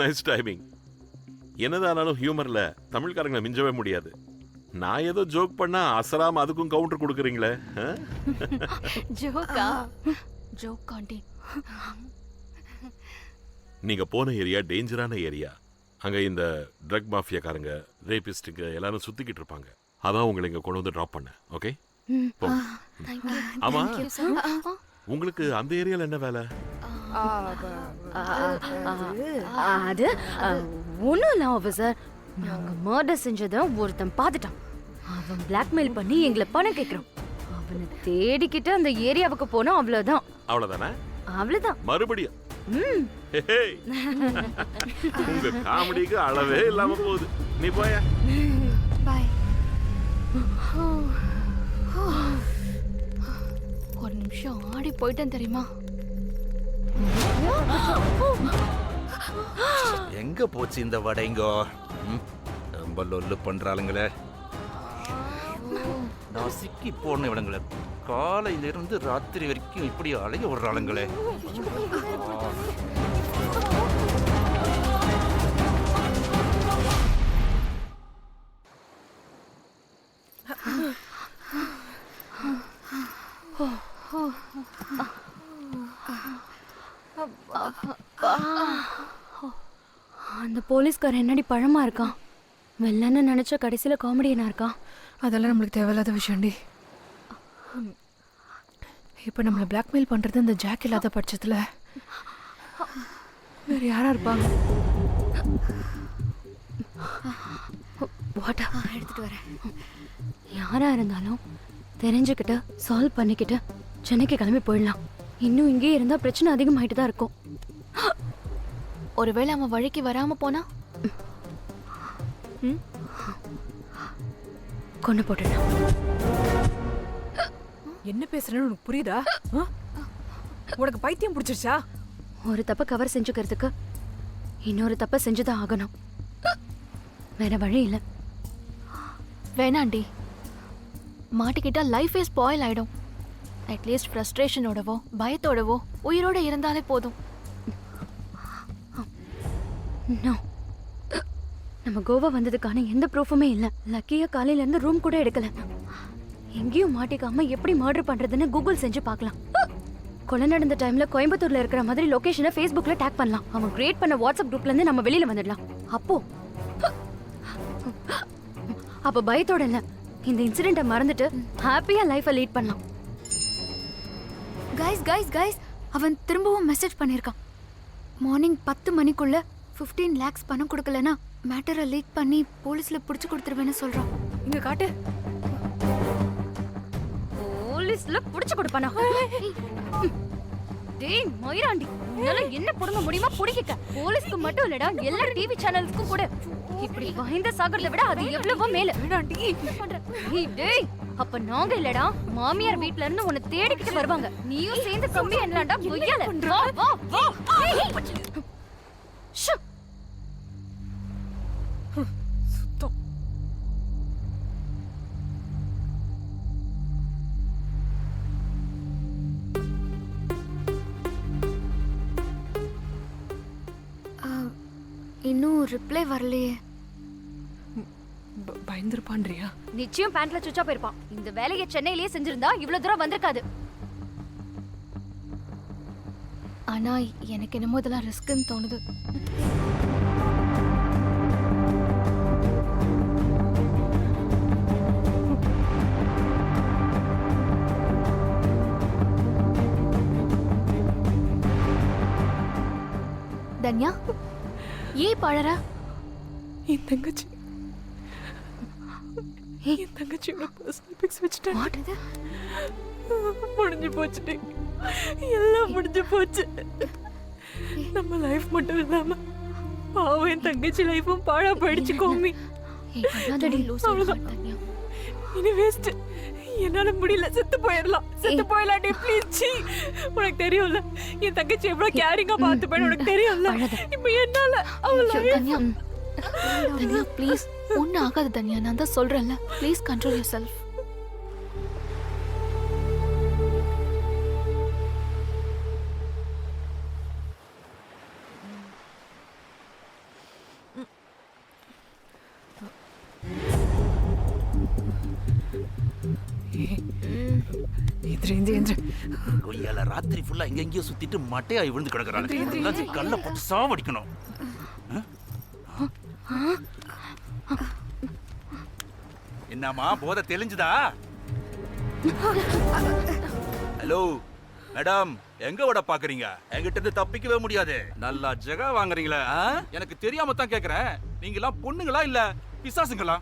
S16: Nice timing. என்னதானாலும் ஹியூமர்ல தமிழ்காரங்களை மிஞ்சவே முடியாது. நான் ஏதோ ஜோக் பண்ணா அசராம அதுக்கும் கவுண்டர் கொடுக்குறீங்களே.
S1: ஜோக்கா? Joke aunty.
S16: நீங்க போன ஏரியா டேஞ்சரான ஏரியா. அங்க இந்த ட்ரக் மாஃபியாக்காரங்க, ரேபிஸ்டுங்க எல்லாரும் சுத்திக்கிட்டு இருப்பாங்க. அதான் உங்களை இங்க கொண்டு வந்து டிராப் பண்ணேன். ஓகே ஆமா, உங்களுக்கு அந்த ஏரியால என்ன வேலை?
S8: அது ஒன்றும் இல்லை ஆஃபீஸர். நாங்கள் மர்டர் செஞ்சதை ஒருத்தன் பார்த்துட்டான். அவன் பிளாக்மெயில் பண்ணி எங்களை பணம் கேட்குறான். அவனை தேடிக்கிட்டு அந்த ஏரியாவுக்கு போனோம். அவ்வளோதான்.
S16: அவ்வளவுதானே?
S8: அவ்வளோதான்.
S16: மறுபடியும் உங்க காமெடிக்கு அளவே இல்லாம போகுது. நீ போய
S15: பாய்.
S1: ஒரு நிமிஷம் ஆடி போயிட்டேன் தெரியுமா?
S12: எங்க போச்சு இந்த வடைங்கோ? ரொம்ப லொல்லு பண்றாளுங்களே. நான் சிக்கி போன இவனுங்களே. காலையில இருந்து ராத்திரி வரைக்கும் இப்படி அலைய விடுறாளுங்களே.
S8: அந்த போலீஸ்காரன் என்னடி பழமா இருக்கான்? வெள்ளன்னு நினைச்ச கடைசியில காமெடியனா இருக்கான்.
S2: அதெல்லாம் நம்மளுக்கு தேவையில்லாத விஷயம்டி. இப்போ நம்மளை பிளாக்மெயில் பண்றது அந்த ஜாக் இல்லாத பட்சத்துல வேற யாரா இருப்பாங்க?
S8: வாட்டா
S15: எடுத்துட்டு வரேன்.
S8: யாரா இருந்தாலும் தெரிஞ்சுக்கிட்டு சால்வ் பண்ணிக்கிட்டு சென்னைக்கு கிளம்பி போயிடலாம். இன்னும் இங்கே இருந்தா பிரச்சனை அதிகமாயிட்டு தான் இருக்கும்.
S1: ஒருவேளை அவன் வழிக்கு வராம போனா
S8: கொண்டு போட்டுடலாம்.
S2: என்ன பேசுறேன்னு உனக்கு புரியுதா? உனக்கு பைத்தியம் பிடிச்சிருச்சா?
S8: ஒரு தப்ப கவர் செஞ்சுக்கிறதுக்கு இன்னொரு தப்ப செஞ்சுதான் ஆகணும். வேற வழி இல்லை.
S1: வேணாண்டி, மாட்டிக்கிட்டா லைஃபே ஸ்பாயில் ஆயிடும். அட்லீஸ்ட் ஃப்ரஸ்ட்ரேஷனோடவோ பயத்தோடவோ உயிரோட இருந்தாலே போதும்.
S8: நோ, நம்ம கோவா வந்ததுக்கான எந்த ப்ரூஃபுமே இல்ல. லக்கியா காலையில இருந்து ரூம் கூட எடுக்கல. எங்கேயும் மாட்டிக்காம எப்படி மர்டர் பண்றதுன்னு கூகுள் செஞ்சு பார்க்கலாம். கொலை நடந்த டைம்ல கோயம்புத்தூர்ல இருக்கிற மாதிரி லொகேஷனை Facebookல டேக் பண்ணலாம். அவன் கிரியேட் பண்ண வாட்ஸ்அப் குரூப்ல இருந்து நம்ம வெளியில வந்துடலாம். அப்ப பயத்தோட இல்ல, இந்த இன்சிடென்ட்டை மறந்துட்டு ஹாப்பியா லைஃபை லீட் பண்ணலாம்.
S15: கைஸ் அவன் திரும்பவும் மெசேஜ் பண்ணிருக்கான். மார்னிங் 10 மணிக்குள்ள 15 lakhs பணம் கொடுக்கலனா மேட்டரை லீக் பண்ணி போலீஸ்ல புடிச்சு கொடுத்துருவேன்னு சொல்றான்.
S2: இங்க காட்டு.
S8: போலீஸ்ல புடிச்சு கொடுப்பானா? டேய் மயிராண்டி, உன்னால என்ன புடுங்க முடியுமா புடிக்க. போலீஸ்க்கு மட்டும் இல்லடா, எல்லா டிவி சேனல்ஸ்க்கும் கூட. இப்படி பயந்த சாகறத விட அது எவ்வளவோ மேல. டேய், அப்ப நாங்க இல்லடா, மாமியார் வீட்ல இருந்து உன்னை தேடிக்கிட்டு வருவாங்க. நீயும் சேர்ந்து கம்பி என்னடா கொய்யால. வா வா வா. ஷு.
S2: சுத்தம்.
S15: இன்னும் ரிப்ளை வரலையே.
S2: பயந்துருப்பான்றியா?
S8: நிச்சயம் பேண்ட்ல சுச்சா போயிருப்பான். இந்த வேலையை சென்னையிலேயே செஞ்சிருந்தா இவ்வளவு தூரம் வந்திருக்காது.
S15: ஆனா எனக்கு என்னமோ இதெல்லாம் ரிஸ்க்னு தோணுது. தன்யா, ஏன் பழற?
S2: என் தங்கச்சியோட பர்சனல் பிக்ஸ் வச்சுட்டேன். முடிஞ்சு போச்சுட்டே, எல்லாம் முடிஞ்சு போச்சு. நம்ம லைஃப் மட்டும் இல்லாம பாவம் என் தங்கச்சி லைஃபும் பாழா போயிடுச்சு. கோமி, இனி வேஸ்ட். என்னால முடியல, செத்து போயிடலாம். ப்ளீஸ். உனக்கு தெரியும்ல என் தங்கச்சி எவ்வளவு கேரிங்கா பார்த்துப்பேன். உனக்கு தெரியும்ல. இப்ப என்னால
S15: தன்யா ப்ளீஸ், ஒன்னும் ஆகாது தன்யா. நான் தான் சொல்றேன்ல, ப்ளீஸ் கண்ட்ரோல் யுவர் செல்ஃப்.
S12: கொய்யால ராத்திரி ஃபுல்லா எங்கெங்கயோ சுத்திட்டு மட்டையாய் விழுந்து கிடக்குறாங்க. கல்ல போட்டு சாவடிக்கணும். என்னம்மா போதை தெளிஞ்சுதா? ஹலோ மேடம், எங்க விட பாக்குறீங்க? என்கிட்ட இருந்து தப்பிக்கவே முடியாது. நல்லா ஜெகா வாங்குறீங்களா? எனக்கு தெரியாம தான் கேக்குறேன். நீங்க எல்லாம் பொண்ணுங்களா இல்ல பிசாசுங்களா?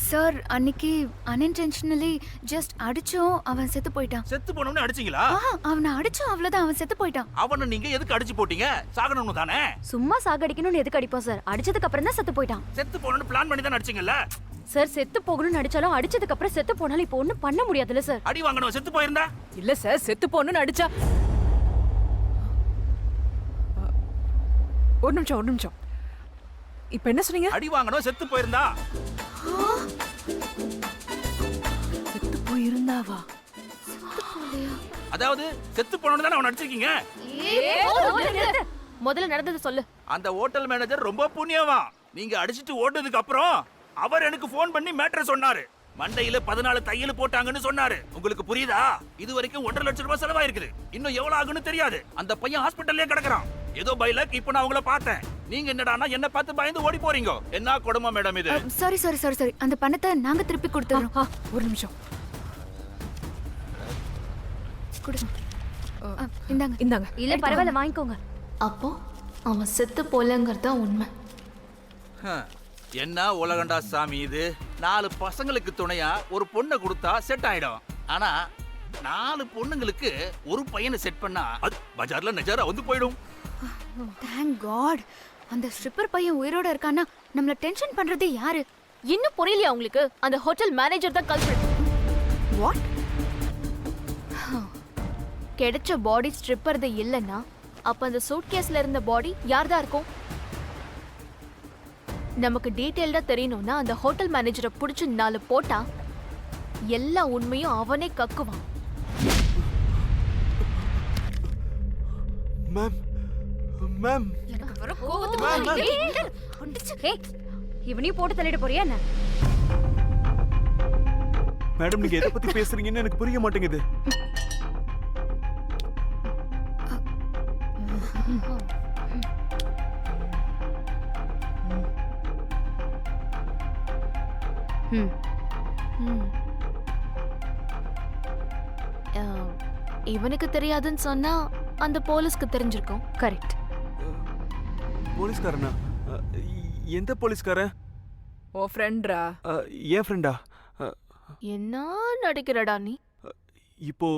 S15: சார், அன்னைக்கு அன்இன்டென்ஷனலி ஜஸ்ட் அடிச்சோம், அவன் செத்து போயிட்டான்.
S12: செத்து போனவனே அடிச்சீங்களா?
S15: அவனை அடிச்சோம், அவ்வளவுதான். அவன் செத்து போயிட்டான்.
S12: அவனை நீங்க எதுக்கு அடிச்சு போட்டீங்க? சாகணும்னு தானே?
S8: சும்மா சாகடிக்கணும்னு எதுக்கு அடிப்போம் சார்? அடிச்சதுக்கு அப்புறம் தான் செத்து போயிட்டான்.
S12: செத்து போகணும்னு பிளான் பண்ணி தான் அடிச்சீங்கல்ல
S8: சார்? செத்து போகணும்னு அடிச்சாலும் அடிச்சதுக்கு அப்புறம் செத்து போனாலும் இப்போ ஒண்ணும் பண்ண முடியாதுல்ல சார்.
S12: அடி வாங்கணும். செத்து போயிருந்தா?
S2: இல்ல சார், செத்து போகணும்னு அடிச்சா. ஒரு நிமிஷம். இப்ப என்ன சொன்னீங்க?
S12: அடி வாங்கணும். செத்து போயிருந்தா?
S2: செத்து போயிருந்தாவா?
S12: அதாவது செத்து போனவன தான அவன் அடிச்சிருக்கீங்க.
S1: முதல்ல நடந்தது சொல்லு.
S12: அந்த ஹோட்டல் மேனேஜர் ரொம்ப புண்ணியவான். நீங்க அடிச்சிட்டு ஓடுனதுக்கு அப்புறம் அவர் எனக்கு ஃபோன் பண்ணி மேட்டர் சொன்னாரு. மண்டையில 14 தையல் போட்டாங்கன்னு சொன்னாரு. உங்களுக்கு புரியுதா? இது வரைக்கும் 1.5 லட்சம் ரூபாய் செலவாயிருக்குது. இன்னும் எவ்வளவு ஆகுன்னு தெரியாது. அந்த பையன் ஹாஸ்பிடல்லே கிடக்குறான். ஏதோ பைலக் இப்ப நான் உங்களை பார்த்தேன். நீங்க என்னடானா என்ன பார்த்து பயந்து ஓடி போறீங்க. என்ன கொடுமை மேடம் இது?
S15: சாரி. அந்த பணத்தை நாங்க திருப்பி கொடுத்துறோம்.
S2: ஒரு நிமிஷம். இந்தாங்க.
S8: இல்ல பரவாயில்ல, வாங்கிக்கோங்க.
S15: அப்போ அவன் செத்து போலங்கிறது தான் உண்மை.
S12: என்ன உலகண்டா சாமி இது? 4 பசங்களுக்கு துணையா ஒரு பொண்ணை கொடுத்தா செட் ஆயிடும். ஆனா 4 பொண்ணுங்களுக்கு ஒரு பையனை செட் பண்ணா அது பஜார்ல நஜாரா வந்து போயிடும்.
S15: Thank God. அந்த ஸ்ட்ரிப்பர் பையன் உயிரோட இருக்கானா நம்மள டென்ஷன் பண்றது யாரு?
S1: இன்னும் புரியலையா உங்களுக்கு? அந்த ஹோட்டல் மேனேஜர் தான் கல்பிரேட்.
S15: What?
S1: கிடைச்ச பாடி ஸ்ட்ரிப்பர்து இல்லைன்னா அப்ப அந்த சூட்கேஸ்ல இருந்த பாடி யார்தான் இருக்கும்? நமக்கு டீடைல்டா தெரியணும்னா அந்த ஹோட்டல் மேனேஜரை புடிச்சு 4 போட்டா எல்லா உண்மையும் அவனே கக்குவான்.
S4: மேம்
S1: எனக்கு வர கோவத்துக்கு
S8: ஏய், இவனையும் போட்டு தள்ளிட போறியா என்ன?
S14: மேடம் நீங்க எதை பத்தி பேசுறீங்கன்னு எனக்கு புரிய மாட்டேங்குது.
S1: இவனுக்கு தெரியாதுன்னு சொன்னா அந்த போலீஸ்க்கு தெரிஞ்சிருக்கும்.
S8: கரெக்ட்.
S14: போலீஸ்காரனா? எந்த போலீஸ்காரன்?
S2: ஓ ஃப்ரெண்ட்ரா?
S14: ஏன் ஃப்ரெண்டா?
S1: என்ன நடிக்கிறடா நீ?
S14: இப்போ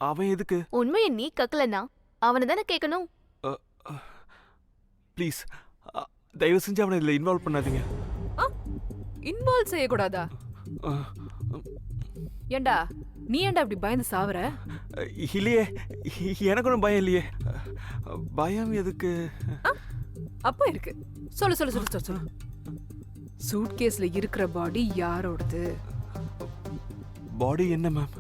S14: அவன் எதுக்கு?
S1: உண்மையை நீ கக்கலனா அவனை தானே கேட்கணும்.
S14: ப்ளீஸ் தயவு செஞ்சு அவனை இதுல இன்வால்வ் பண்ணாதீங்க.
S2: இன்வால்வ் செய்யக்கூடாதா? ஏண்டா நீ ஏண்டா இப்படி பயந்து சாவற?
S14: இல்லையே, எனக்கு ஒன்றும் பயம் இல்லையே. பயம் எதுக்கு?
S2: அப்ப இருக்கு. சொல்லு சொல்லு சொல்லு சொல்லு சொல்லு. சூட் கேஸ்ல இருக்கிற பாடி யாரோடது?
S14: பாடி என்ன மேம்?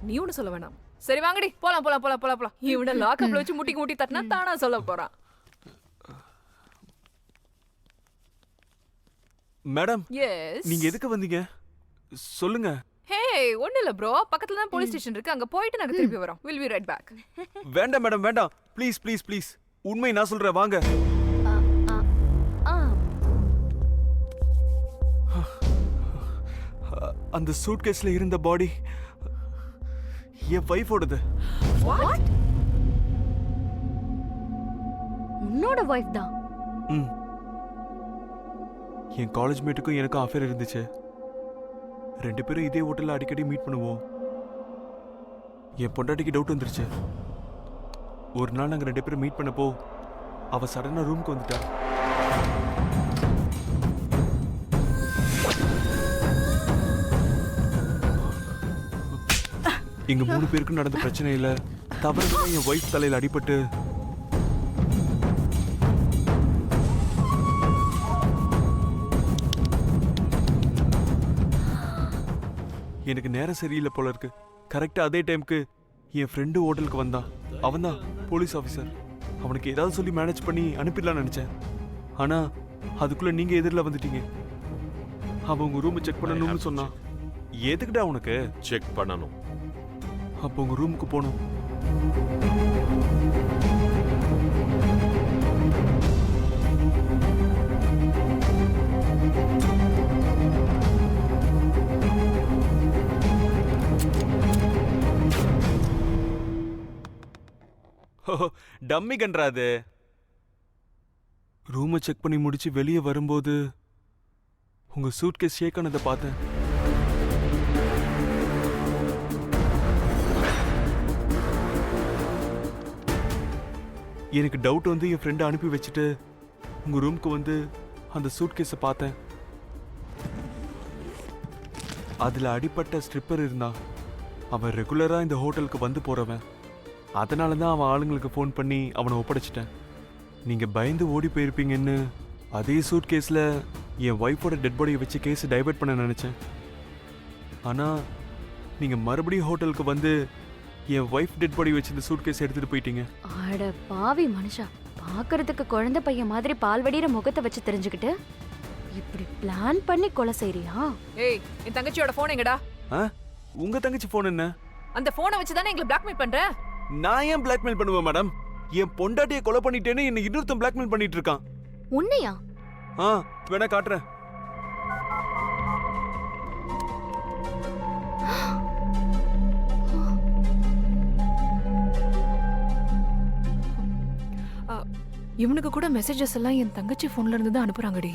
S2: நீ ஒண்ணு சொல்ல வேணாம். சரி வாங்கடி போலாம் போலாம் போலாம் போலாம் போலாம். இவனை லாக்அப்ல வச்சு முட்டி தட்டினா தானா சொல்ல போறான்.
S14: Madam
S2: yes.
S14: நீங்க எதுக்கு வந்தீங்க சொல்லுங்க.
S2: ஹே ஒண்ணு இல்ல ப்ரோ, பக்கத்துல தான் போலீஸ் ஸ்டேஷன் இருக்கு, அங்க போயிட்டு நாங்க திருப்பி வரோம். Will be right back.
S14: வேண்டாம் மேடம் வேண்டாம், ப்ளீஸ் ப்ளீஸ் ப்ளீஸ், உண்மை நான் சொல்றேன் வாங்க. அந்த சூட் கேஸ்ல இருந்த பாடி என் வைஃபோடது.
S8: வாட்? உன்னோட வைஃப் தான்?
S14: என் காலேஜ் மேட்டுக்கும் எனக்கும் அஃபேர் இருந்துச்சு. 2 பேரும் இதே ஹோட்டல்ல அடிக்கடி மீட் பண்ணுவோம். என் பொண்டாட்டிக்கு டவுட் வந்துருச்சு. ஒரு நாள் நாங்கள் 2 பேரும் மீட் பண்ணப்போ அவ சடனா ரூமுக்கு வந்துட்டா. எங்க 3 பேருக்கும் நடந்த பிரச்சனை இல்ல, தவறுதலா என் ஒய்ஃப் தலையில அடிபட்டு எனக்கு நேரம் சரியில்லை போல இருக்கு. கரெக்டா அதே டைம்க்கு என் ஃப்ரெண்டு ஹோட்டலுக்கு வந்தான். அவன் தான் போலீஸ் ஆஃபீஸர். அவனுக்கு ஏதாவது சொல்லி மேனேஜ் பண்ணி அனுப்பிடலாம்னு நினைச்சேன். ஆனா அதுக்குள்ள நீங்க எதிரில் வந்துட்டீங்க. அவன் உங்க ரூமை செக் பண்ணணும்னு சொன்னான். எதுக்குடா உனக்கு?
S16: செக் பண்ணணும்.
S14: அப்போ உங்க ரூமுக்கு போனோம். டம்மி கன்றாது. ரூமை செக் பண்ணி முடிச்சு வெளியே வரும்போது உங்க சூட்கேஸ் ஷேக் ஆனதை பார்த்தேன். எனக்கு டவுட் வந்து என் ஃப்ரெண்டை அனுப்பி வச்சுட்டு உங்க ரூமுக்கு வந்து அந்த சூட்கேஸை பார்த்தேன். அதுல அடிப்பட்ட ஸ்ட்ரிப்பர் இருந்தான். அவன் ரெகுலரா இந்த ஹோட்டலுக்கு வந்து போறவன். அதனால தான் அவன் ஆளுங்களுக்கு ஃபோன் பண்ணி அவனை ஒப்படைச்சிட்டேன். நீங்க பயந்து ஓடி போயிருப்பீங்கன்னு அதே சூட் கேஸில் என் ஒய்ஃபோட டெட் பாடியை வச்சு கேஸை டைவர்ட் பண்ண நினச்சேன். ஆனால் நீங்கள் மறுபடியும் ஹோட்டலுக்கு வந்து என் ஒய்ஃப் டெட் பாடி வச்சு இந்த சூட் கேஸ் எடுத்துகிட்டு போயிட்டீங்க.
S8: அட பாவி மனுஷா, பார்க்கறதுக்கு குழந்தை பையன் மாதிரி பால் வடிகிற முகத்தை வச்சு தெரிஞ்சுக்கிட்டு இப்படி பிளான் பண்ணி கொலை செய்றியா?
S2: ஏய், என் தங்கச்சியோட ஃபோன் எங்கடா?
S14: உங்க தங்கச்சி ஃபோன் என்ன?
S2: அந்த ஃபோனை வச்சு தானே எங்களை பிளாக்மெயில் பண்ற?
S14: நான் ஏன் பிளாக்மெயில் பண்ணுவேன் மேடம்? என் பொண்டாட்டியை கொலை பண்ணிட்டேன்னு என்ன இன்னொருத்தன் பிளாக்மெயில் பண்ணிட்டு இருக்கான்.
S1: உன்னையா?
S14: வேணா காட்டுறேன்.
S2: இவனுக்கு கூட மெசேஜஸ் எல்லாம் என் தங்கச்சி போன்ல இருந்து தான் அனுப்புறாங்கடி.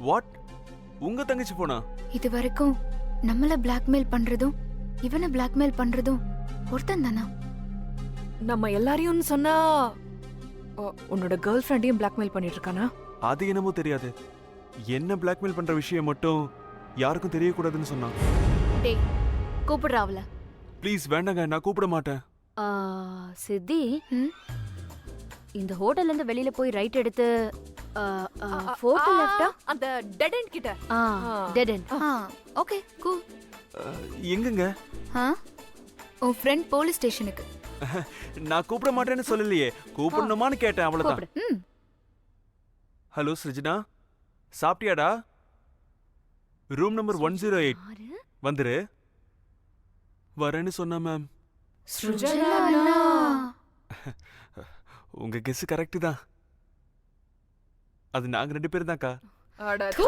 S14: வாட்? உங்க தங்கச்சி போனா?
S15: இது வரைக்கும் நம்மள பிளாக்மெயில் பண்றதும் இவனை பிளாக்மெயில் பண்றதும் ஒருத்தன் தானா?
S2: நம்ம எல்லாரையும் சொன்னா உன்னோட கேர்ள் ஃப்ரெண்டையும் பிளாக்மெயில் பண்ணிட்டு இருக்கானா?
S14: அது என்னமோ தெரியாது. என்ன பிளாக்மெயில் பண்ற விஷயம் மட்டும் யாருக்கும் தெரியக்கூடாதுன்னு சொன்னான்.
S1: டேய், கூப்பிடுறாவல.
S14: ப்ளீஸ் வேண்டாங்க, நான் கூப்பிட மாட்டேன்.
S8: சித்தி, இந்த ஹோட்டல்ல இருந்து வெளியில போய் ரைட் எடுத்து ஃபோர்த் லெஃப்ட்டா
S2: அந்த டெட் எண்ட் கிட்ட.
S8: Dead end.
S15: Okay cool.
S14: எங்கங்க?
S15: உன் ஃப்ரெண்ட் போலீஸ் ஸ்டேஷனுக்கு.
S14: நான் கூப்பிட மாட்டேன்னு சொல்லலையே, கூப்பிடணுமான்னு கேட்டேன் அவ்வளவுதான்.
S15: ம்.
S14: ஹலோ ஸ்ருஜனா, சாப்பிட்டியாடா? ரூம் நம்பர் 108 வந்துரு. வரேன்னு சொன்னா மேம்.
S2: சுஜனா
S14: உங்க கெஸ் கரெக்ட் தான். அது நாங்க 2 பேரும் தான்க்கா.
S2: அட தூ.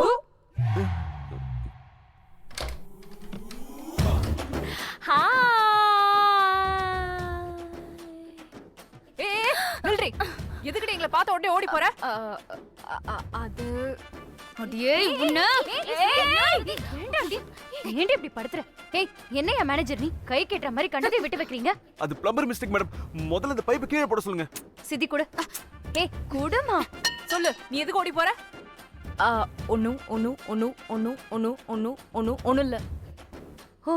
S2: ஏய் மில்ட்ரி, எதுக்குடி எங்களை பார்த்த உடனே ஓடி போற?
S1: அது
S8: அடியே உன்ன ஏன்டி இப்படி படுத்துற? ஏய் என்னையா மேனேஜர் நீ கை கேட்ட மாதிரி கண்டதை விட்டு வைக்கிறீங்க?
S14: அது பிளம்பர் மிஸ்டேக் மேடம். முதல்ல இந்த பைப்பை கீழே போட சொல்லுங்க.
S8: சித்தி கூட. ஏய் குடுமா.
S2: சொல்லு, நீ எதுக்கு ஓடி போற?
S8: ஒண்ணு இல்ல. ஓ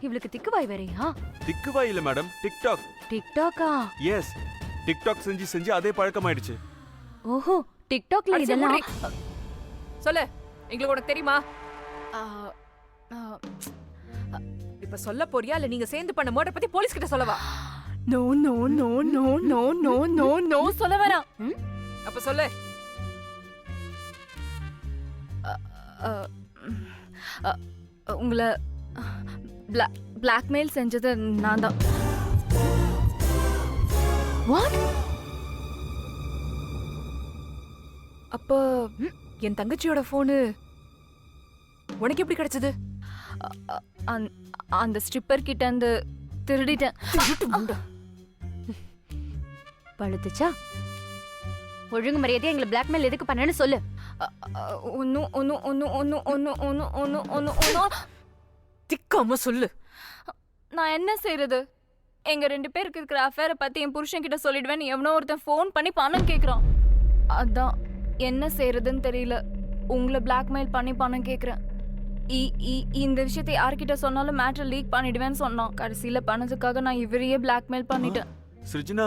S8: இவளுக்கு திக்குவாய் வேறயா?
S14: திக்குவாய் இல்ல மேடம், டிக்டாக்.
S8: டிக்டாக்கா?
S14: எஸ், டிக்டாக் செஞ்சு அதே பழக்கமாயிடுச்சு.
S8: ஓஹோ டிக்டாக்ல இதெல்லாம்.
S2: சொல்லு, எங்களுக்கு உனக்கு தெரியுமா? இப்ப சொல்ல போறியா இல்ல நீங்க சேர்ந்து பண்ண மர்டர் பத்தி போலீஸ் கிட்ட சொல்லவா?
S8: No no no no no no no no சொல்ல வேணாம்.
S2: அப்ப சொல்லு.
S8: உங்களை பிளாக்மெயில் செஞ்சது நான் தான். வாட்?
S2: அப்ப என் தங்கச்சியோட போனு உனக்கு எப்படி கிடைச்சது?
S8: அந்த ஸ்ட்ரிப்பர் கிட்ட இருந்து திருடிட்டேன். பழுத்துச்சா? ஒழுங்கு மரியாதையா எங்களை பிளாக்மெயில் எதுக்கு பண்ணேன்னு சொல்லு.
S2: திக்காம சொல்லு.
S8: நான் என்ன செய்யறது? எங்க 2 பேருக்கு இருக்கிற அஃபேரை பத்தி என் புருஷன் கிட்ட சொல்லிடுவேன். எவனோ ஒருத்தன் ஃபோன் பண்ணி பணம் கேக்குறான். அதான் என்ன செய்யறதுன்னு தெரியல. உங்களை பிளாக்மெயில் பண்ணி பணம் கேக்குறேன். இந்த விஷயத்தை யார்கிட்ட சொன்னாலும் மேட்டர் லீக் பண்ணிடுவேன்னு சொன்னான். கடைசியில பணத்துக்காக நான் இவரையே பிளாக்மெயில் பண்ணிட்டேன்.
S14: ஸ்ருஜனா,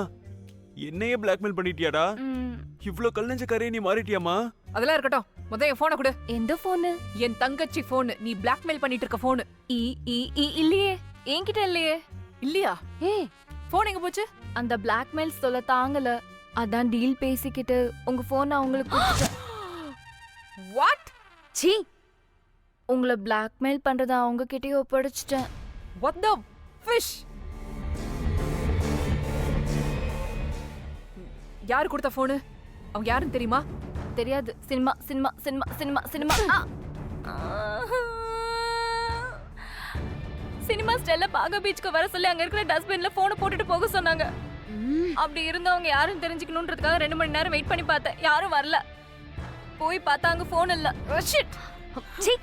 S14: என்னையே பிளாக்மெயில் பண்ணிட்டியாடா? இவ்ளோ கல்லஞ்ச கரையை நீ மாறிட்டியாமா?
S2: அதெல்லாம் இருக்கட்டும், முதல்ல என் போனை கொடு.
S8: எந்த போனு?
S2: என் தங்கச்சி போனு. நீ பிளாக்மெயில் பண்ணிட்டு இருக்க போனு.
S8: இல்லையே, என்கிட்ட இல்லையே.
S2: இல்லையா? போன் எங்க போச்சு?
S8: அந்த பிளாக்மெயில் சொல்ல தாங்கல. அதான் டீல் பேசிக்கிட்டு உங்க போனை அவங்களுக்கு கொடுத்துட்டேன்.
S2: வாட்?
S8: சீ, உங்களை பிளாக்மெயில் பண்றத அவங்க கிட்டயே ஒப்படைச்சிட்டேன்.
S2: What the fish? யாரு கொடுத்த போனு? அவங்க யாருன்னு தெரியுமா?
S8: தெரியாது. Cinema cinema cinema cinema cinema cinema ஸ்டெல்ல பாக பீச்சுக்கு வர சொல்லி அங்க இருக்கிற டஸ்ட்பின்ல போனை போட்டுட்டு போக சொன்னாங்க. அப்படி இருந்தவங்க யாரும் தெரிஞ்சுக்கணுன்றதுக்காக 2 மணி நேரம் வெயிட் பண்ணி பார்த்தேன். யாரும் வரல. போய் பார்த்தா அங்க போன் இல்ல. ஷிட். சீ,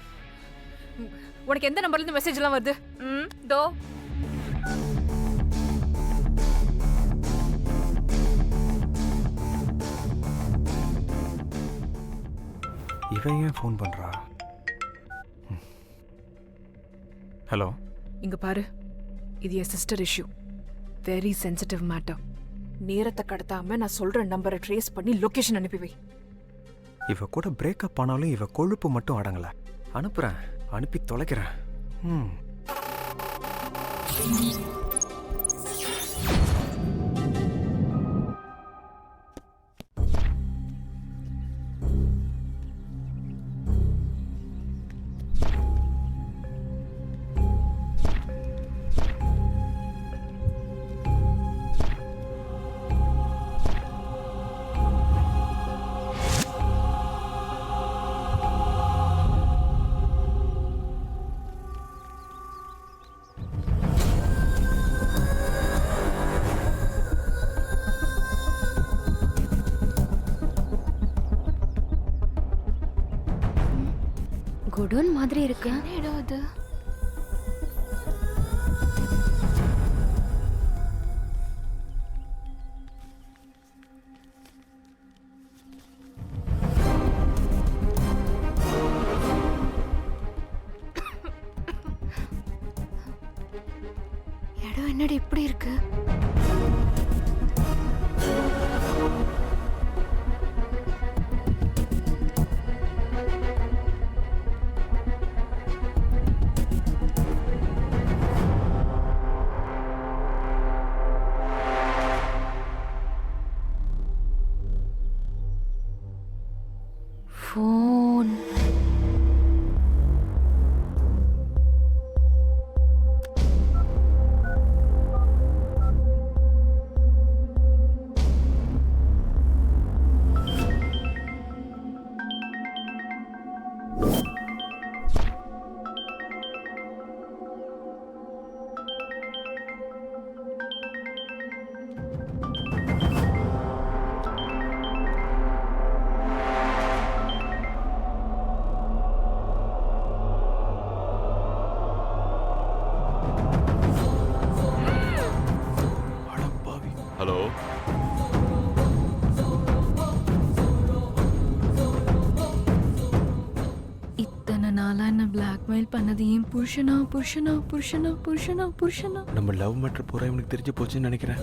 S2: உனக்கு எந்த நம்பர்ல இருந்து மெசேஜ் எல்லாம் வருது?
S8: தோ
S17: இவன் ஏன் ஃபோன் பண்றா? ஹலோ,
S2: இங்க பாரு, இது என் sister issue. Very sensitive matter. நேரத்தை கடத்தாம நான் சொல்ற நம்பரை ட்ரேஸ் பண்ணி லொகேஷன் அனுப்பி வை.
S17: இவ கூட பிரேக்கப் ஆனாலும் இவ கொழுப்பு மட்டும் அடங்கல. அனுப்புறேன், அனுப்பி தொலைக்கிறேன்.
S8: குடோன் மாதிரி இருக்கு.
S15: இடம் அது. இடம் என்னடி இப்படி இருக்கு?
S8: ஃபோன்.
S16: ஹலோ
S2: இத்தனை நாளா என்ன பிளாக்மெயில் பண்ணது ஏன் புருஷனா புருஷனா புருஷனா புருஷனா புருஷனா?
S14: நம்ம லவ் மேட்டர் பூரா இவனுக்கு தெரிஞ்சு போச்சுன்னு நினைக்கிறேன்.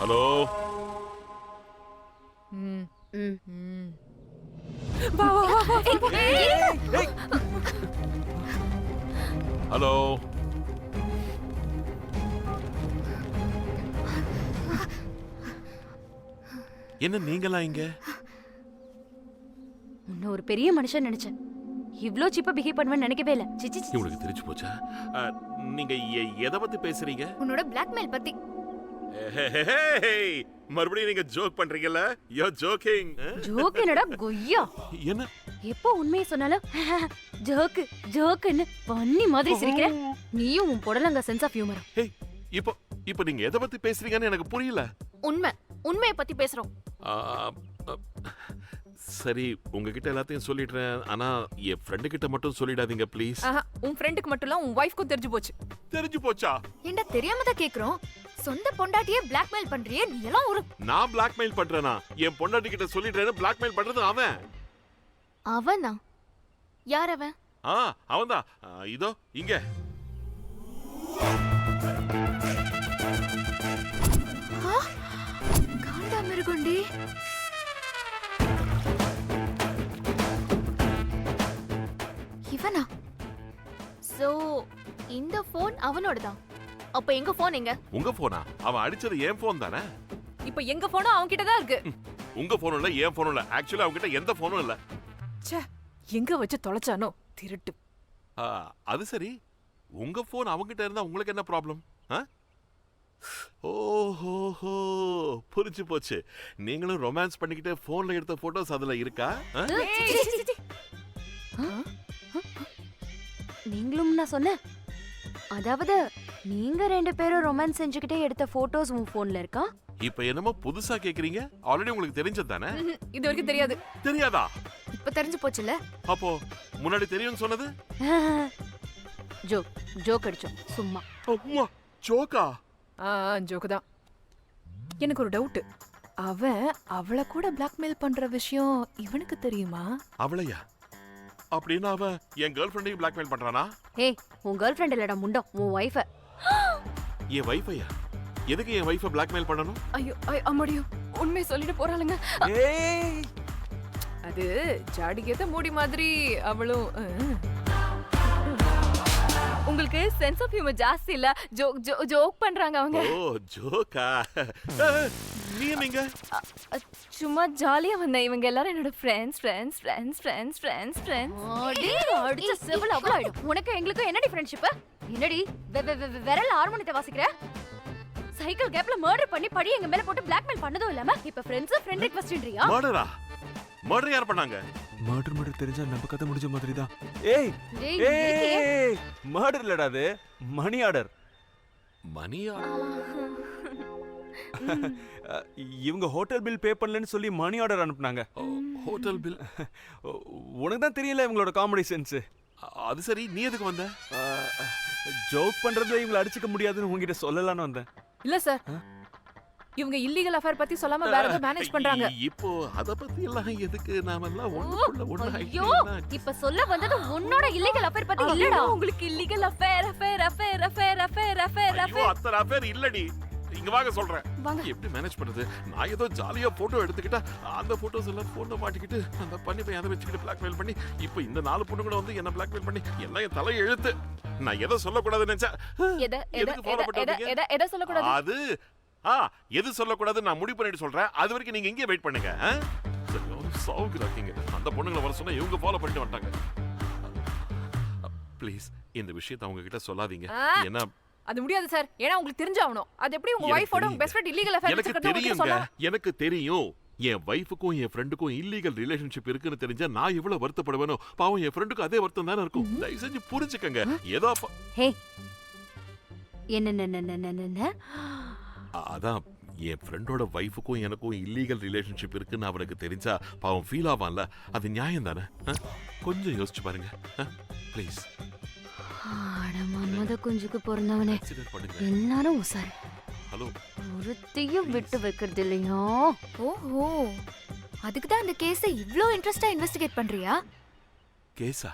S16: ஹலோ
S2: வா வா வா வா.
S16: ஹலோ என்ன நீங்களா இங்க?
S8: உன்னை ஒரு பெரிய மனுஷன் நினைச்சேன். இவ்ளோ சீப்பா பிஹேவ் பண்ணுவேன்னு நினைக்கவே இல்ல. சிச்சி
S16: உங்களுக்கு தெரிஞ்சு போச்சா? நீங்க எதை பத்தி பேசுறீங்க?
S15: உன்னோட பிளாக்மெயில் பத்தி.
S16: மறுபடியும் நீங்க ஜோக் பண்றீங்கல்ல? You joking.
S8: ஜோக் என்னடா கொய்யா?
S16: என்ன
S8: எப்போ உண்மையை சொன்னாலும் ஜோக்கு ஜோக்குன்னு பண்ணி மாதிரி சிரிக்கிற. நீயும் உன் புடலங்க சென்ஸ் ஆஃப் ஹியூமர்.
S16: ஹேய் இப்போ நீங்க எதை பத்தி பேசுறீங்கன்னு எனக்கு புரியல.
S1: உண்மையை பத்தி பேசுறோம்.
S16: சரி உங்ககிட்ட எல்லாத்தையும் சொல்லிடுறேன். ஆனா என் ஃப்ரெண்டு கிட்ட மட்டும் சொல்லிடாதீங்க ப்ளீஸ்.
S2: உன் ஃப்ரெண்டுக்கு மட்டும் இல்ல, உன் வைஃப்க்கும் தெரிஞ்சு போச்சு.
S16: தெரிஞ்சு போச்சா?
S15: ஏண்டா தெரியாம தான் கேக்குறோம். சொந்த பொண்டாட்டியே பிளாக்மெயில் பண்றியே, நீ எல்லாம் ஒரு
S16: நான் பிளாக்மெயில் பண்றேனா? என் பொண்டாட்டி கிட்ட சொல்லிடுறேன்னு பிளாக்மெயில் பண்றது அவன்.
S1: அவனா? யார் அவன்?
S16: அவன்தான். இதோ இங்க.
S15: காண்டா மிருகண்டி. இவனா?
S1: சோ இந்த போன் அவனோடதான். அப்ப எங்க போன் எங்க?
S16: உங்க போனா? அவன் அடிச்சது என் போன் தானே?
S2: இப்போ எங்க போனும் அவன் கிட்ட தான் இருக்கு.
S16: உங்க போனும் இல்ல, என் போனும் இல்ல. ஆக்சுவலி அவங்க கிட்ட எந்த போனும் இல்ல.
S2: ச்சே, எங்க வச்சு தொலைச்சானோ திருட்டு.
S16: அது சரி, உங்க போன் அவங்க கிட்ட இருந்தா உங்களுக்கு என்ன ப்ராப்ளம்? ஓஹோ, புரிஞ்சு போச்சு. நீங்களும் ரொமான்ஸ் பண்ணிக்கிட்டு போன்ல எடுத்த போட்டோஸ் அதுல இருக்கா?
S8: நீங்களும் நான் சொன்னேன். அதாவது நீங்க ரெண்டு பேரும் ரொமான்ஸ் செஞ்சுக்கிட்டே எடுத்த போட்டோஸ் உன் போன்ல இருக்கா?
S16: இப்ப என்னமோ புதுசா கேக்குறீங்க? ஆல்ரெடி உங்களுக்கு தெரிஞ்சது தானே?
S2: இது வரைக்கும் தெரியாது.
S16: தெரியாதா?
S15: இப்ப தெரிஞ்சு போச்சுல.
S16: அப்போ முன்னாடி தெரியும்னு சொன்னது?
S8: ஜோக் அடிச்சோம் சும்மா.
S16: அம்மா, ஜோக்கா?
S2: ஜோக்கு தான். எனக்கு ஒரு டவுட். அவன் அவளை கூட பிளாக்மெயில் பண்ற விஷயம் இவனுக்கு தெரியுமா?
S16: அவளையா? அப்படின்னா அவன் என் கேர்ள் ஃப்ரெண்டையும் பிளாக்மெயில் பண்றானா?
S8: ஏய், உன் கேர்ள் ஃப்ரெண்ட் இல்லடா முண்டம், உன் வைஃப.
S16: என் வைஃபையா? எதுக்கு என் வைஃபை பிளாக்மெயில் பண்ணணும்?
S2: ஐயோ அம்மாடியோ, உண்மை சொல்லிட்டு போறாளுங்க. அது ஜாடிகேத்த மூடி மாதிரி அவளும். உங்களுக்கு சென்ஸ் ஆஃப் ஹியூமர் ஜாஸ்தி இல்ல. ஜோக் பண்றாங்க அவங்க.
S16: ஓ, ஜோக்கா? நீங்க
S2: சும்மா ஜாலியா வந்தேன். இவங்க எல்லாரும் என்னோட ஃப்ரெண்ட்ஸ்.
S8: அடிச்ச செவல அவ்வளவு ஆயிடும். உனக்கு எங்களுக்கு என்னடி ஃப்ரெண்ட்ஷிப்? என்னடி விரல் ஹார்மோனியத்தை வாசிக்கிற? சைக்கிள் கேப்ல மர்டர் பண்ணி படி எங்க மேல போட்டு பிளாக்மெயில் பண்ணதும் இல்லாம இப்ப ஃப்ரெண்ட் ரிக்வெஸ்ட்ன்றியா?
S16: மர்டரா? மர்டர் யார் பண்ணாங்க?
S14: மர்டர் தெரிஞ்சா நம்ம கதை முடிஞ்ச மாதிரி தான்.
S8: டேய்,
S14: மர்டர் இல்லடா, அது மணி ஆர்டர்.
S16: Money order?
S14: இவங்க ஹோட்டல் பில் பே பண்ணலன்னு சொல்லி மணி ஆர்டர் அனுப்புனாங்க.
S16: Hotel bill?
S14: உனக்கு தான் தெரியல இவங்களோட காமெடி சென்ஸ்.
S16: அது சரி, நீ எதுக்கு வந்த?
S14: ஜோக் பண்றதுல இவங்களை அடிச்சுக்க முடியாதுன்னு உங்ககிட்ட சொல்லலாம்னு வந்தேன்.
S2: இல்ல சார், இவங்க இல்லீகல் அஃபேர் பத்தி சொல்லாம வேற ஏதோ மேனேஜ் பண்றாங்க.
S16: இப்போ அத பத்தி எல்லாம் எதுக்கு? நாம எல்லாம் ஒண்ணுக்குள்ள ஒண்ணு.
S8: ஐயோ, இப்ப சொல்ல வந்தது உன்னோட இல்லீகல் அஃபேர் பத்தி இல்லடா.
S2: உங்களுக்கு இல்லீகல் அஃபேர்.
S16: ஐயோ, அத்தனை அஃபேர் இல்லடி. இங்க வாங்க சொல்றேன். எப்படி மேனேஜ் பண்றது? நான் ஏதோ ஜாலியா போட்டோ எடுத்துக்கிட்டா அந்த போட்டோஸ் எல்லாம் போன்ல மாட்டிக்கிட்டு அந்த பண்ணி போய் அதை வச்சுக்கிட்டு பிளாக்மெயில் பண்ணி இப்போ இந்த 4 பொண்ணு கூட வந்து என்ன பிளாக்மெயில் பண்ணி எல்லாம் என் தலை எழுத்து. நான் எதை சொல்லக்கூடாதுன்னு நினைச்சேன்.
S2: எதை சொல்லக்கூடாது?
S16: அது எது சொல்லக்கூடாது நான் முடிவு பண்ணிட்டு சொல்றேன். அது வரைக்கும் நீங்க இங்கே வெயிட் பண்ணுங்க. சாவுக்கு இருக்கீங்க. அந்த பொண்ணுங்களை வர சொன்னா இவங்க ஃபாலோ பண்ணிட்டு வந்துட்டாங்க. ப்ளீஸ் இந்த விஷயத்தை அவங்க கிட்ட சொல்லாதீங்க. ஏன்னா
S2: அது முடியாது சார். ஏன்னா உங்களுக்கு தெரிஞ்சாகணும். அது எப்படி உங்க வைஃபோட உங்க பெஸ்ட் ஃப்ரெண்ட் இல்லீகல் அஃபேர்
S16: வச்சிருக்காங்க? எனக்கு தெரியும். என் வைஃபுக்கும் என் ஃப்ரெண்டுக்கும் இல்லீகல் ரிலேஷன்ஷிப் இருக்குன்னு தெரிஞ்சா நான் எவ்வளவு வருத்தப்படுவேனோ, பாவம் என் ஃப்ரெண்டுக்கும் அதே வருத்தம் தானே இருக்கும். தயவு செஞ்சு புரிஞ்சுக்கங்க. ஏதோ
S8: ஹே என்ன
S16: அதான் என் ஃப்ரெண்டோட வைஃபுக்கும் எனக்கும் இல்லீகல் ரிலேஷன்ஷிப் இருக்குன்னு அவனுக்கு தெரிஞ்சா பாவம் ஃபீல் ஆவான்ல. அது நியாயம் தானே? கொஞ்சம் யோசிச்சு பாருங்க ப்ளீஸ்.
S8: மன்மத குஞ்சுக்கு பிறந்தவனே எல்லாரும் உசாரு.
S16: ஹலோ,
S8: ஒருத்தையும் விட்டு வைக்கிறது இல்லையா?
S15: ஓஹோ, அதுக்கு தான் அந்த கேஸை இவ்ளோ இன்ட்ரெஸ்டா இன்வெஸ்டிகேட் பண்றியா?
S16: கேஸா?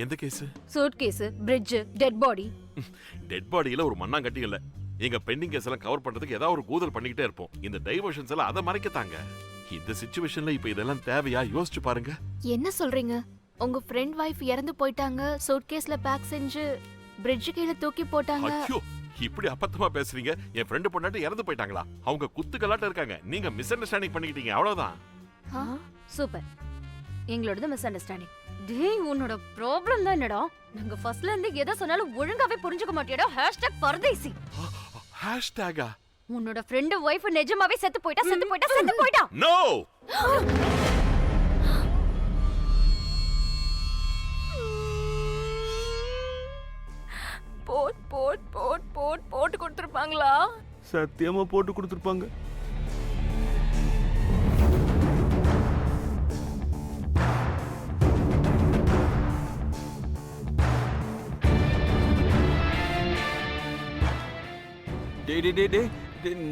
S16: எந்த case?
S8: Suit case, fridge, dead body.
S16: Dead பாடியில ஒரு மண்ணாங்கட்டி இல்ல. எங்க பெண்டிங் கேஸ் எல்லாம் கவர் பண்றதுக்கு ஏதாவது ஒரு கூதல் பண்ணிக்கிட்டே இருப்போம். இந்த டைவர்ஷன்ஸ் எல்லாம் அதை மறைக்கத்தாங்க. இந்த சிச்சுவேஷன்ல இப்ப இதெல்லாம் தேவையா? யோசிச்சு பாருங்க.
S1: என்ன சொல்றீங்க? உங்க ஃப்ரெண்ட் வைஃப் இறந்து போயிட்டாங்க, சூட்கேஸ்ல பேக் செஞ்சு பிரிட்ஜ் கீழ தூக்கி போட்டாங்க.
S16: ஐயோ, இப்படி அப்பத்தமா பேசுறீங்க. என் ஃப்ரெண்ட் பொண்டாட்டி இறந்து போயிட்டாங்களா? அவங்க குத்துக்கலாட்ட இருக்காங்க. நீங்க மிஸ் அண்டர்ஸ்டாண்டிங் பண்ணிக்கிட்டீங்க, அவ்வளவுதான்.
S8: சூப்பர். எங்களோடது மிஸ் அண்டர்ஸ்டாண்டிங். டேய், உன்னோட ப்ராப்ளம் தான் என்னடா? நாங்க ஃபர்ஸ்ட்ல இருந்து எதை சொன்னாலும் ஒழுங்காவே புரிஞ்சுக்க மாட்டியடா. #பரதேசி.
S16: ஹேஷ்டேகா?
S8: உன்னோட ஃப்ரெண்ட் வைஃப் நிஜமாவே செத்து போயிட்டா.
S16: நோ.
S2: போட்டு கொடுத்துருப்பாங்களா?
S14: சத்தியமா போட்டு கொடுத்துருப்பாங்க.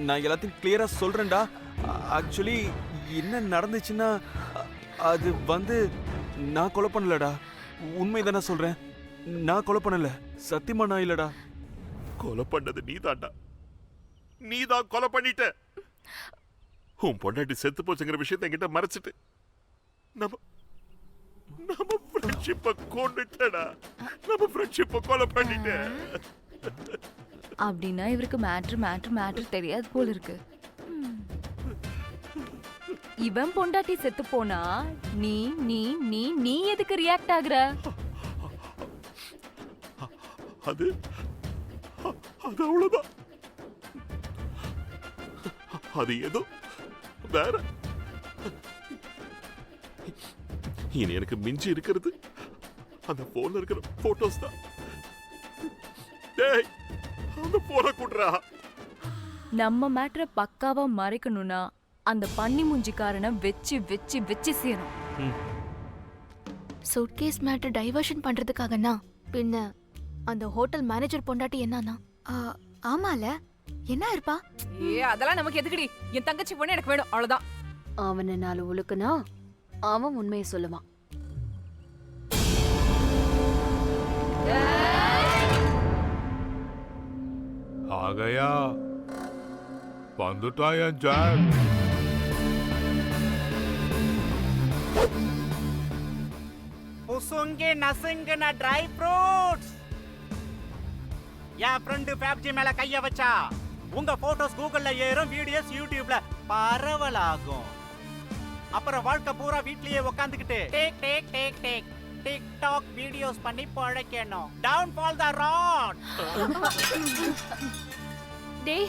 S14: நான் எல்லாத்தையும் கிளியரா சொல்றேன்டா. ஆக்சுவலி என்ன நடந்துச்சுன்னா, அது வந்து நான் கொலை பண்ணலடா. உண்மைதானே சொல்றேன். நான் கொலை பண்ணல. சத்தியமா நான் இல்லடா.
S16: கொலை பண்ணது நீதான்டா. நீதான் கொலை பண்ணிட்ட. உன் பொண்டாட்டி செத்து போச்சுங்கிற விஷயத்தை என்கிட்ட மறைச்சிட்டு நம்ம ஃப்ரெண்ட்ஷிப்பை கொண்டுட்டடா. நம்ம ஃப்ரெண்ட்ஷிப்பை கொலை பண்ணிட்ட.
S2: அப்படின்னா இவருக்கு மேட்ரு தெரியாது போல இருக்கு. இவன் பொண்டாட்டி செத்து போனா நீ நீ நீ நீ எதுக்கு ரியாக்ட் ஆகுற?
S16: அது அவ்வளவுதான். அது ஏதோ வேற. இனி எனக்கு மிஞ்சி இருக்கிறது அந்த போன்ல இருக்கிற போட்டோஸ் தான். டேய், அந்த போன குட்ரா.
S2: நம்ம மேட்டரை பக்காவா மறைக்கணும்னா அந்த பன்னி மூஞ்சிக்காரனை வெச்சு செய்யணும்.
S1: சூட்கேஸ் மேட்டர் டைவர்ஷன் பண்றதுக்காகனா பின்ன அந்த ஹோட்டல் மேனேஜர் பொண்டாட்டி என்னன்னா?
S15: ஆமால, என்ன இருப்பா?
S2: அதெல்லாம் நமக்கு எதுக்குடி? என் தங்கச்சி பொண்ணு எனக்கு வேணும், அவ்வளவுதான்.
S8: அவனை நாலு உழுக்குனா அவன் உண்மையை சொல்லுவான்.
S7: ஆகையா வந்துட்டாயா ஜாக்?
S11: புசுங்கி நசுங்கின ட்ரை ஃப்ரூட்ஸ். என் ஃப்ரெண்டு ஃபேப்ஜி மேல கைய வச்சா உங்க போட்டோஸ் கூகுள்ல ஏறும், வீடியோஸ் யூடியூப்ல பரவலாகும். அப்புறம் வாழ்க்கை பூரா வீட்லயே உட்காந்துக்கிட்டு டேக் டேக் டேக் டேக் டிக்டாக் வீடியோஸ் பண்ணி பழைக்கணும். Down fall the rod.
S1: டேய்,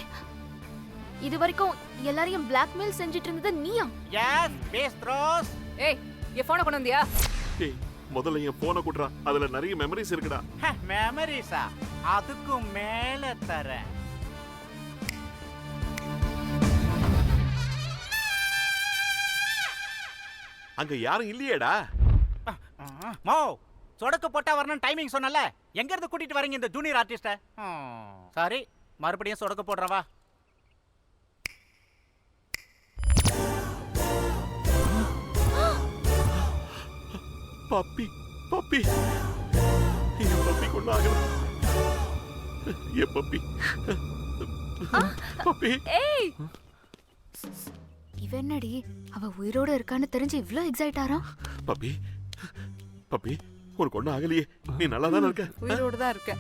S1: இது வரைக்கும் எல்லாரையும் பிளாக்மெயில் செஞ்சிட்டு இருந்தது நீயா?
S11: எஸ், பேஸ்ட்ரோஸ்.
S2: ஏய், என் போனை கொண்டு வந்தியா?
S16: டேய், முதல்ல என் போனை குட்றா. அதுல நிறைய மெமரிஸ் இருக்குடா.
S11: மெமரிஸா? அதுக்கும் மேல தரேன்.
S16: அங்க யாரும் இல்லையேடா.
S11: மோ, சொடக்கு போட்டா வரணும் டைமிங் சொன்னல. எங்க இருந்து கூட்டிட்டு வரீங்க இந்த ஜூனியர் ஆர்டிஸ்ட? சாரி, மறுபடியும் சொடக்கு போடுறவா.
S16: பப்பி பப்பி என் பப்பி கொண்டாக. என் பப்பி பப்பி.
S15: ஏய், இவனடி அவ உயிரோட இருக்கான்னு தெரிஞ்சு இவ்ளோ எக்ஸைட் ஆறா?
S16: பப்பி பப்பி, உனக்கு ஒன்றும் ஆகலையே? நீ நல்லா தானே இருக்க?
S13: உயிரோட தான் இருக்க.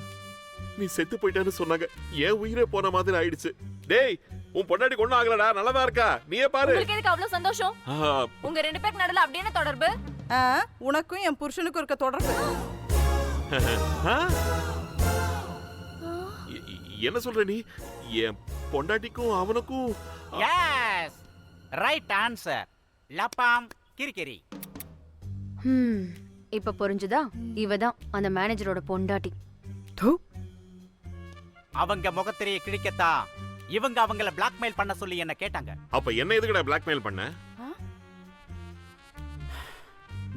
S16: நீ செத்து போயிட்டான்னு சொன்னாங்க. என் உயிரே போன மாதிரி ஆயிடுச்சு. டேய், உன் பொண்டாட்டி ஒண்ணும் ஆகலடா, நல்லதா இருக்கா. நீயே பாரு.
S1: உங்களுக்கு எதுக்கு அவ்வளவு சந்தோஷம்? உங்க ரெண்டு பேருக்கு நடுவுல அப்படி என்ன தொடர்பு?
S13: உனக்கும் என் புருஷனுக்கும் இருக்க தொடர்பு.
S16: என்ன சொல்ற நீ? என் பொண்டாட்டிக்கும் அவனுக்கும்?
S11: Yes, right answer. லப்பாம் கிரிகிரி.
S8: இப்ப புரிஞ்சுதா? இவதான் அந்த மேனேஜரோட பொண்டாட்டி.
S11: அவங்க முகத்திரையை கிழிக்கத்தா இவங்க அவங்கள பிளாக்மெயில் பண்ண சொல்லி என்ன கேட்டாங்க.
S16: அப்ப என்ன எதுக்குடா பிளாக்மெயில் பண்ண?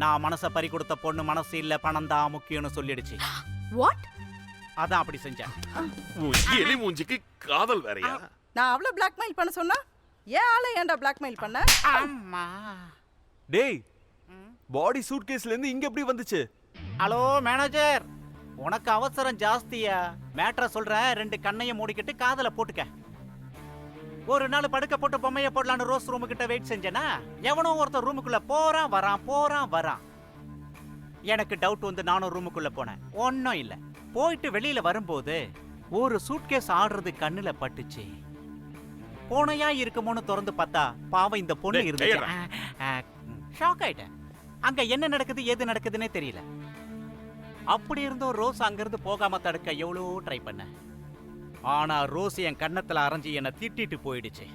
S11: நான் மனச பறி கொடுத்த பொண்ணு மனசு இல்ல பணம் தான் முக்கியம்னு சொல்லிடுச்சு.
S1: வாட்?
S11: அதான் அப்படி செஞ்சேன்.
S16: எலி மூஞ்சிக்கு காதல் வேறயா?
S13: நான் அவளை பிளாக்மெயில் பண்ண சொன்னா ஏன் ஆளை ஏன்டா பிளாக்மெயில் பண்ண?
S11: அம்மா
S14: டேய், பாடி சூட்கேஸ்ல இருந்து இங்க எப்படி வந்துச்சு?
S11: ஹலோ மேனேஜர், உனக்கு அவசரம் ஜாஸ்தியா? மேட்ரை சொல்றேன், 2 கண்ணையும் மூடிக்கிட்டு காதல போட்டுக்க. ஒரு நாள் படுக்க போட்டு பொம்மைய போடலான்னு ரோஸ் ரூமு கிட்ட வெயிட் செஞ்சேனா எவனோ ஒருத்தர் ரூமுக்குள்ள போறான் வரான். எனக்கு டவுட் வந்து நானும் ரூமுக்குள்ள போனேன். ஒன்னும் இல்ல. போயிட்டு வெளியில வரும்போது ஒரு சூட்கேஸ் ஆடுறது கண்ணுல பட்டுச்சு. போனையா இருக்குமோன்னு திறந்து பார்த்தா பாவம் இந்த பொண்ணு இருந்துச்சு. ஷாக் ஆயிட்டேன். அங்க என்ன நடக்குது ஏது நடக்குதுன்னே தெரியல. அப்படி இருந்தும் ரோஸ் அங்கிருந்து போகாம தடுக்க எவ்வளோ ட்ரை பண்ண. ஆனா ரோஸ் என் கன்னத்துல அரைஞ்சி என்னை திட்டிட்டு போயிடுச்சு.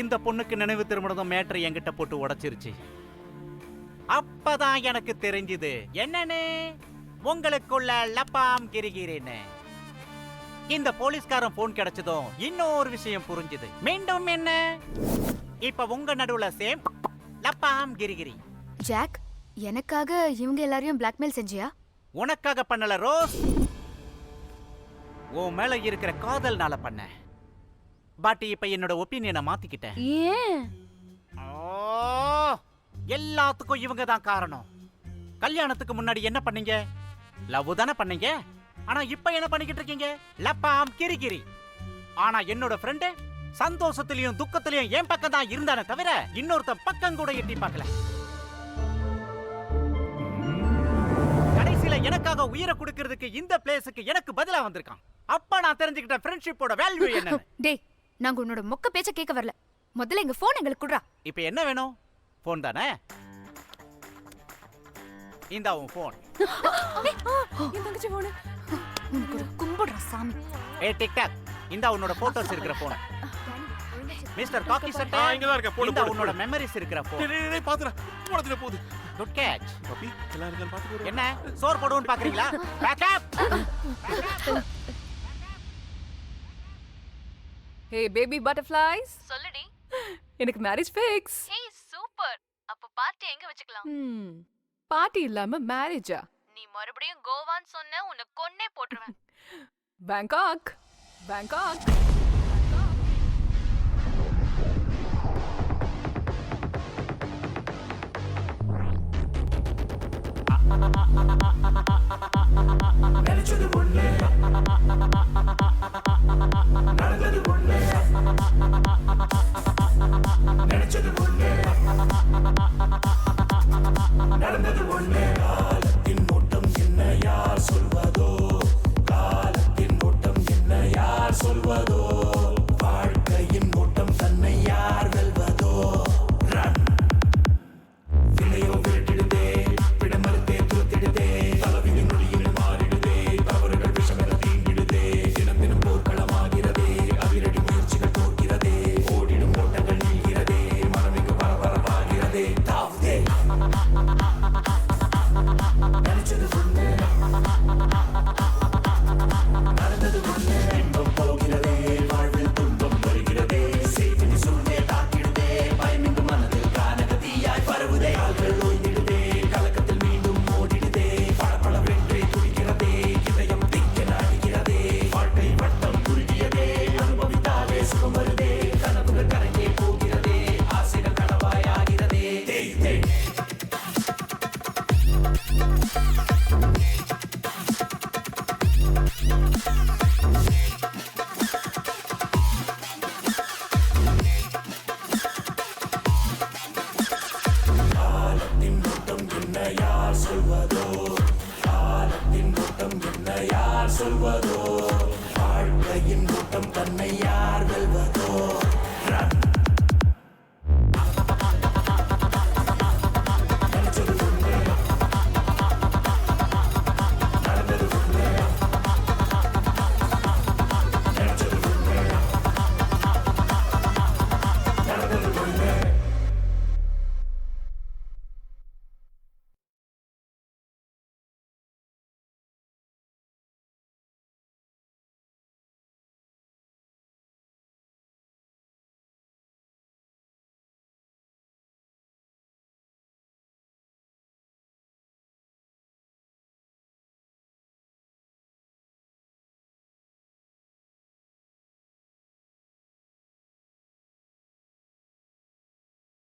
S11: இந்த பொண்ணுக்கு நினைவு திரும்பினதும் மேட்ரு என்கிட்ட போட்டு உடைச்சிருச்சு. அப்பதான் எனக்கு தெரிஞ்சுது என்னன்னு, உங்களுக்குள்ள லப்பாம் கிரிகிரின்னு. இந்த போலீஸ்காரன் போன் கிடைச்சதும் இன்னொரு விஷயம் புரிஞ்சுது. மீண்டும் என்ன, இப்ப உங்க நடுவுல சேம் லப்பாம் கிரிகிரி.
S15: ஜாக், எனக்காக இவங்க எல்லாரையும் பிளாக்மெயில் செஞ்சியா?
S11: உனக்காக பண்ணல ரோஸ், உன் மேல இருக்கிற காதல்னால பண்ண. பட் இப்ப என்னோட ஒப்பீனியனை மாத்திக்கிட்டேன்.
S8: ஏன்?
S11: எல்லாத்துக்கும் இவங்க தான் காரணம். கல்யாணத்துக்கு முன்னாடி என்ன பண்ணீங்க? லவ் தானே பண்ணீங்க. ஆனா இப்ப என்ன பண்ணிக்கிட்டு இருக்கீங்க? லப்பாம் கிரிகிரி. ஆனா என்னோட ஃப்ரெண்டு சந்தோஷத்திலையும் துக்கத்திலையும் என் பக்கம் தான் இருந்தானே தவிர இன்னொருத்த பக்கம் கூட எட்டி பார்க்கல. கடைசியில எனக்காக உயிரை கொடுக்கிறதுக்கு இந்த பிளேஸுக்கு எனக்கு பதிலா வந்திருக்கான். அப்ப நான் தெரிஞ்சுக்கிட்ட ஃப்ரெண்ட்ஷிப்போட வேல்யூ என்ன.
S15: டேய், நாங்க உன்னோட மொக்க பேச்ச கேட்க வரல. முதல்ல எங்க போன் எங்களுக்கு குடுறா.
S11: இப்போ என்ன வேணும்? போன் தானே? இந்த உன் போன்.
S2: என் தங்கச்சி போன்.
S15: உனக்கு ஒரு கும்பிடுற சாமி.
S11: ஏய் டிக்டாக், இந்த உன்னோட போட்டோஸ் இருக்கிற போன். மிஸ்டர் காக்கி சட்டை,
S16: இங்க தான் இருக்க. போடு
S11: இந்த உன்னோட மெமரிஸ் இருக்கிற போன்.
S16: டேய் பாத்துடா, போடத்துல போகுது.
S11: Good catch.
S16: பாப்பி, எல்லாம் இருக்கான்னு பாத்துக்கோ.
S11: என்ன சோர் போடுவோன்னு பாக்குறீங்களா? பேக் அப்.
S2: ஹே பேபி பட்டர்ஃப்ளைஸ்,
S1: சொல்லுடி.
S2: எனக்கு மேரேஜ் ஃபிக்ஸ்.
S1: ஏய் சூப்பர். அப்ப பார்ட்டி எங்க வச்சுக்கலாம்?
S2: பார்ட்டி இல்லாம மேரேஜா?
S1: நீ மறுபடியும் கோவான்னு சொன்ன உன்னை கொன்னே போட்டுருவேன்.
S2: Bangkok, Bangkok.
S9: நினைச்சது ஒண்ணு, நடந்தது ஒண்ணு. நினைச்சது ஒண்ணு, நடந்தது ஒண்ணு. காலத்தின் ஓட்டம் என்ன யார் சொல்வதோ? காலத்தின் ஓட்டம் என்ன யார் சொல்வதோ? வாழ்க்கையின் ஓட்டம் தன்னை யார் வெல்வதோ? ரன் வினையோ விரட்டிடுதே, விடமறுத்தே தூத்திடுதே. தலைவிதி நொடியில் மாறிடுதே, தவறுகள் விஷம் என தீண்டிடுதே. தினம் தினம் போர்க்களமாகிறதே, அதிரடி முயற்சிகள் தோற்கிறதே. ஓடிடும் ஓட்டங்கள் நீள்கிறதே, மனமிகு பரபரப்பாகிறதே. தாவுதே, நினைச்சது ஒண்ணு, நடந்தது ஒண்ணு. இன்பம் போகிறதே, வாழ்வில் துன்பம் வருகிறதே. செய்தி சொல்லே தாக்கிடுதே, பயமிங்கு மனதில் கானக தீயாய் பரவுதே. ஆள்கள் ஓய்ந்திடுதே, கலக்கத்தில் மீண்டும் ஓடிடுதே. பளபளவென்றே துடிக்கிறதே, இதயம் திக்கென அடிக்கிறதே. வாழ்க்கை வட்டம் குறுகியதே, அனுபவித்தாலே சுகம் வருதே. கனவுகள் கரைந்தே போகிறதே, ஆசைகள் கனவாய் ஆகிறதே. தேய் தேய் காலத்தின் ஓட்டம் என்ன யார் சொல்வதோ? காலத்தின் ஓட்டம் என்ன யார் சொல்வதோ? வாழ்க்கையின் கூட்டம் தன்னை யார் வெல்வதோ